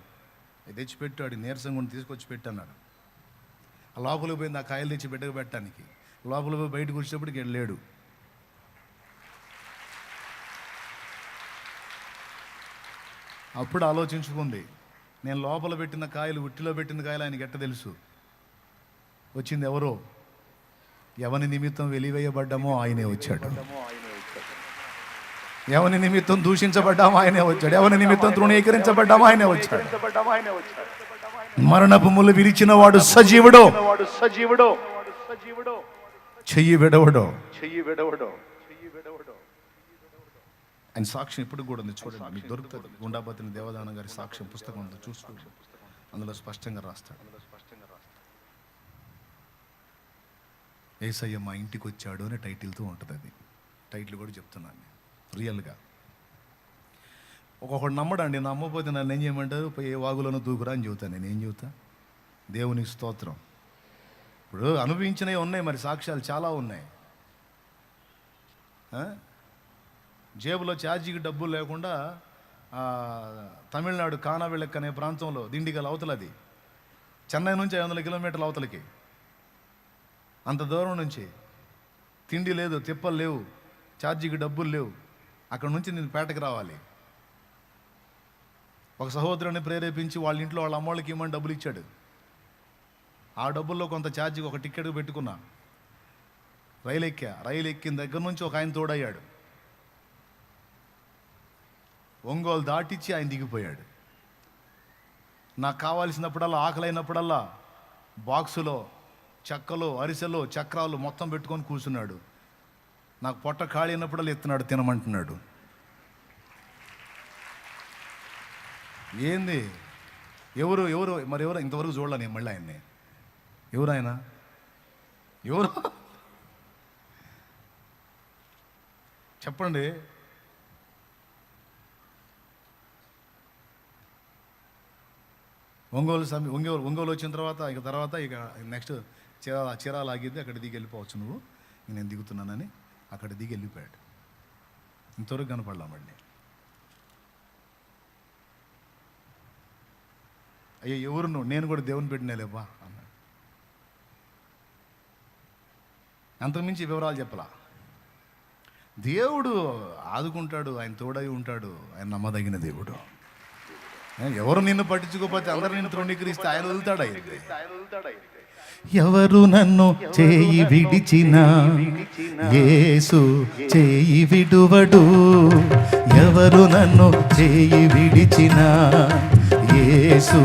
తెచ్చిపెట్టు, అడిగి నీరసంగా ఉండి తీసుకొచ్చి పెట్టన్నాడు. ఆ లోపలికి పోయింది ఆ కాయలు తెచ్చి బిడ్డకు పెట్టడానికి. లోపలికి పోయి బయటకు వచ్చేటప్పటికి లేడు. అప్పుడు ఆలోచించుకుంది, నేను లోపల పెట్టిన కాయలు ఉట్టిలో పెట్టిన కాయలు ఆయనకి ఎట్ట తెలుసు? వచ్చింది ఎవరో, ఎవని నిమిత్తం వెలివేయబడ్డామో ఆయనే వచ్చాడు, ఎవని నిమిత్తం దూషించబడ్డామో ఆయనే వచ్చాడు, ఎవని నిమిత్తం తృణీకరించబడ్డామో ఆయనే వచ్చాడు. మరణపు ముళ్ళు విరిచిన వాడు సజీవుడో, చెయ్యి విడవడో. ఆయన సాక్ష్యం ఇప్పుడు కూడా ఉంది, చూడండి, మీకు దొరుకుతుంది. గుండాపతిని దేవదానం గారి సాక్ష్యం పుస్తకం ఉంది, చూస్తూ అందులో స్పష్టంగా రాస్తాడు. యేసయ్య మా ఇంటికి వచ్చాడు అనే టైటిల్తో ఉంటుంది. అది టైటిల్ కూడా చెప్తున్నాను రియల్గా. ఒక్కొక్కడు నమ్మడండి, నమ్మకపోతే నన్ను ఏం చేయమంటారు, ఏ వాగులోనూ దూకురా అని చెబుతాను. నేను ఏం చెబుతా? దేవునికి స్తోత్రం. ఇప్పుడు అనుభవించినవి ఉన్నాయి, మరి సాక్ష్యాలు చాలా ఉన్నాయి. జేబులో ఛార్జీకి డబ్బులు లేకుండా తమిళనాడు కానావిళక్ అనే ప్రాంతంలో, దిండిగల అవతలది, చెన్నై నుంచి 500 కిలోమీటర్ల అవతలకి, అంత దూరం నుంచి తిండి లేదు, తిప్పలు లేవు, ఛార్జీకి డబ్బులు లేవు. అక్కడ నుంచి నేను పేటకి రావాలి. ఒక సహోదరుని ప్రేరేపించి వాళ్ళ ఇంట్లో వాళ్ళ అమ్మోళ్ళకి ఇవ్వమని డబ్బులు ఇచ్చాడు. ఆ డబ్బుల్లో కొంత ఛార్జీకి ఒక టికెట్ పెట్టుకున్నా, రైలు ఎక్కిన దగ్గర నుంచి ఒక ఆయన తోడయ్యాడు. ఒంగోలు దాటిచ్చి ఆయన దిగిపోయాడు. నాకు కావాల్సినప్పుడల్లా, ఆకలైనప్పుడల్లా బాక్సులో చెక్కలు, అరిసెలు, చక్రాలు మొత్తం పెట్టుకొని కూర్చున్నాడు. నాకు పొట్ట ఖాళీ అయినప్పుడల్లా ఎత్తున్నాడు, తినమంటున్నాడు. ఏంది? ఎవరు మరి ఎవరు? ఇంతవరకు చూడలే నేను మళ్ళీ ఆయన్ని. ఎవరు ఆయన? ఎవరు చెప్పండి. ఒంగోలు వచ్చిన తర్వాత ఇక నెక్స్ట్ చీరాల ఆగిద్ది, అక్కడ దిగి వెళ్ళిపోవచ్చు నువ్వు, నేను దిగుతున్నానని అక్కడ దిగి వెళ్ళిపోయాడు. ఇంతవరకు కనపడలామండి. అయ్యో ఎవరు నువ్వు? నేను కూడా దేవుని పెట్టినలేవా అన్నాడు. అంతకుమించి వివరాలు చెప్పలా. దేవుడు ఆదుకుంటాడు, ఆయన తోడై ఉంటాడు, ఆయన నమ్మదగిన దేవుడు. ఎవరు నిన్ను పట్టించుకోకపోతే అందరు నిన్ను తృణీకరిస్తే ఆయన వదులుతాడు. ఎవరు నన్ను చేయి విడిచిన యేసు చేయి విడువడు, ఎవరు నన్ను చేయి విడిచిన యేసు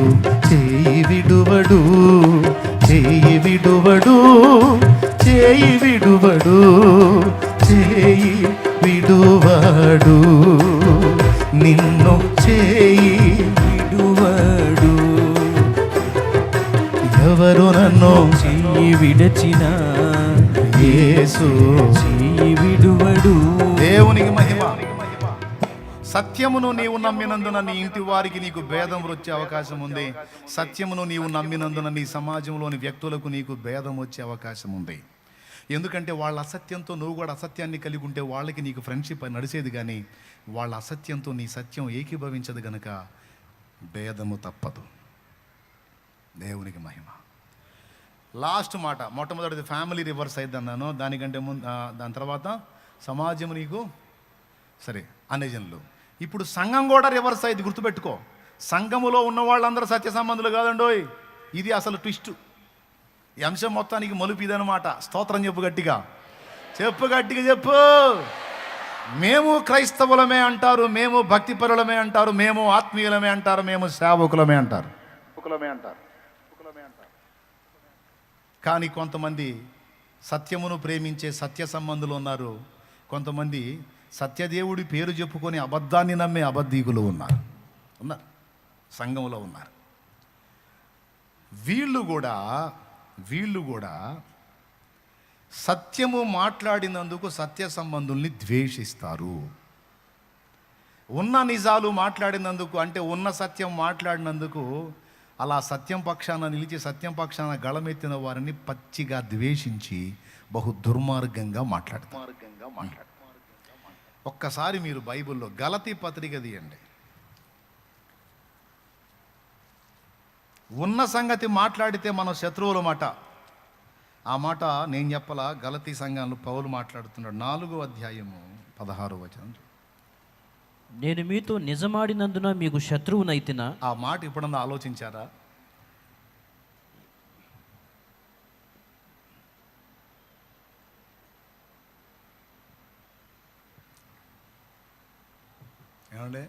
చేయి విడువడు, చేయి విడువడు, చేయి విడువడు, చేయి విడువడు, నిన్ను చేయి విడువడు. ఎవరు నన్ను చెయ్యి విడచిన యేసు చెయ్యి విడువడు. దేవునికి మహిమ. సత్యమును నీవు నమ్మినందున నీ ఇంటి వారికి నీకు భేదం వచ్చే అవకాశం ఉంది. సత్యమును నీవు నమ్మినందున నీ సమాజంలోని వ్యక్తులకు నీకు భేదం వచ్చే అవకాశం ఉంది. ఎందుకంటే వాళ్ళ అసత్యంతో నువ్వు కూడా అసత్యాన్ని కలిగి ఉంటే వాళ్ళకి నీకు ఫ్రెండ్షిప్ నడిచేది, కానీ వాళ్ళ అసత్యంతో నీ సత్యం ఏకీభవించదు గనక భేదము తప్పదు. దేవునికి మహిమ. లాస్ట్ మాట, మొట్టమొదటిది ఫ్యామిలీ రివర్స్ అయింది అన్నాను. దానికంటే ముందు, దాని తర్వాత సమాజం నీకు సరే అనేజనులు. ఇప్పుడు సంఘం కూడా రివర్స్ అయింది, గుర్తుపెట్టుకో. సంఘములో ఉన్న వాళ్ళందరూ సత్య సంబంధులు కాదండోయ్. ఇది అసలు ట్విస్ట్. ఈ అంశం మొత్తానికి మలుపు ఇదనమాట. స్తోత్రం చెప్పు గట్టిగా, చెప్పు గట్టిగా చెప్పు. మేము క్రైస్తవులమే అంటారు, మేము భక్తిపరులమే అంటారు, మేము ఆత్మీయులమే అంటారు, మేము సేవకులమే అంటారు. కానీ కొంతమంది సత్యమును ప్రేమించే సత్య సంబంధులు ఉన్నారు. కొంతమంది సత్యదేవుడి పేరు చెప్పుకొని అబద్ధాన్ని నమ్మే అబద్ధీకులు ఉన్నారు. సంఘంలో ఉన్నారు. వీళ్ళు కూడా సత్యము మాట్లాడినందుకు సత్య సంబంధుల్ని ద్వేషిస్తారు. ఉన్న నిజాలు మాట్లాడినందుకు, అంటే ఉన్న సత్యం మాట్లాడినందుకు అలా సత్యం పక్షాన నిలిచి సత్యం పక్షాన గళమెత్తిన వారిని పచ్చిగా ద్వేషించి బహు దుర్మార్గంగా మాట్లాడతారు. ఒక్కసారి మీరు బైబిల్లో గలతీ పత్రిక తీయండి. ఉన్న సంగతి మాట్లాడితే మనం శత్రువుల మాట. ఆ మాట నేను చెప్పలా, గలతీ సంఘంలో పౌలు మాట్లాడుతున్నాడు. 4వ అధ్యాయము 16వ వచనం. నేను మీతో నిజమాడినందున మీకు శత్రువునైతినా. ఆ మాట ఎప్పుడన్నా ఆలోచించారా? ఏమండే,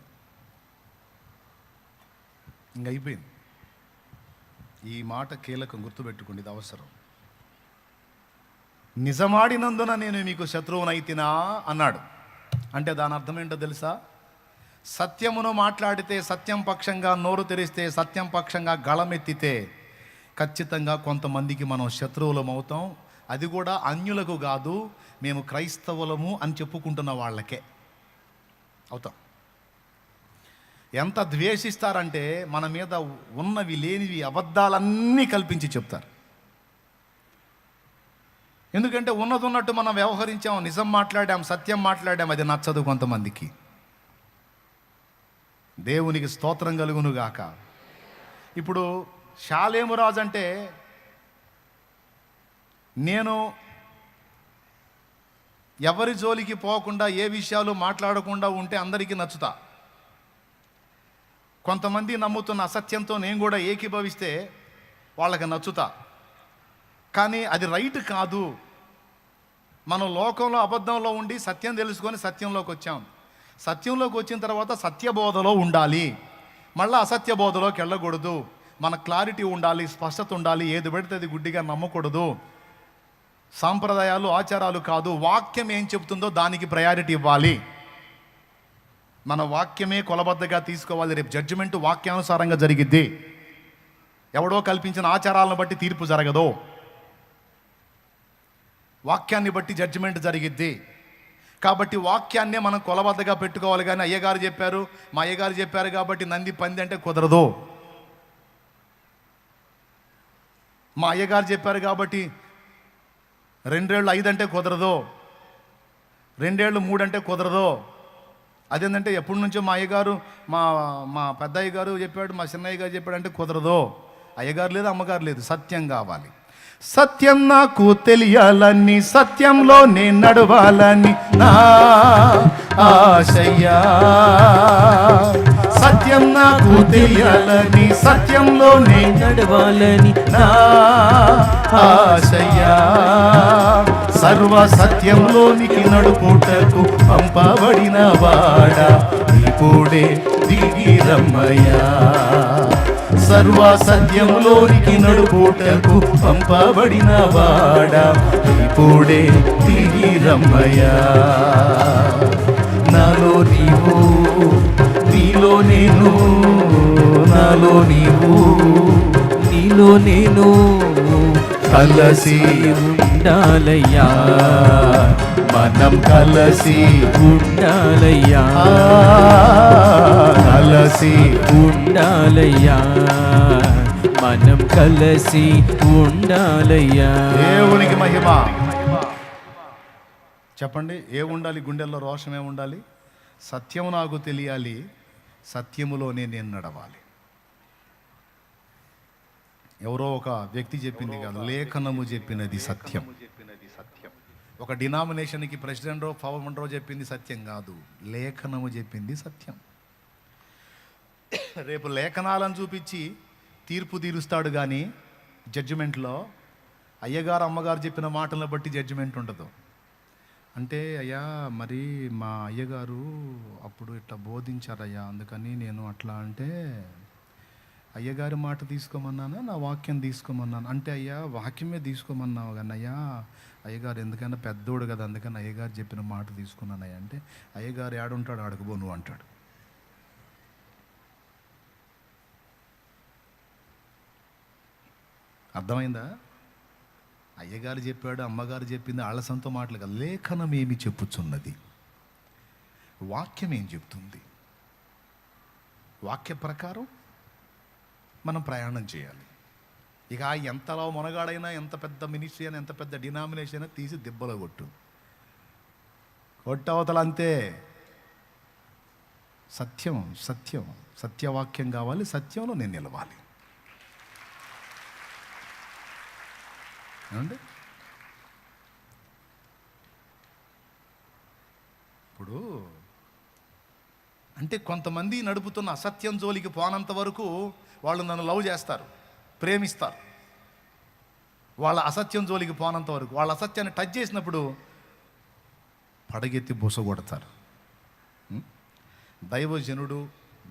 ఇంక అయిపోయింది. ఈ మాట కీలకం, గుర్తుపెట్టుకోండి, ఇది అవసరం. నిజమాడినందున నేను మీకు శత్రువునైతినా అన్నాడు. అంటే దాని అర్థం ఏంటో తెలుసా? సత్యమును మాట్లాడితే, సత్యం పక్షంగా నోరు తెరిస్తే, సత్యం పక్షంగా గళమెత్తితే ఖచ్చితంగా కొంతమందికి మనం శత్రువులం అవుతాం. అది కూడా అన్యులకు కాదు, మేము క్రైస్తవులము అని చెప్పుకుంటున్న వాళ్ళకే అవుతాం. ఎంత ద్వేషిస్తారంటే మన మీద ఉన్నవి లేనివి అబద్ధాలన్నీ కల్పించి చెప్తారు. ఎందుకంటే ఉన్నది ఉన్నట్టు మనం వ్యవహరించాం, నిజం మాట్లాడాం, సత్యం మాట్లాడాం, అది నచ్చదు కొంతమందికి. దేవునికి స్తోత్రం కలుగును గాక. ఇప్పుడు షాలేము రాజు అంటే, నేను ఎవరి జోలికి పోకుండా ఏ విషయాలు మాట్లాడకుండా ఉంటే అందరికీ నచ్చుతా. కొంతమంది నమ్ముతున్న అసత్యంతో నేను కూడా ఏకీభవిస్తే వాళ్ళకి నచ్చుతా. కానీ అది రైట్ కాదు. మనం లోకంలో అబద్ధంలో ఉండి సత్యం తెలుసుకొని సత్యంలోకి వచ్చాం. సత్యంలోకి వచ్చిన తర్వాత సత్యబోధలో ఉండాలి, మళ్ళీ అసత్య బోధలోకి వెళ్ళకూడదు. మన క్లారిటీ ఉండాలి, స్పష్టత ఉండాలి. ఏది పెడితే అది గుడ్డిగా నమ్మకూడదు. సాంప్రదాయాలు, ఆచారాలు కాదు, వాక్యం ఏం చెబుతుందో దానికి ప్రయారిటీ ఇవ్వాలి. మన వాక్యమే కొలబద్దగా తీసుకోవాలి. రేపు జడ్జిమెంట్ వాక్యానుసారంగా జరిగిద్ది. ఎవడో కల్పించిన ఆచారాలను బట్టి తీర్పు జరగదు. వాక్యాన్ని బట్టి జడ్జిమెంట్ జరిగిద్ది. కాబట్టి వాక్యాన్నే మనం కొలబద్దగా పెట్టుకోవాలి. కానీ అయ్యగారు చెప్పారు, మా అయ్యగారు చెప్పారు కాబట్టి నంది పంది అంటే కుదరదు. మా అయ్యగారు చెప్పారు కాబట్టి 2 ఏళ్ళు 5 అంటే కుదరదు, 2 ఏళ్ళు 3 అంటే కుదరదు. అదేంటంటే ఎప్పటి నుంచో మా అయ్యగారు, మా పెద్ద అయ్యగారు చెప్పాడు, మా చిన్నయ్య గారు చెప్పాడు అంటే కుదరదు. అయ్యగారు లేదు, అమ్మగారు లేదు, సత్యం కావాలి. సత్యం నాకు తెలియాలని, సత్యంలో నేను నడవాలని నా ఆశయ్యా. సత్యం నాకు తెలియాలని, సత్యంలో నేను నడవాలని నా ఆశయ్యా. సర్వ సత్యంలోనికి నడుపుటకు పంపబడిన వాడా ఇప్పుడే దిగి రమ్మయ్యా. సర్వ సత్యంలోనికి నడుపుటకు పంపబడిన వాడా ఇప్పుడే దిగి రమ్మయ్యా. నాలో నీవు, నీలో నేను, నాలో నీవు, నీలో నేను కలసి ఉండాలయ్యా. మనం కలసి ఉండాలయ్యా, కలసి ఉండాలయ్యా, మనం కలసి ఉండాలయ్యా. దేవునికి మహిమ. చెప్పండి, ఏ ఉండాలి? గుండెల్లో రోషం ఏ ఉండాలి? సత్యము నాకు తెలియాలి, సత్యములోనే నేను నడవాలి. ఎవరో ఒక వ్యక్తి చెప్పింది కాదు, లేఖనము చెప్పినది సత్యం. ఒక డినామినేషన్కి ప్రెసిడెంటో ఫౌండరో చెప్పింది సత్యం కాదు, లేఖనము చెప్పింది సత్యం. రేపు లేఖనాలను చూపించి తీర్పు తీరుస్తాడు కానీ జడ్జిమెంట్లో అయ్యగారు అమ్మగారు చెప్పిన మాటలను బట్టి జడ్జిమెంట్ ఉండదు. అంటే అయ్యా మరి మా అయ్యగారు అప్పుడు ఇట్లా బోధించారయ్యా, అందుకని నేను అట్లా అంటే అయ్యగారి మాట తీసుకోమన్నానా, నా వాక్యం తీసుకోమన్నాను అంటే అయ్యా వాక్యమే తీసుకోమన్నావు కానీ అయ్యా అయ్యగారు ఎందుకన్నా పెద్దోడు కదా, అందుకని అయ్యగారు చెప్పిన మాట తీసుకున్నానయ్యా అంటే అయ్యగారు ఏడుంటాడు అడగబో నువ్వు అంటాడు. అర్థమైందా? అయ్యగారు చెప్పాడు, అమ్మగారు చెప్పింది వాళ్ళ సొంత మాటలు కదా. లేఖనం ఏమి చెప్పుచున్నది, వాక్యం ఏం చెప్తుంది, వాక్య ప్రకారం మనం ప్రయాణం చేయాలి. ఇక ఎంతలా మొనగాడైనా, ఎంత పెద్ద మినిస్ట్రీ అయినా, ఎంత పెద్ద డినామినేషన్ అయినా తీసి దెబ్బలో కొట్టవతల అంతే. సత్యం సత్యం సత్యవాక్యం కావాలి, సత్యంలో నేను నిలవాలి. ఏమండి? ఇప్పుడు అంటే కొంతమంది నడుపుతున్న అసత్యం జోలికి పోనంత వరకు వాళ్ళు నన్ను లవ్ చేస్తారు, ప్రేమిస్తారు. వాళ్ళ అసత్యం జోలికి పోనంత వరకు, వాళ్ళ అసత్యాన్ని టచ్ చేసినప్పుడు పడగెత్తి బుసగొడతారు. దైవజనుడు,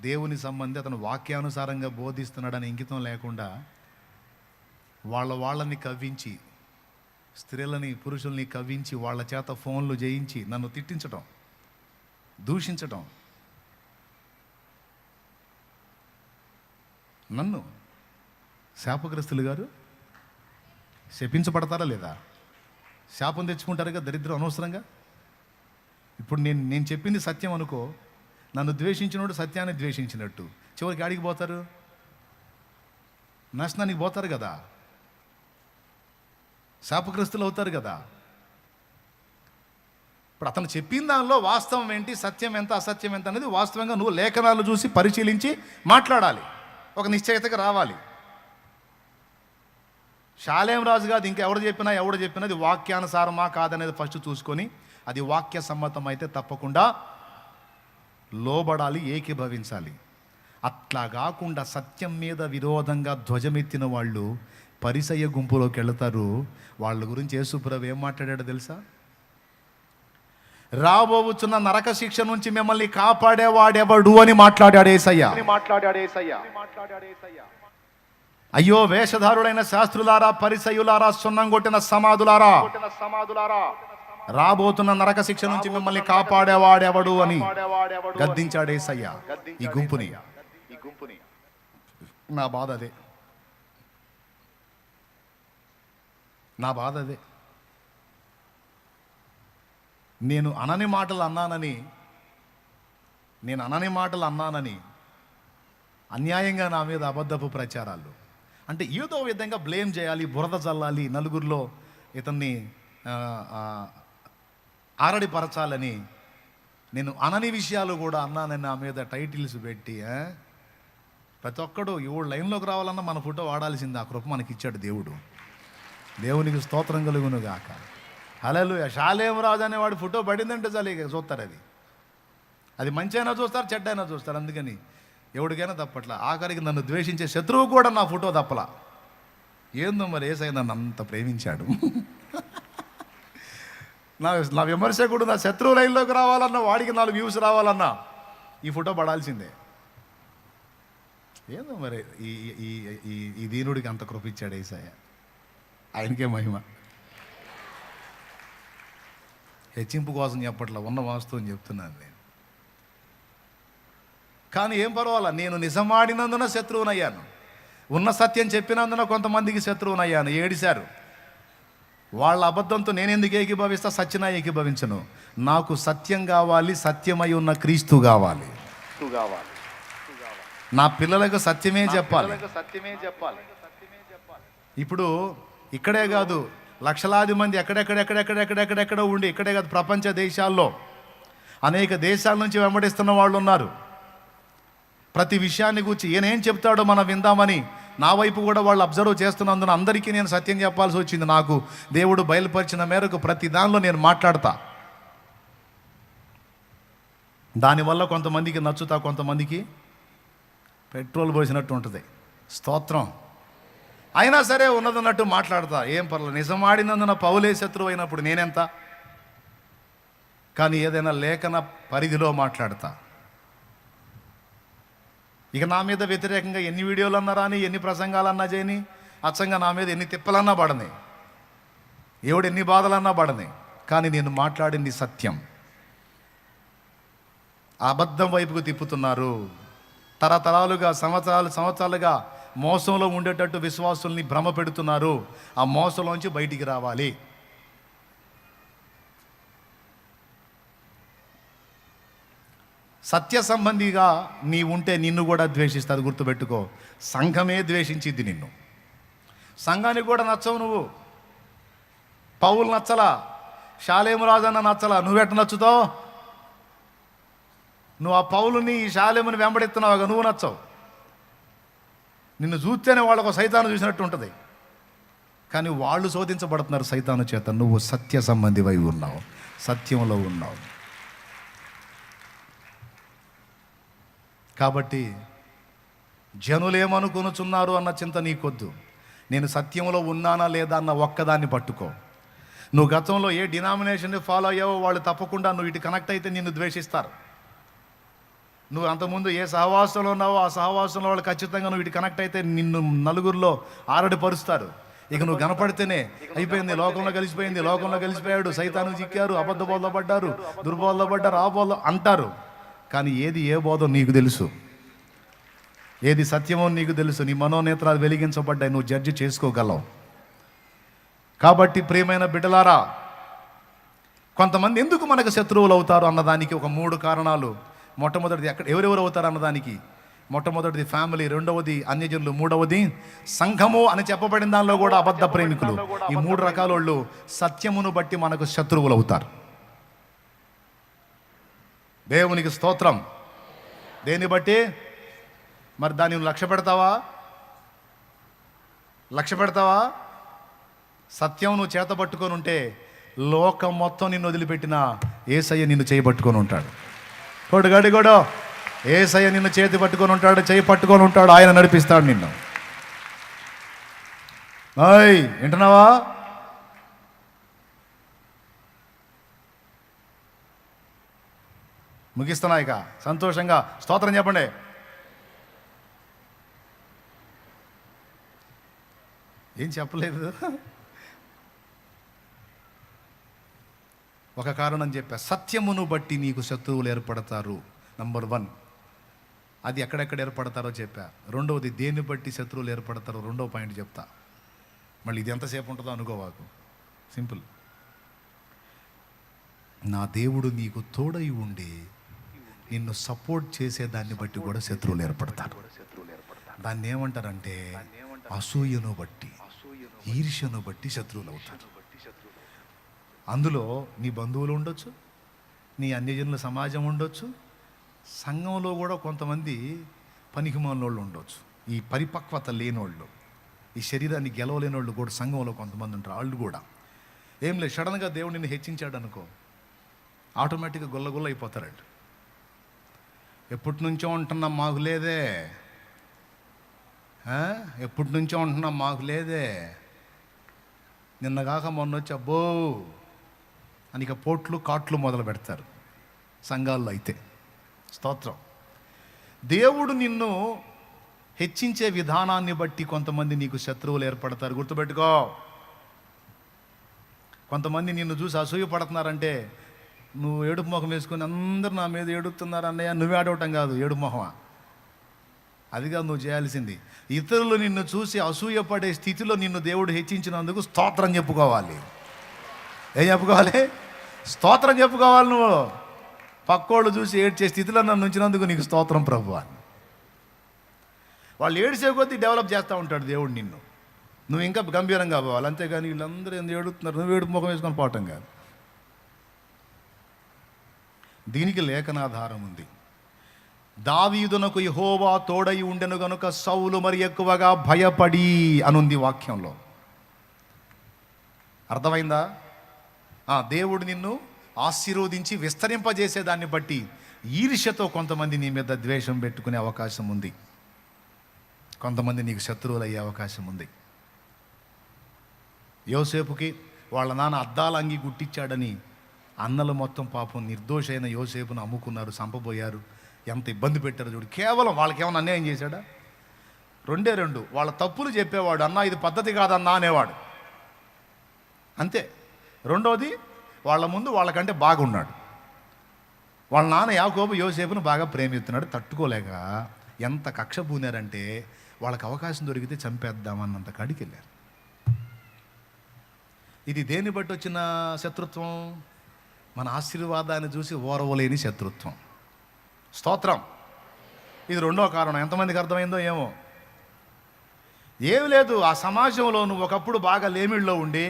దేవుని సంబంధి, అతను వాక్యానుసారంగా బోధిస్తున్నాడని ఇంకితం లేకుండా వాళ్ళని కవ్వించి, స్త్రీలని పురుషుల్ని కవ్వించి, వాళ్ళ చేత ఫోన్లు చేయించి నన్ను తిట్టించటం, దూషించటం. నన్ను శాపగ్రస్తులు గారు శపించబడతారా లేదా? శాపం తెచ్చుకుంటారుగా దరిద్రం అనవసరంగా. ఇప్పుడు నేను చెప్పింది సత్యం అనుకో, నన్ను ద్వేషించినోడు సత్యాన్ని ద్వేషించినట్టు చివరికి ఆడికి పోతారు, నాశనానికి పోతారు కదా, శాపగ్రస్తులు అవుతారు కదా. ఇప్పుడు అతను చెప్పిన దానిలో వాస్తవం ఏంటి, సత్యం ఎంత, అసత్యం ఎంత అనేది వాస్తవంగా నువ్వు లేఖనాలు చూసి పరిశీలించి మాట్లాడాలి, ఒక నిశ్చయితగా రావాలి. షాలేం రాజు కాదు, ఇంకెవడు చెప్పినా అది వాక్యానుసారమా కాదనేది ఫస్ట్ చూసుకొని, అది వాక్య సమ్మతం అయితే తప్పకుండా లోబడాలి, ఏకీభవించాలి. అట్లా కాకుండా సత్యం మీద విరోధంగా ధ్వజమెత్తిన వాళ్ళు పరిసయ్య గుంపులోకి వెళతారు. వాళ్ళ గురించి యేసుప్రభు ఏం మాట్లాడాడో తెలుసా? రాబోచున్న నరక శిక్ష నుంచి మిమ్మల్ని కాపాడేవాడెవడు అని మాట్లాడాడు యేసయ్య. అయ్యో వేషధారుడైన శాస్త్రులారా, పరిసయ్యులారా, సున్నం కొట్టిన సమాధులారా, రాబోతున్న నరక శిక్ష నుంచి మిమ్మల్ని కాపాడేవాడెవడు అని గద్దించాడు యేసయ్య ఈ గుంపుని. నా బాధ అదే, నా బాధ అదే. నేను అనని మాటలు అన్నానని అన్యాయంగా నా మీద అబద్ధపు ప్రచారాలు, అంటే ఏదో విధంగా బ్లేమ్ చేయాలి, బురద చల్లాలి, నలుగురిలో ఇతన్ని ఆరడిపరచాలని నేను అనని విషయాలు కూడా అన్నానని నా మీద టైటిల్స్ పెట్టి, ప్రతి ఒక్కడు ఎవడు లైన్లోకి రావాలన్నా మన ఫోటో వాడాల్సింది. ఆ కృప మనకి ఇచ్చాడు దేవుడు. దేవునికి స్తోత్రం కలుగును గాక. హల్లెలూయా. షాలేం రాజు అనేవాడు ఫోటో పడిందంటే చాలు ఇక చూస్తారు. అది మంచి అయినా చూస్తారు, చెడ్డ అయినా చూస్తారు. అందుకని ఎవడికైనా తప్పట్లా. ఆఖరికి నన్ను ద్వేషించే శత్రువు కూడా నా ఫోటో తప్పలా. ఏందో మరి యేసయ్య నన్ను అంత ప్రేమించాడు. నా విమర్శకుడు నా శత్రువు లైన్లోకి రావాలన్నా, వాడికి 4 వ్యూస్ రావాలన్నా ఈ ఫోటో పడాల్సిందే. ఏందో మరి ఈ దీనుడికి అంత కృపించాడు యేసయ్య. ఆయనకే మహిమ. హెచ్చింపు కోసం చెప్పట్లా, ఉన్న వాస్తవం చెప్తున్నాను నేను. కానీ ఏం పర్వాలా, నేను నిజమాడినందున శత్రువునయ్యాను, ఉన్న సత్యం చెప్పినందున కొంతమందికి శత్రువునయ్యాను. ఏడిశారు. వాళ్ళ అబద్ధంతో నేను ఎందుకు ఏకీభవిస్తా? సత్యనా ఏకీభవించను. నాకు సత్యం కావాలి, సత్యమై ఉన్న క్రీస్తు కావాలి. నా పిల్లలకు సత్యమే చెప్పాలి. ఇప్పుడు ఇక్కడే కాదు, లక్షలాది మంది ఎక్కడెక్కడ ఉండి, ఇక్కడే కాదు ప్రపంచ దేశాల్లో అనేక దేశాల నుంచి వెంబడిస్తున్న వాళ్ళు ఉన్నారు. ప్రతి విషయాన్ని గురించి ఈయనేం చెప్తాడో మనం విందామని నా వైపు కూడా వాళ్ళు అబ్జర్వ్ చేస్తున్నందున అందరికీ నేను సత్యం చెప్పాల్సి వచ్చింది. నాకు దేవుడు బయలుపరిచిన మేరకు ప్రతి దానిలో నేను మాట్లాడతా. దానివల్ల కొంతమందికి నచ్చుతా, కొంతమందికి పెట్రోల్ పోసినట్టు ఉంటుంది. స్తోత్రం. అయినా సరే ఉన్నదన్నట్టు మాట్లాడతా, ఏం పర్లేదు. నిజమాడినందున పౌలే శత్రువు అయినప్పుడు నేనెంత? కానీ ఏదైనా లేఖన పరిధిలో మాట్లాడతా. ఇక నా మీద వ్యతిరేకంగా ఎన్ని వీడియోలు అన్నా రాని, ఎన్ని ప్రసంగాలు అన్నా చేయని, అచ్చంగా నా మీద ఎన్ని తిప్పలన్నా పడని, ఎవడు ఎన్ని బాధలన్నా పడని, కానీ నేను మాట్లాడింది సత్యం. అబద్ధం వైపుకు తిప్పుతున్నారు. తరతరాలుగా సంవత్సరాలుగా మోసంలో ఉండేటట్టు విశ్వాసుల్ని భ్రమ పెడుతున్నారు. ఆ మోసంలోంచి బయటికి రావాలి. సత్య సంబంధిగా నీ ఉంటే నిన్ను కూడా ద్వేషిస్తుంది, గుర్తుపెట్టుకో. సంఘమే ద్వేషించిద్ది నిన్ను. సంఘానికి కూడా నచ్చవు నువ్వు. పౌలు నచ్చలా, షాలేము రాజన్న నచ్చలా, నువ్వెట్ట నచ్చుతావు? నువ్వు ఆ పౌలుని ఈ షాలేముని వెంబడిస్తున్నావుగా, నువ్వు నచ్చవు. నిన్ను చూస్తేనే వాళ్ళకు సైతాను చూసినట్టు ఉంటుంది, కానీ వాళ్ళు శోధించబడుతున్నారు సైతాను చేత. నువ్వు సత్య సంబంధివై ఉన్నావు, సత్యంలో ఉన్నావు. కాబట్టి జనులేమనుకొనుచున్నారు అన్న చింత నీకొద్దు. నేను సత్యంలో ఉన్నానా లేదా అన్న ఒక్కదాన్ని పట్టుకో. నువ్వు గతంలో ఏ డినామినేషన్ని ఫాలో అయ్యావో వాళ్ళు తప్పకుండా నువ్వు ఇటు కనెక్ట్ అయితే నిన్ను ద్వేషిస్తారు. నువ్వు అంతకుముందు ఏ సహవాసంలో ఉన్నావో ఆ సహవాసంలో వాళ్ళు ఖచ్చితంగా నువ్వు ఇటు కనెక్ట్ అయితే నిన్ను నలుగురిలో ఆరడిపరుస్తారు. ఇక నువ్వు కనపడితేనే అయిపోయింది, లోకంలో కలిసిపోయింది, లోకంలో కలిసిపోయాడు, సైతాను చిక్కారు, అబద్ధ బోధలో పడ్డారు, దుర్బోధలో పడ్డారు, ఆ బోధలో అంటారు. కానీ ఏది ఏ బోధో నీకు తెలుసు, ఏది సత్యమో నీకు తెలుసు. నీ మనోనేత్రాలు వెలిగించబడ్డాయి, నువ్వు జడ్జి చేసుకోగలవు. కాబట్టి ప్రియమైన బిడ్డలారా, కొంతమంది ఎందుకు మనకు శత్రువులు అవుతారు అన్నదానికి ఒక 3 కారణాలు. మొట్టమొదటిది ఎవరెవరు అవుతారు అన్నదానికి మొట్టమొదటిది ఫ్యామిలీ, రెండవది అన్యజనులు, మూడవది సంఘము అని చెప్పబడిన దానిలో కూడా అబద్ధ ప్రేమికులు. ఈ 3 రకాల వాళ్ళు సత్యమును బట్టి మనకు శత్రువులు అవుతారు. దేవునికి స్తోత్రం. దేన్ని బట్టి? మరి దాన్ని నువ్వు లక్ష్య పెడతావా? సత్యం నువ్వు చేత పట్టుకొని ఉంటే లోకం మొత్తం నిన్ను వదిలిపెట్టిన యేసయ్య నిన్ను చేయబట్టుకొని ఉంటాడు. కొడుగడిగోడో, యేసయ్య నిన్ను చేతి పట్టుకొని ఉంటాడు, చేయి పట్టుకొని ఉంటాడు, ఆయన నడిపిస్తాడు నిన్ను. వింటున్నావా? ముగిస్తున్నా ఇక. సంతోషంగా స్తోత్రం చెప్పండి. ఏం చెప్పలేదు. ఒక కారణం చెప్పా, సత్యమును బట్టి నీకు శత్రువులు ఏర్పడతారు. నంబర్ 1 అది ఎక్కడెక్కడ ఏర్పడతారో చెప్పా. రెండవది దేన్ని బట్టి శత్రువులు ఏర్పడతారో రెండో పాయింట్ చెప్తా. మళ్ళీ ఇది ఎంతసేపు ఉంటుందో అనుకోవాకు, సింపుల్. నా దేవుడు నీకు తోడై ఉండి నిన్ను సపోర్ట్ చేసేదాన్ని బట్టి కూడా శత్రువులు ఏర్పడతారు. దాన్ని ఏమంటారంటే అసూయను బట్టి, ఈర్ష్యను బట్టి శత్రువులు అవుతారు. అందులో నీ బంధువులు ఉండొచ్చు, నీ అన్యజనుల సమాజం ఉండొచ్చు, సంఘంలో కూడా కొంతమంది పనికిమాలినోళ్ళు ఉండొచ్చు. ఈ పరిపక్వత లేనోళ్ళు, ఈ శరీరాన్ని గెలవలేని వాళ్ళు కూడా సంఘంలో కొంతమంది ఉంటారు. వాళ్ళు కూడా ఏం లేదు, సడన్గా దేవుడు నిన్ను హెచ్చించాడు అనుకో, ఆటోమేటిక్గా గొల్లగొల్ల అయిపోతారండి. ఎప్పటి నుంచో ఉంటున్నాం మాకు లేదే, ఎప్పటి నుంచో ఉంటున్నాం మాకు లేదే, నిన్నగాక మొన్న వచ్చి అబ్బో అని ఇక పోట్లు కాట్లు మొదలు పెడతారు సంఘాల్లో అయితే. స్తోత్రం. దేవుడు నిన్ను హెచ్చించే విధానాన్ని బట్టి కొంతమంది నీకు శత్రువులు ఏర్పడతారు. గుర్తుపెట్టుకో. కొంతమంది నిన్ను చూసి అసూయ పడుతున్నారంటే నువ్వు ఏడుపు మొహం వేసుకొని అందరూ నా మీద ఏడుపుతున్నారు అన్నయ్య, నువ్వే ఆడవటం కాదు, ఏడుపు మొహమా, అది కాదు నువ్వు చేయాల్సింది. ఇతరులు నిన్ను చూసి అసూయపడే స్థితిలో నిన్ను దేవుడు హెచ్చించినందుకు స్తోత్రం చెప్పుకోవాలి. ఏం చెప్పుకోవాలి? స్తోత్రం చెప్పుకోవాలి. నువ్వు పక్కోళ్ళు చూసి ఏడ్చే స్థితిలో నన్ను ఉంచినందుకు నీకు స్తోత్రం ప్రభువా. వాళ్ళు ఏడ్చే కొద్దీ డెవలప్ చేస్తూ ఉంటాడు దేవుడు నిన్ను. నువ్వు ఇంకా గంభీరంగా పోవాలి. అంతేగాని వీళ్ళందరూ ఎందుకు ఏడుతున్నారు, నువ్వు ఏడుపు ముఖం వేసుకొని పోవటం కాదు. దీనికి లేఖనాధారం ఉంది. దావీదునకు యెహోవా తోడై ఉండెను గనుక సౌలు మరి ఎక్కువగా భయపడి అనుంది వాక్యంలో. అర్థమైందా? దేవుడు నిన్ను ఆశీర్వదించి విస్తరింపజేసేదాన్ని బట్టి ఈర్ష్యతో కొంతమంది నీ మీద ద్వేషం పెట్టుకునే అవకాశం ఉంది. కొంతమంది నీకు శత్రువులు అయ్యే అవకాశం ఉంది. యోసేపుకి వాళ్ళ నాన్న అద్దాల అంగి గుట్టించాడని అన్నలు మొత్తం పాపం నిర్దోషైన యోసేపును అమ్ముకున్నారు, చంపబోయారు. ఎంత ఇబ్బంది పెట్టారు చూడు. కేవలం వాళ్ళకి ఏమైనా అన్యాయం చేశాడా? 2 వాళ్ళ తప్పులు చెప్పేవాడు, అన్నా ఇది పద్ధతి కాదన్నా అనేవాడు, అంతే. రెండోది వాళ్ళ ముందు వాళ్ళకంటే బాగున్నాడు. వాళ్ళ నాన్న యాకోబు యోసేపును బాగా ప్రేమిస్తున్నాడు. తట్టుకోలేక ఎంత కక్ష పూనారంటే వాళ్ళకి అవకాశం దొరికితే చంపేద్దామన్నంత కాడికి వెళ్ళారు. ఇది దేన్ని బట్టి వచ్చిన శత్రుత్వం? మన ఆశీర్వాదాన్ని చూసి ఓరవలేని శత్రుత్వం. స్తోత్రం. ఇది రెండో కారణం. ఎంతమందికి అర్థమైందో ఏమో. ఏమి లేదు, ఆ సమాజంలో నువ్వు ఒకప్పుడు బాగా లేమిళ్ళలో ఉండి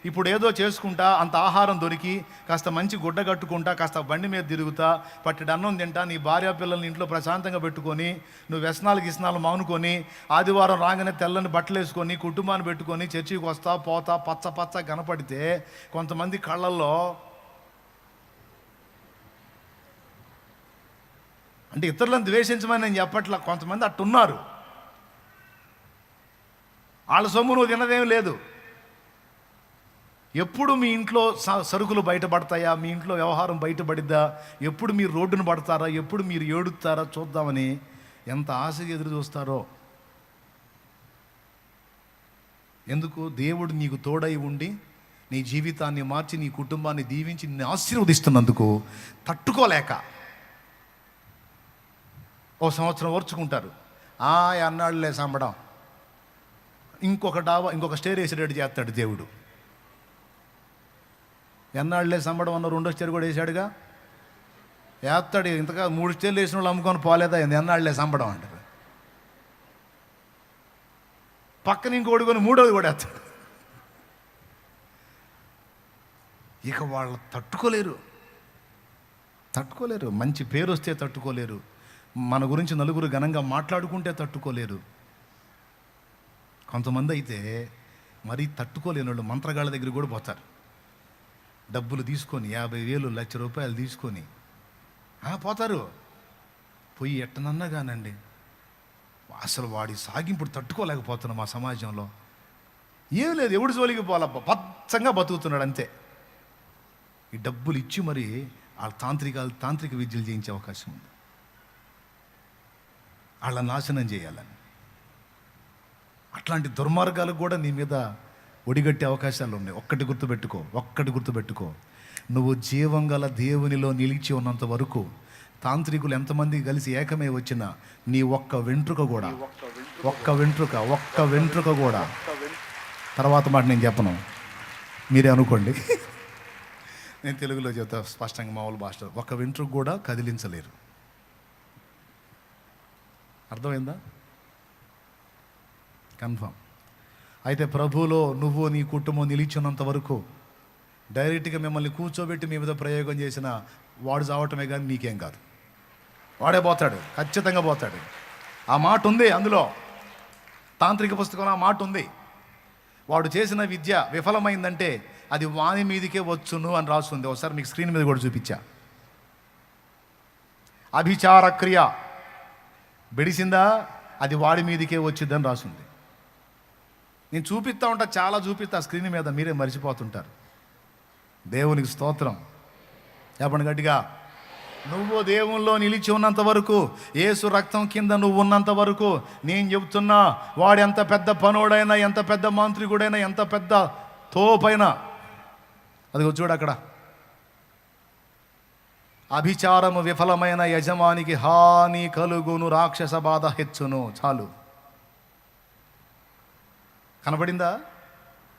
ఇప్పుడు ఏదో చేసుకుంటా, అంత ఆహారం దొరికి, కాస్త మంచి గుడ్డ కట్టుకుంటా, కాస్త బండి మీద తిరుగుతా, పట్టెడు అన్నం తింటా, నీ భార్య పిల్లల్ని ఇంట్లో ప్రశాంతంగా పెట్టుకొని, నువ్వు వ్యసనాలు మానుకొని, ఆదివారం రాగానే తెల్లని బట్టలు వేసుకొని, కుటుంబాన్ని పెట్టుకొని చర్చికి వస్తా పోతా పచ్చ కనపడితే కొంతమంది కళ్ళల్లో, అంటే ఇతరులను ద్వేషించమని నేను చెప్పట్లా, కొంతమంది అట్టున్నారు. వాళ్ళ సొమ్ము నువ్వు తినదేం లేదు. ఎప్పుడు మీ ఇంట్లో సరుకులు బయటపడతాయా, మీ ఇంట్లో వ్యవహారం బయటపడిద్దా, ఎప్పుడు మీరు రోడ్డును పడతారా, ఎప్పుడు మీరు ఏడుస్తారా చూద్దామని ఎంత ఆశగా ఎదురు చూస్తారో. ఎందుకు? దేవుడు నీకు తోడై ఉండి నీ జీవితాన్ని మార్చి నీ కుటుంబాన్ని దీవించి నిన్ను ఆశీర్వదిస్తున్నందుకు తట్టుకోలేక ఓ సంవత్సరం ఓర్చుకుంటారు. అన్నాళ్ళే సంబడం, ఇంకొక స్టేర్ వేసేటట్టు చేస్తాడు దేవుడు. ఎన్నాళ్ళే సంబడం అన్న రెండో స్టేర్ కూడా వేసాడుగా, వేస్తాడు. ఇంతగా 3 స్టేర్లు వేసిన వాళ్ళు అమ్ముకొని పోలేదా, ఎన్నాళ్ళే సంబడం అంటారు. పక్కన ఇంకోటి కొని 3వది కూడా వేస్తాడు. ఇక వాళ్ళు తట్టుకోలేరు. మంచి పేరు వస్తే తట్టుకోలేరు, మన గురించి నలుగురు ఘనంగా మాట్లాడుకుంటే తట్టుకోలేరు. కొంతమంది అయితే మరీ తట్టుకోలేని వాళ్ళు మంత్రగాళ్ళ దగ్గర కూడా పోతారు. డబ్బులు తీసుకొని 50,000 1,00,000 రూపాయలు తీసుకొని పోతారు. పోయి ఎట్టనన్నా కానండి, అసలు వాడి సాగింపుడు తట్టుకోలేకపోతున్నాం మా సమాజంలో. ఏం లేదు, ఎవడు జోలికి పోలే, పచ్చంగా బతుకుతున్నాడు అంతే. ఈ డబ్బులు ఇచ్చి మరి వాళ్ళ తాంత్రిక విద్యలు చేయించే అవకాశం ఉంది, వాళ్ళ నాశనం చేయాలని. అట్లాంటి దుర్మార్గాలకు కూడా నీ మీద ఒడిగట్టే అవకాశాలు ఉన్నాయి. ఒక్కటి గుర్తుపెట్టుకో, నువ్వు జీవం గల దేవునిలో నిలిచి ఉన్నంత వరకు తాంత్రికులు ఎంతమంది కలిసి ఏకమై వచ్చినా నీ ఒక్క వెంట్రుక కూడా తర్వాత మాట నేను చెప్పను, మీరే అనుకోండి. నేను తెలుగులో చెప్తా స్పష్టంగా, మామూలు భాష, ఒక్క వెంట్రుక కూడా కదిలించలేరు. అర్థమైందా? కన్ఫర్మ్. అయితే ప్రభువులో నువ్వు నీ కుటుంబం నిలిచినంత వరకు డైరెక్ట్గా మిమ్మల్ని కూర్చోబెట్టి మీ మీద ప్రయోగం చేసిన వాడు చావటమే కానీ నీకేం కాదు. వాడే పోతాడు, ఖచ్చితంగా పోతాడు. ఆ మాట ఉంది అందులో, తాంత్రిక పుస్తకంలో ఆ మాట ఉంది. వాడు చేసిన విద్య విఫలమైందంటే అది వాని మీదకే వచ్చును అని రాస్తుంది. ఒకసారి మీకు స్క్రీన్ మీద కూడా చూపించా. అభిచార క్రియ బెడిసిందా, అది వాడి మీదకే వచ్చిందని రాసింది. నేను చూపిస్తూ ఉంటా, చాలా చూపిస్తా స్క్రీన్ మీద, మీరే మర్చిపోతుంటారు. దేవునికి స్తోత్రం. చెప్పండి గట్టిగా. నువ్వు దేవుల్లో నిలిచి ఉన్నంత వరకు, యేసు రక్తం కింద నువ్వు ఉన్నంత వరకు, నేను చెబుతున్నా, వాడు ఎంత పెద్ద పనోడైనా, ఎంత పెద్ద మాంత్రికుడైనా, ఎంత పెద్ద తోపైనా, అదిగో చూడు అక్కడ, అభిచారము విఫలమైన యజమానికి హాని కలుగును, రాక్షస బాధ హెచ్చును. చాలు, కనపడిందా?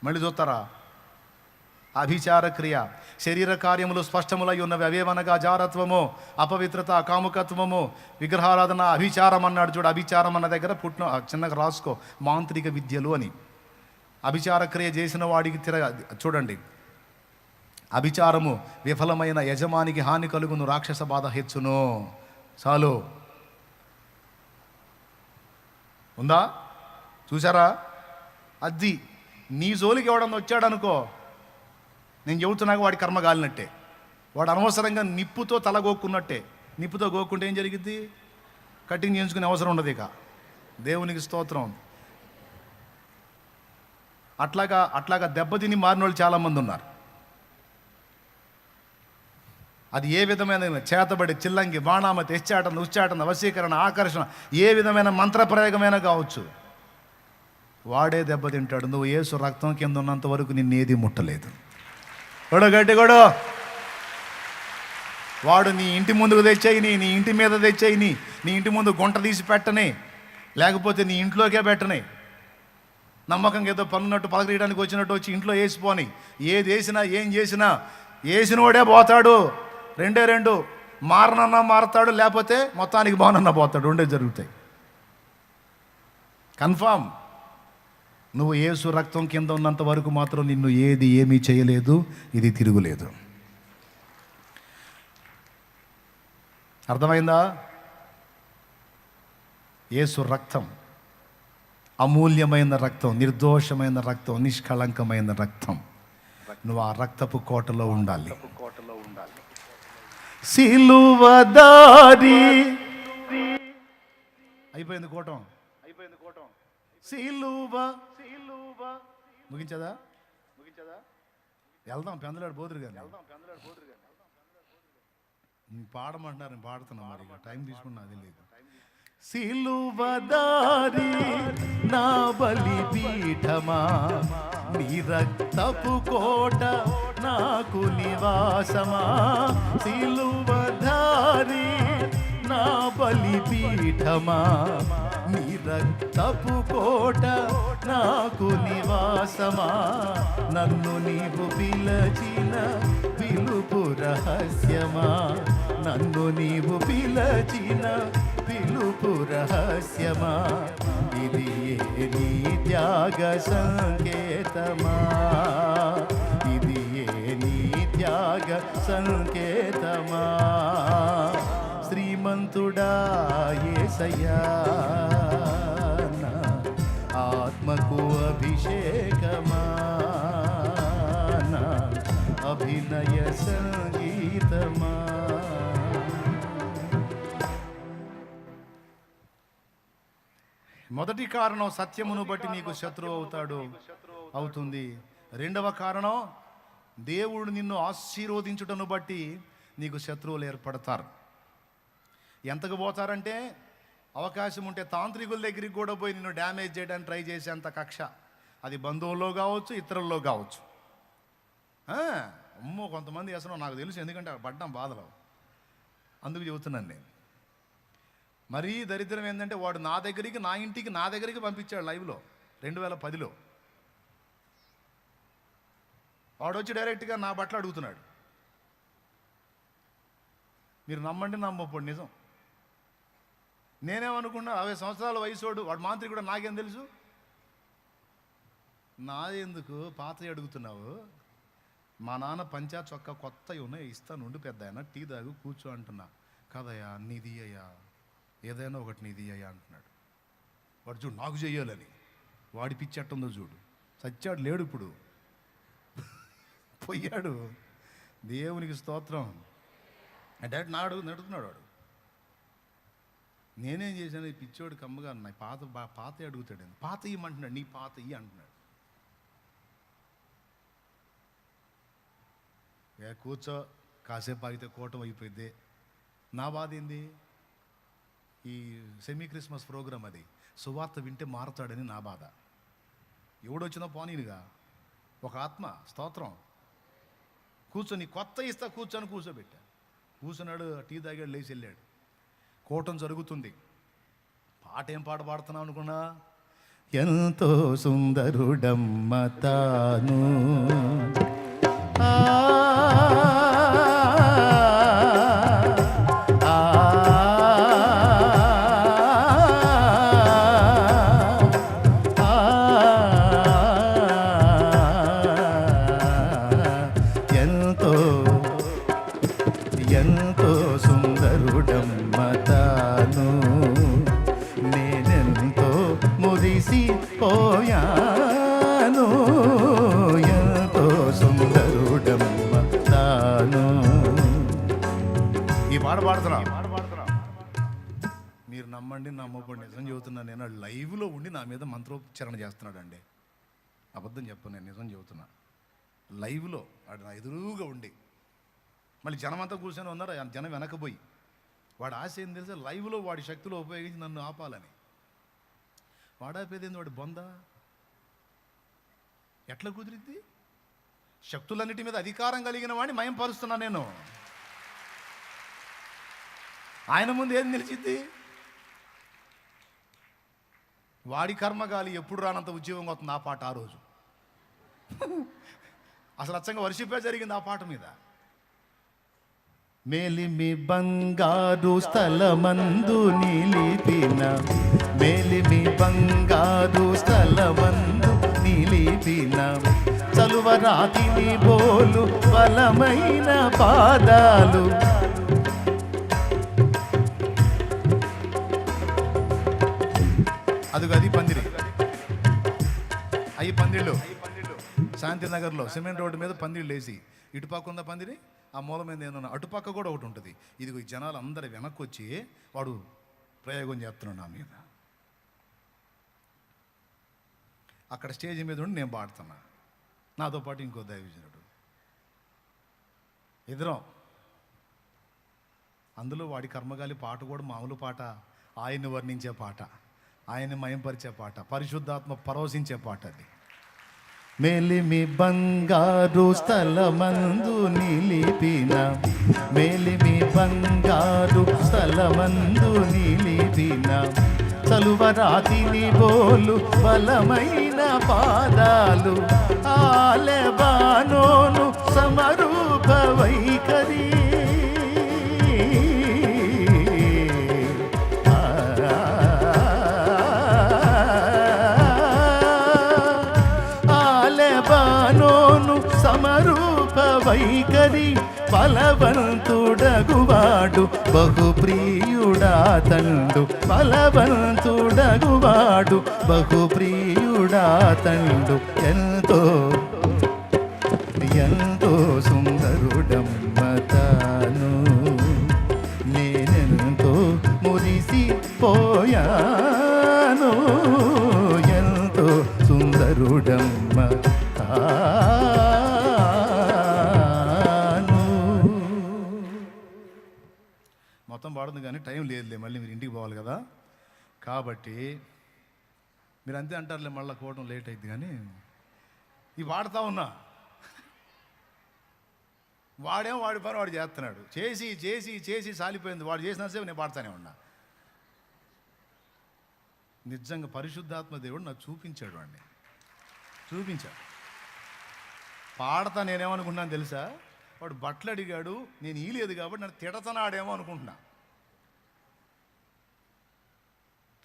మళ్ళీ చూస్తారా? అభిచార క్రియ, శరీర కార్యములు స్పష్టములై ఉన్నవి. అవేవనగా జారత్వము, అపవిత్రత, కాముకత్వము, విగ్రహారాధన, అభిచారం అన్నాడు చూడు. అభిచారం అన్న దగ్గర చిన్నగా రాసుకో, మాంత్రిక విద్యలు అని. అభిచార క్రియ చేసిన వాడికి చూడండి, అభిచారము విఫలమైన యజమానికి హాని కలుగును, రాక్షస బాధ హెచ్చును. చాలు, ఉందా? చూసారా? అది నీ జోలికి ఎవడన్నా వచ్చాడనుకో, నేను చెబుతున్నాక వాడి కర్మ గాలినట్టే. వాడు అనవసరంగా నిప్పుతో తల గోక్కున్నట్టే. నిప్పుతో గోక్కుంటే ఏం జరిగిద్ది? కటింగ్ చేయించుకునే అవసరం ఉండదు ఇక. దేవునికి స్తోత్రం. అట్లాగా దెబ్బతిని మారిన వాళ్ళు చాలామంది ఉన్నారు. అది ఏ విధమైన చేతబడి, చిల్లంగి, బాణామతి, ఎచ్చాటన, ఉచ్చాటన, వశీకరణ, ఆకర్షణ, ఏ విధమైన మంత్రప్రయోగమైనా కావచ్చు, వాడే దెబ్బతింటాడు. నువ్వు యేసు రక్తం కింద ఉన్నంత వరకు నిన్నేది ముట్టలేదు. గట్టిగొడు. వాడు నీ ఇంటి ముందుకు తెచ్చేయని, నీ ఇంటి మీద తెచ్చేయని, నీ ఇంటి ముందు గుంట తీసి పెట్టని, లేకపోతే నీ ఇంట్లోకే పెట్టని, నమ్మకంగా ఏదో పనున్నట్టు పలకరీయడానికి వచ్చినట్టు వచ్చి ఇంట్లో వేసిపోని, ఏది వేసినా ఏం చేసినా వేసినోడే పోతాడు. 2 మారనన్నా మారతాడు, లేకపోతే మొత్తానికి బాగునన్నా పోతాడు. రెండే జరుగుతాయి. కన్ఫామ్. నువ్వు యేసు రక్తం కింద ఉన్నంత వరకు మాత్రం నిన్ను ఏమీ చేయలేదు, ఇది తిరుగులేదు. అర్థమైందా? యేసు రక్తం అమూల్యమైన రక్తం, నిర్దోషమైన రక్తం, నిష్కళంకమైన రక్తం. నువ్వు ఆ రక్తపు కోటలో ఉండాలి. సిలువదారి అయిపోయింది కోటం. సిలువ ముగించదా? వెళ్దాం, పెందలాడు పోదురు కానీ పాడమంటున్నారు, నేను పాడుతున్నా. మరి టైం తీసుకున్నా, అది లేదు. సిలువదారి నా బలిపీఠమా, నీ రక్తపు కోట నాకు నివాసమా. సిలువదారి నా బలిపీఠమా, నీ రక్తపు కోట నాకు నివాసమా. నన్ను నీవు పిలచిన పిలుపు రహస్యమా, నన్ను నీవు పిలచిన పిలుపు రహస్యమా. ఇది నీ త్యాగ సంకేతమా, ఇది నీ త్యాగ సంకేతమా. శ్రీమంతుడా యేసయ్యా, నా ఆత్మకు అభిషేకమా, నా అభినయ సంగీతమా. మొదటి కారణం, సత్యమును బట్టి నీకు శత్రువు అవుతుంది. రెండవ కారణం, దేవుడు నిన్ను ఆశీర్వదించుటను బట్టి నీకు శత్రువులు ఏర్పడతారు. ఎంతకు పోతారంటే, అవకాశం ఉంటే తాంత్రికుల దగ్గరికి కూడా పోయి నిన్ను డ్యామేజ్ చేయడానికి ట్రై చేసేంత కక్ష. అది బంధువుల్లో కావచ్చు, ఇతరుల్లో కావచ్చు. అమ్మో, కొంతమంది అసలు నాకు తెలుసు, ఎందుకంటే పడ్డాం బాధలో, అందుకు చెబుతున్నాను నేను. మరీ దరిద్రం ఏంటంటే, వాడు నా ఇంటికి నా దగ్గరికి పంపించాడు లైవ్లో 2010లో. వాడు వచ్చి డైరెక్ట్గా నా బట్టలు అడుగుతున్నాడు. మీరు నమ్మండి నమ్మప్పుడు నిజం. నేనేమనుకున్నా, 60 సంవత్సరాల వయసోడు, వాడు మాంత్రికుడు, నాకేం తెలుసు. నాదెందుకు పాత అడుగుతున్నావు, మా నాన్న పంచా చొక్కా కొత్తవి ఉన్నాయి, ఇస్తాను ఉండు పెద్ద ఆయన, టీ తాగు కూర్చో అంటున్నా. కదయ్యా నీది అయ్యా, ఏదైనా ఒకటి నీది అయ్యా అంటున్నాడు. వాడు చూడు నాకు చెయ్యాలని, వాడి పిచ్చి ఎట్టుందో చూడు. సచ్చాడు, లేడు ఇప్పుడు, పోయాడు. దేవునికి స్తోత్రం. డైరెక్ట్ నడుతున్నాడు వాడు. నేనేం చేశాను, ఈ పిచ్చోడు కమ్మగా నా పాత అడుగుతాడు. పాత ఇమ్మంటున్నాడు, నీ పాత ఇయ్యి అంటున్నాడు. కూర్చో, కాసేపు ఆగితే కూటం అయిపోయింది. నా బాధ ఏంది, ఈ సెమీ క్రిస్మస్ ప్రోగ్రాం, అది సువార్త వింటే మారుతాడని నా బాధ. ఎవడొచ్చినా పోనీనుగా, ఒక ఆత్మ, స్తోత్రం. కూర్చొని కొత్త ఇస్తా కూర్చోబెట్టా. కూర్చున్నాడు, టీ తాగాడు, లేచి వెళ్ళాడు. కూటం జరుగుతుంది. పాట ఏం పాట పాడుతున్నావు అనుకున్నా, ఎంతో సుందరుడమ్మ తాను, ఎంతో సుందరుడమ్మ తాను, నేనెంతో మురిసిపోయాను. ఎంతో సుందరుడమ్మ తాను. ఈ పాట పాడుతున్నా, మీరు నమ్మండి నమ్మకండి, నిజం చెబుతున్నాను. నేను లైవ్లో ఉండి నా మీద మంత్రోచ్చారణ చేస్తున్నాడు అండి. అబద్ధం చెప్పను, నేను నిజం చెబుతున్నా. లైవ్లో వాడు నా ఎదురుగా ఉండి, మళ్ళీ జనం అంతా కూర్చొని ఉన్నారు, జనం వెనకపోయి. వాడు ఆశ ఏం తెలుసా, లైవ్లో వాడి శక్తులు ఉపయోగించి నన్ను ఆపాలని. వాడాపేదేంది, వాడి బొంద ఎట్లా కుదిరిద్ది? శక్తులన్నిటి మీద అధికారం కలిగిన వాడిని మయంపరుస్తున్నా నేను. ఆయన ముందు ఏం నిలిచిద్ది? వాడి కర్మగాలి ఎప్పుడు రానంత ఉద్యోగం అవుతుంది ఆ పాట. ఆ రోజు అసలు అచ్చంగా వర్షిపే జరిగింది ఆ పాట మీద. మేలిమి బంగారు స్థలమందు నిలిపిన, మేలిమి బంగారు స్థలమందు నిలిపిన, చలువరాతిని బోలు బలమైన పాదాలు. అది పందిరి, అవి పందిళ్ళు. శాంతినగర్లో సిమెంట్ రోడ్డు మీద పందిళ్ళు వేసి, ఇటుపక్క ఉన్న పందిరి, ఆ మూల మీద ఏమన్నా అటుపక్క కూడా ఒకటి ఉంటుంది. ఇదిగో ఈ జనాలు అందరు వెనక్కి వచ్చి వాడు ప్రయోగం చేస్తున్నాడు నా మీద. అక్కడ స్టేజ్ మీద ఉండి నేను పాడుతున్నా, నాతో పాటు ఇంకో దైవజనుడు, ఇద్దరం. అందులో వాడి కర్మగాలి పాట కూడా మామూలు పాట, ఆయన్ని వర్ణించే పాట, ఆయన్ని మయంపరిచే పాట, పరిశుద్ధాత్మ పరవశించే పాట అది. మేలిమి బంగారు స్థలమందు నిలిపిన, మేలిమి బంగారు స్థలమందు నిలిపిన, చలువరాతిని బోలు బలమైన పాదాలు. ఆలెబానోను సమరూప వైఖరి, సమరూప వైఖరి, బలవంతుడగువాడు బహుప్రియుడా తండు, బలవంతుడగువాడు బహుప్రియుడా తండు. ఎంతో ఎంతో సుందరుడమ్మ తాను, నేనెంతో మురిసిపోయాను. ఎంతో సుందరుడమ్మ మొత్తం పాడుతుంది కానీ టైం లేదులే, మళ్ళీ మీరు ఇంటికి పోవాలి కదా. కాబట్టి మీరు అంతే అంటారులే, మళ్ళీ కోవడం లేట్ అయింది. కానీ ఇవి వాడుతూ ఉన్నా, వాడేమో వాడి పని వాడు చేస్తున్నాడు. చేసి చేసి చేసి సాలిపోయింది. వాడు చేసినంతసేపు నేను పాడుతూనే ఉన్నా. నిజంగా పరిశుద్ధాత్మ దేవుడు నాకు చూపించాడు, వాడిని చూపించాడు. పాడతా నేనేమనుకుంటున్నాను తెలుసా, వాడు బట్టలు అడిగాడు, నేను ఈలేదు కాబట్టి నన్ను తిడతనాడేమో అనుకుంటున్నా.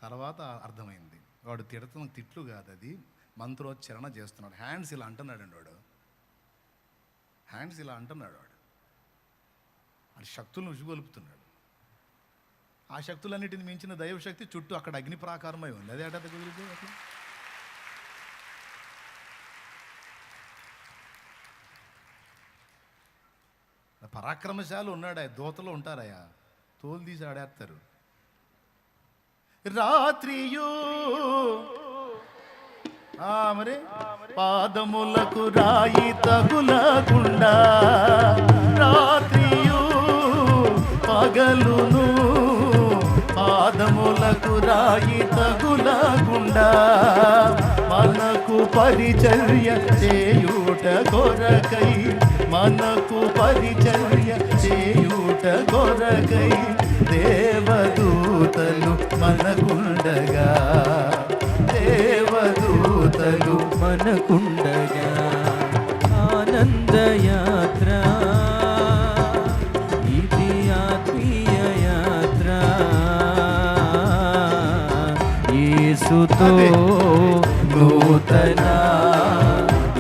తర్వాత అర్థమైంది, వాడు తిడతన తిట్లు కాదు, అది మంత్రోచ్చరణ చేస్తున్నాడు. హ్యాండ్స్ ఇలా అంటున్నాడు అండి వాడు, హ్యాండ్స్ ఇలా అంటున్నాడు వాడు. వాడి శక్తులను ఉసిగొలుపుతున్నాడు. ఆ శక్తులన్నిటిని మించిన దైవశక్తి చుట్టూ అక్కడ అగ్ని ప్రాకారమై ఉంది. అదే అట కుదిరితే అట్లా. పరాక్రమశాలు ఉన్నాడా, దోతలు ఉంటారయ్యా, తోలు తీసి ఆడేస్తారు. రాత్రియు మరి పాదములకు రాయి తగులకుండా, రాత్రియు పగలును పాదములకు రాయి తగులకుండా, మనకు పరిచర్య చేయుట కొరకై, మనకు పరిచర్య చేయుట కొరకై, దేవదూతలు మనకుండగా, దేవదూతలు మనకుండగా, ఆనందయాత్ర ఇది ఆత్మీయ యాత్ర, యేసుతో నూతన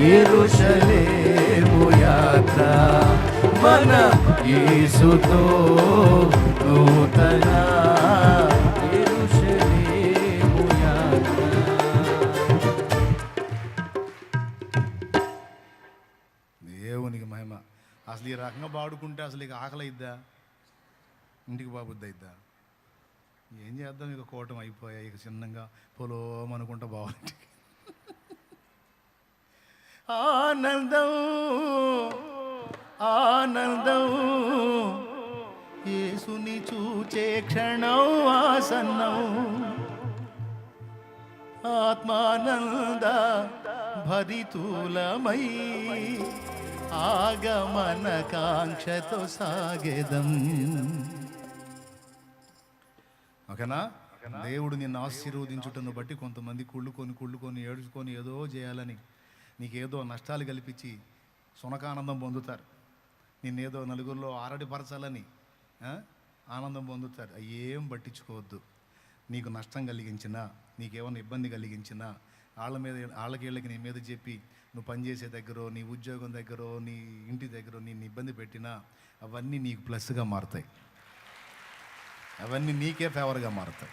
యెరూషలేము యాత్ర, మన యేసుతో నూతన యెరూషలేము యాత్ర. దేవునికి మహిమ. అసలు ఈ రకంగా పాడుకుంటే అసలు ఇక ఆకలి అయిద్దా, ఇంటికి బాబుద్ది అయిద్దా? ఏం చేద్దాం, ఇక కోటం అయిపోయాయి, ఇక చిన్నంగా పొలోమనుకుంటా బాగుంది. ఆనందం ఆనందం యేసుని చూచే క్షణం ఆసన్నం, ఆత్మానంద భరితులమై ఆగమన కాంక్షతో సాగెదం. ఓకేనా? దేవుడు నిన్ను ఆశీర్వదించుటను బట్టి కొంతమంది కుళ్ళుకొని ఏడుచుకొని ఏదో చేయాలని నీకేదో నష్టాలు కల్పించి సునకానందం పొందుతారు. నిన్నేదో నలుగురిలో ఆరడిపరచాలని ఆనందం పొందుతారు. అవి ఏం పట్టించుకోవద్దు. నీకు నష్టం కలిగించినా, నీకేమైనా ఇబ్బంది కలిగించినా, వాళ్ళకి నీ మీద చెప్పి నువ్వు పనిచేసే దగ్గర, నీ ఉద్యోగం దగ్గర, నీ ఇంటి దగ్గర నిన్ను ఇబ్బంది పెట్టినా అవన్నీ నీకు ప్లస్గా మారుతాయి. అవన్నీ నీకే ఫేవర్గా మారుతాయి.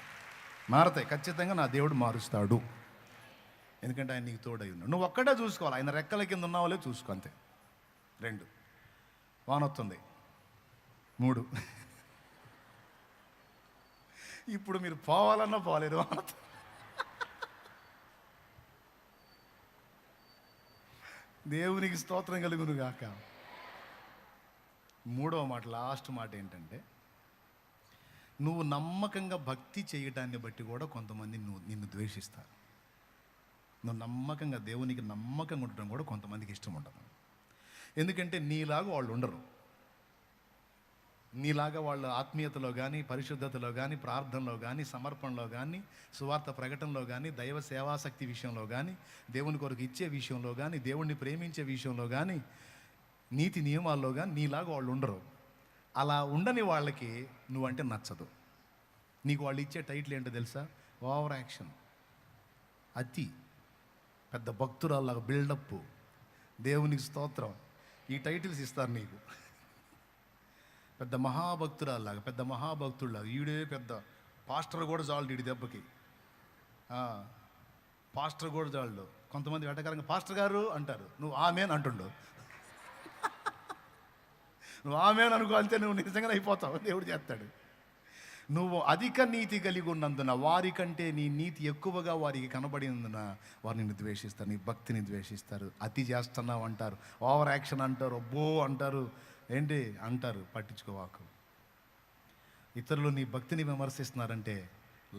ఖచ్చితంగా నా దేవుడు మారుస్తాడు. ఎందుకంటే ఆయన నీకు తోడై ఉన్నాడు. నువ్వు ఒక్కడే చూసుకోవాలి. ఆయన రెక్కల కింద ఉన్నావాలే చూసుకో, అంతే. 2, వానొస్తుంది. 3, ఇప్పుడు మీరు పోవాలన్నా పోలేరు, వానొస్తుంది. దేవునికి స్తోత్రం కలుగును గాక. 3వ మాట, లాస్ట్ మాట ఏంటంటే, నువ్వు నమ్మకంగా భక్తి చేయటాన్ని బట్టి కూడా కొంతమంది నిన్ను ద్వేషిస్తారు. నువ్వు నమ్మకంగా దేవునికి నమ్మకంగా ఉండటం కూడా కొంతమందికి ఇష్టం ఉండదు. ఎందుకంటే నీలాగా వాళ్ళు ఉండరు. నీలాగా వాళ్ళు ఆత్మీయతలో కానీ, పరిశుద్ధతలో కానీ, ప్రార్థనలో కానీ, సమర్పణలో కానీ, సువార్త ప్రకటనలో కానీ, దైవ సేవాశక్తి విషయంలో కానీ, దేవుని కొరకు ఇచ్చే విషయంలో కానీ, దేవుణ్ణి ప్రేమించే విషయంలో కానీ, నీతి నియమాల్లో కానీ నీలాగా వాళ్ళు ఉండరు. అలా ఉండని వాళ్ళకి నువ్వంటే నచ్చదు. నీకు వాళ్ళు ఇచ్చే టైటిల్ ఏంటో తెలుసా? ఓవర్ యాక్షన్, అతి, పెద్ద భక్తురాల్లాగా బిల్డప్, దేవునికి స్తోత్రం, ఈ టైటిల్స్ ఇస్తారు నీకు. పెద్ద మహాభక్తురాల్లాగా, పెద్ద మహాభక్తుడిలాగా, ఈడే పెద్ద పాస్టర్ కూడా చాలు ఈడి దెబ్బకి. పాస్టర్ కూడా చాలు. కొంతమంది వెటకారంగా పాస్టర్ గారు అంటారు, నువ్వు ఆమెన్ అంటుండు. నువ్వు ఆమెన్ అనుకో, అంతే, నువ్వు నిజంగానే అయిపోతావు, దేవుడు చేస్తాడు. నువ్వు అధిక నీతి కలిగి ఉన్నందున, వారికంటే నీ నీతి ఎక్కువగా వారికి కనబడినందున వారు నిన్ను ద్వేషిస్తారు, నీ భక్తిని ద్వేషిస్తారు. అతి చేస్తున్నావు అంటారు, ఓవర్ యాక్షన్ అంటారు, అబ్బో అంటారు, ఏంటి అంటారు. పట్టించుకోవాకు. ఇతరులు నీ భక్తిని విమర్శిస్తున్నారంటే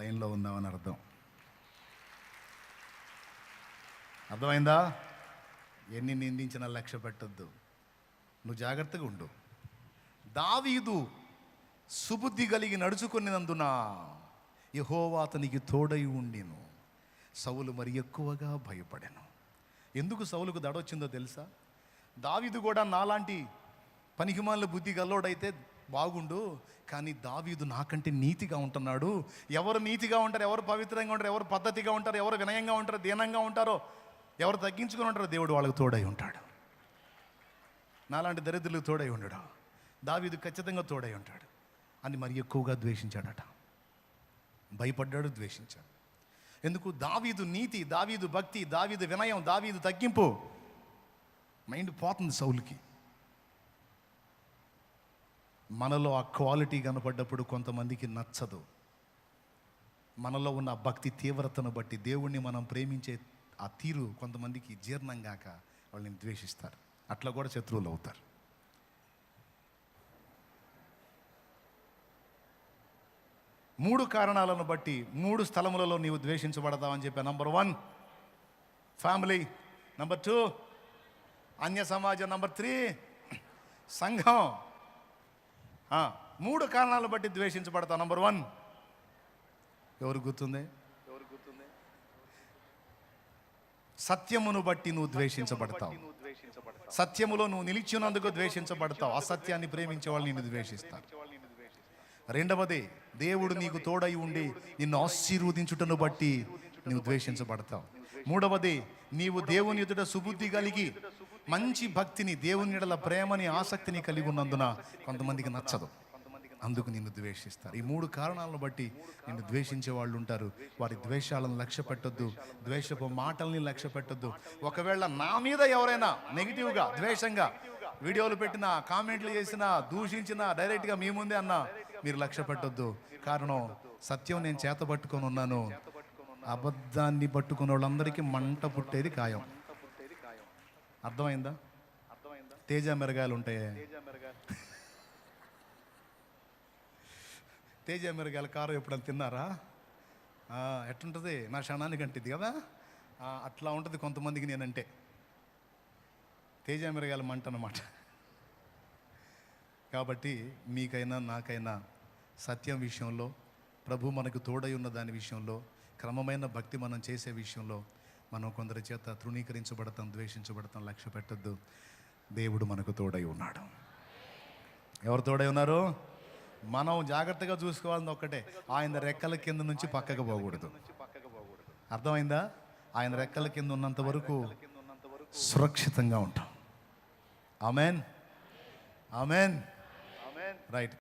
లైన్లో ఉన్నావని అర్థం. అర్థమైందా? ఎన్ని నిందించినా లక్ష్య పెట్టద్దు, నువ్వు జాగ్రత్తగా ఉండు. దావీదు సుబుద్ధి కలిగి నడుచుకునేందున యెహోవా అతనికి తోడై ఉండిను, సౌలు మరి ఎక్కువగా భయపడాను. ఎందుకు సౌలుకు దడొచ్చిందో తెలుసా? దావీదు కూడా నాలాంటి పనికిమాలిన బుద్ధి గల్లోడైతే బాగుండు, కానీ దావీదు నాకంటే నీతిగా ఉంటున్నాడు. ఎవరు నీతిగా ఉంటారు, ఎవరు పవిత్రంగా ఉంటారు, ఎవరు పద్ధతిగా ఉంటారు, ఎవరు వినయంగా ఉంటారో, దీనంగా ఉంటారో, ఎవరు తగ్గించుకుని ఉంటారో, దేవుడు వాళ్ళకు తోడై ఉంటాడు. నాలాంటి దరిద్రులకు తోడై ఉండడు, దావీదు ఖచ్చితంగా తోడై ఉంటాడు అని మరి ఎక్కువగా ద్వేషించాడట. భయపడ్డాడు, ద్వేషించాడు. ఎందుకు? దావీదు నీతి, దావీదు భక్తి, దావీదు వినయం, దావీదు తగ్గింపు మైండ్ పోతుంది సౌలుకి. మనలో ఆ క్వాలిటీ కనపడ్డప్పుడు కొంతమందికి నచ్చదు. మనలో ఉన్న భక్తి తీవ్రతను బట్టి, దేవుణ్ణి మనం ప్రేమించే ఆ తీరు కొంతమందికి జీర్ణం కాక వాళ్ళని ద్వేషిస్తారు. అట్లా కూడా శత్రువులు అవుతారు. మూడు కారణాలను బట్టి 3 స్థలములలో నీవు ద్వేషించబడతావని చెప్పా. నంబర్ 1 ఫ్యామిలీ, నంబర్ 2 అన్య సమాజం, నంబర్ 3 సంఘం. 3 కారణాలను బట్టి ద్వేషించబడతావు. నంబర్ 1 ఎవరు గుర్తుంది? సత్యమును బట్టి నువ్వు ద్వేషించబడతావు. సత్యములో నువ్వు నిలిచినందుకు ద్వేషించబడతావు. అసత్యాన్ని ప్రేమించే వాళ్ళు నిన్ను ద్వేషిస్తారు. రెండవది, దేవుడు నీకు తోడై ఉండి నిన్ను ఆశీర్వదించుటను బట్టి నువ్వు ద్వేషించబడతావు. మూడవది, నీవు దేవుని ఎదుట సుబుద్ధి కలిగి మంచి భక్తిని, దేవుని ఎడల ప్రేమని, ఆసక్తిని కలిగి ఉన్నందున కొంతమందికి నచ్చదు, అందుకు నిన్ను ద్వేషిస్తారు. ఈ 3 కారణాలను బట్టి నిన్ను ద్వేషించే వాళ్ళు ఉంటారు. వారి ద్వేషాలను లక్ష్య పెట్టొద్దు, ద్వేషపు మాటల్ని లక్ష్య పెట్టొద్దు. ఒకవేళ నా మీద ఎవరైనా నెగిటివ్గా, ద్వేషంగా వీడియోలు పెట్టినా, కామెంట్లు చేసినా, దూషించినా, డైరెక్ట్గా మీ ముందే అన్నా, మీరు లక్ష్య పెట్టొద్దు. కారణం, సత్యం నేను చేత పట్టుకొని ఉన్నాను. అబద్ధాన్ని పట్టుకున్న వాళ్ళందరికీ మంట పుట్టేది ఖాయం. అర్థమైందా? తేజ మిరగాయలు ఉంటాయి, తేజ మిరగాయల కారం ఎప్పుడైనా తిన్నారా? ఎట్లుంటుంది? నా క్షణానికి అంటిది కదా, అట్లా ఉంటుంది కొంతమందికి నేనంటే. తేజ మిరగాయల మంట అన్నమాట. కాబట్టి మీకైనా నాకైనా సత్యం విషయంలో, ప్రభు మనకు తోడై ఉన్న దాని విషయంలో, క్రమమైన భక్తి మనం చేసే విషయంలో మనం కొందరి చేత తృణీకరించబడతాం, ద్వేషించబడతాం. లక్ష్య పెట్టద్దు, దేవుడు మనకు తోడై ఉన్నాడు. ఎవరు తోడై ఉన్నారు? మనం జాగ్రత్తగా చూసుకోవాలని ఒక్కటే, ఆయన రెక్కల కింద నుంచి పక్కకు పోకూడదు. అర్థమైందా? ఆయన రెక్కల కింద ఉన్నంత వరకు సురక్షితంగా ఉంటాం. Amen, amen. రైట్.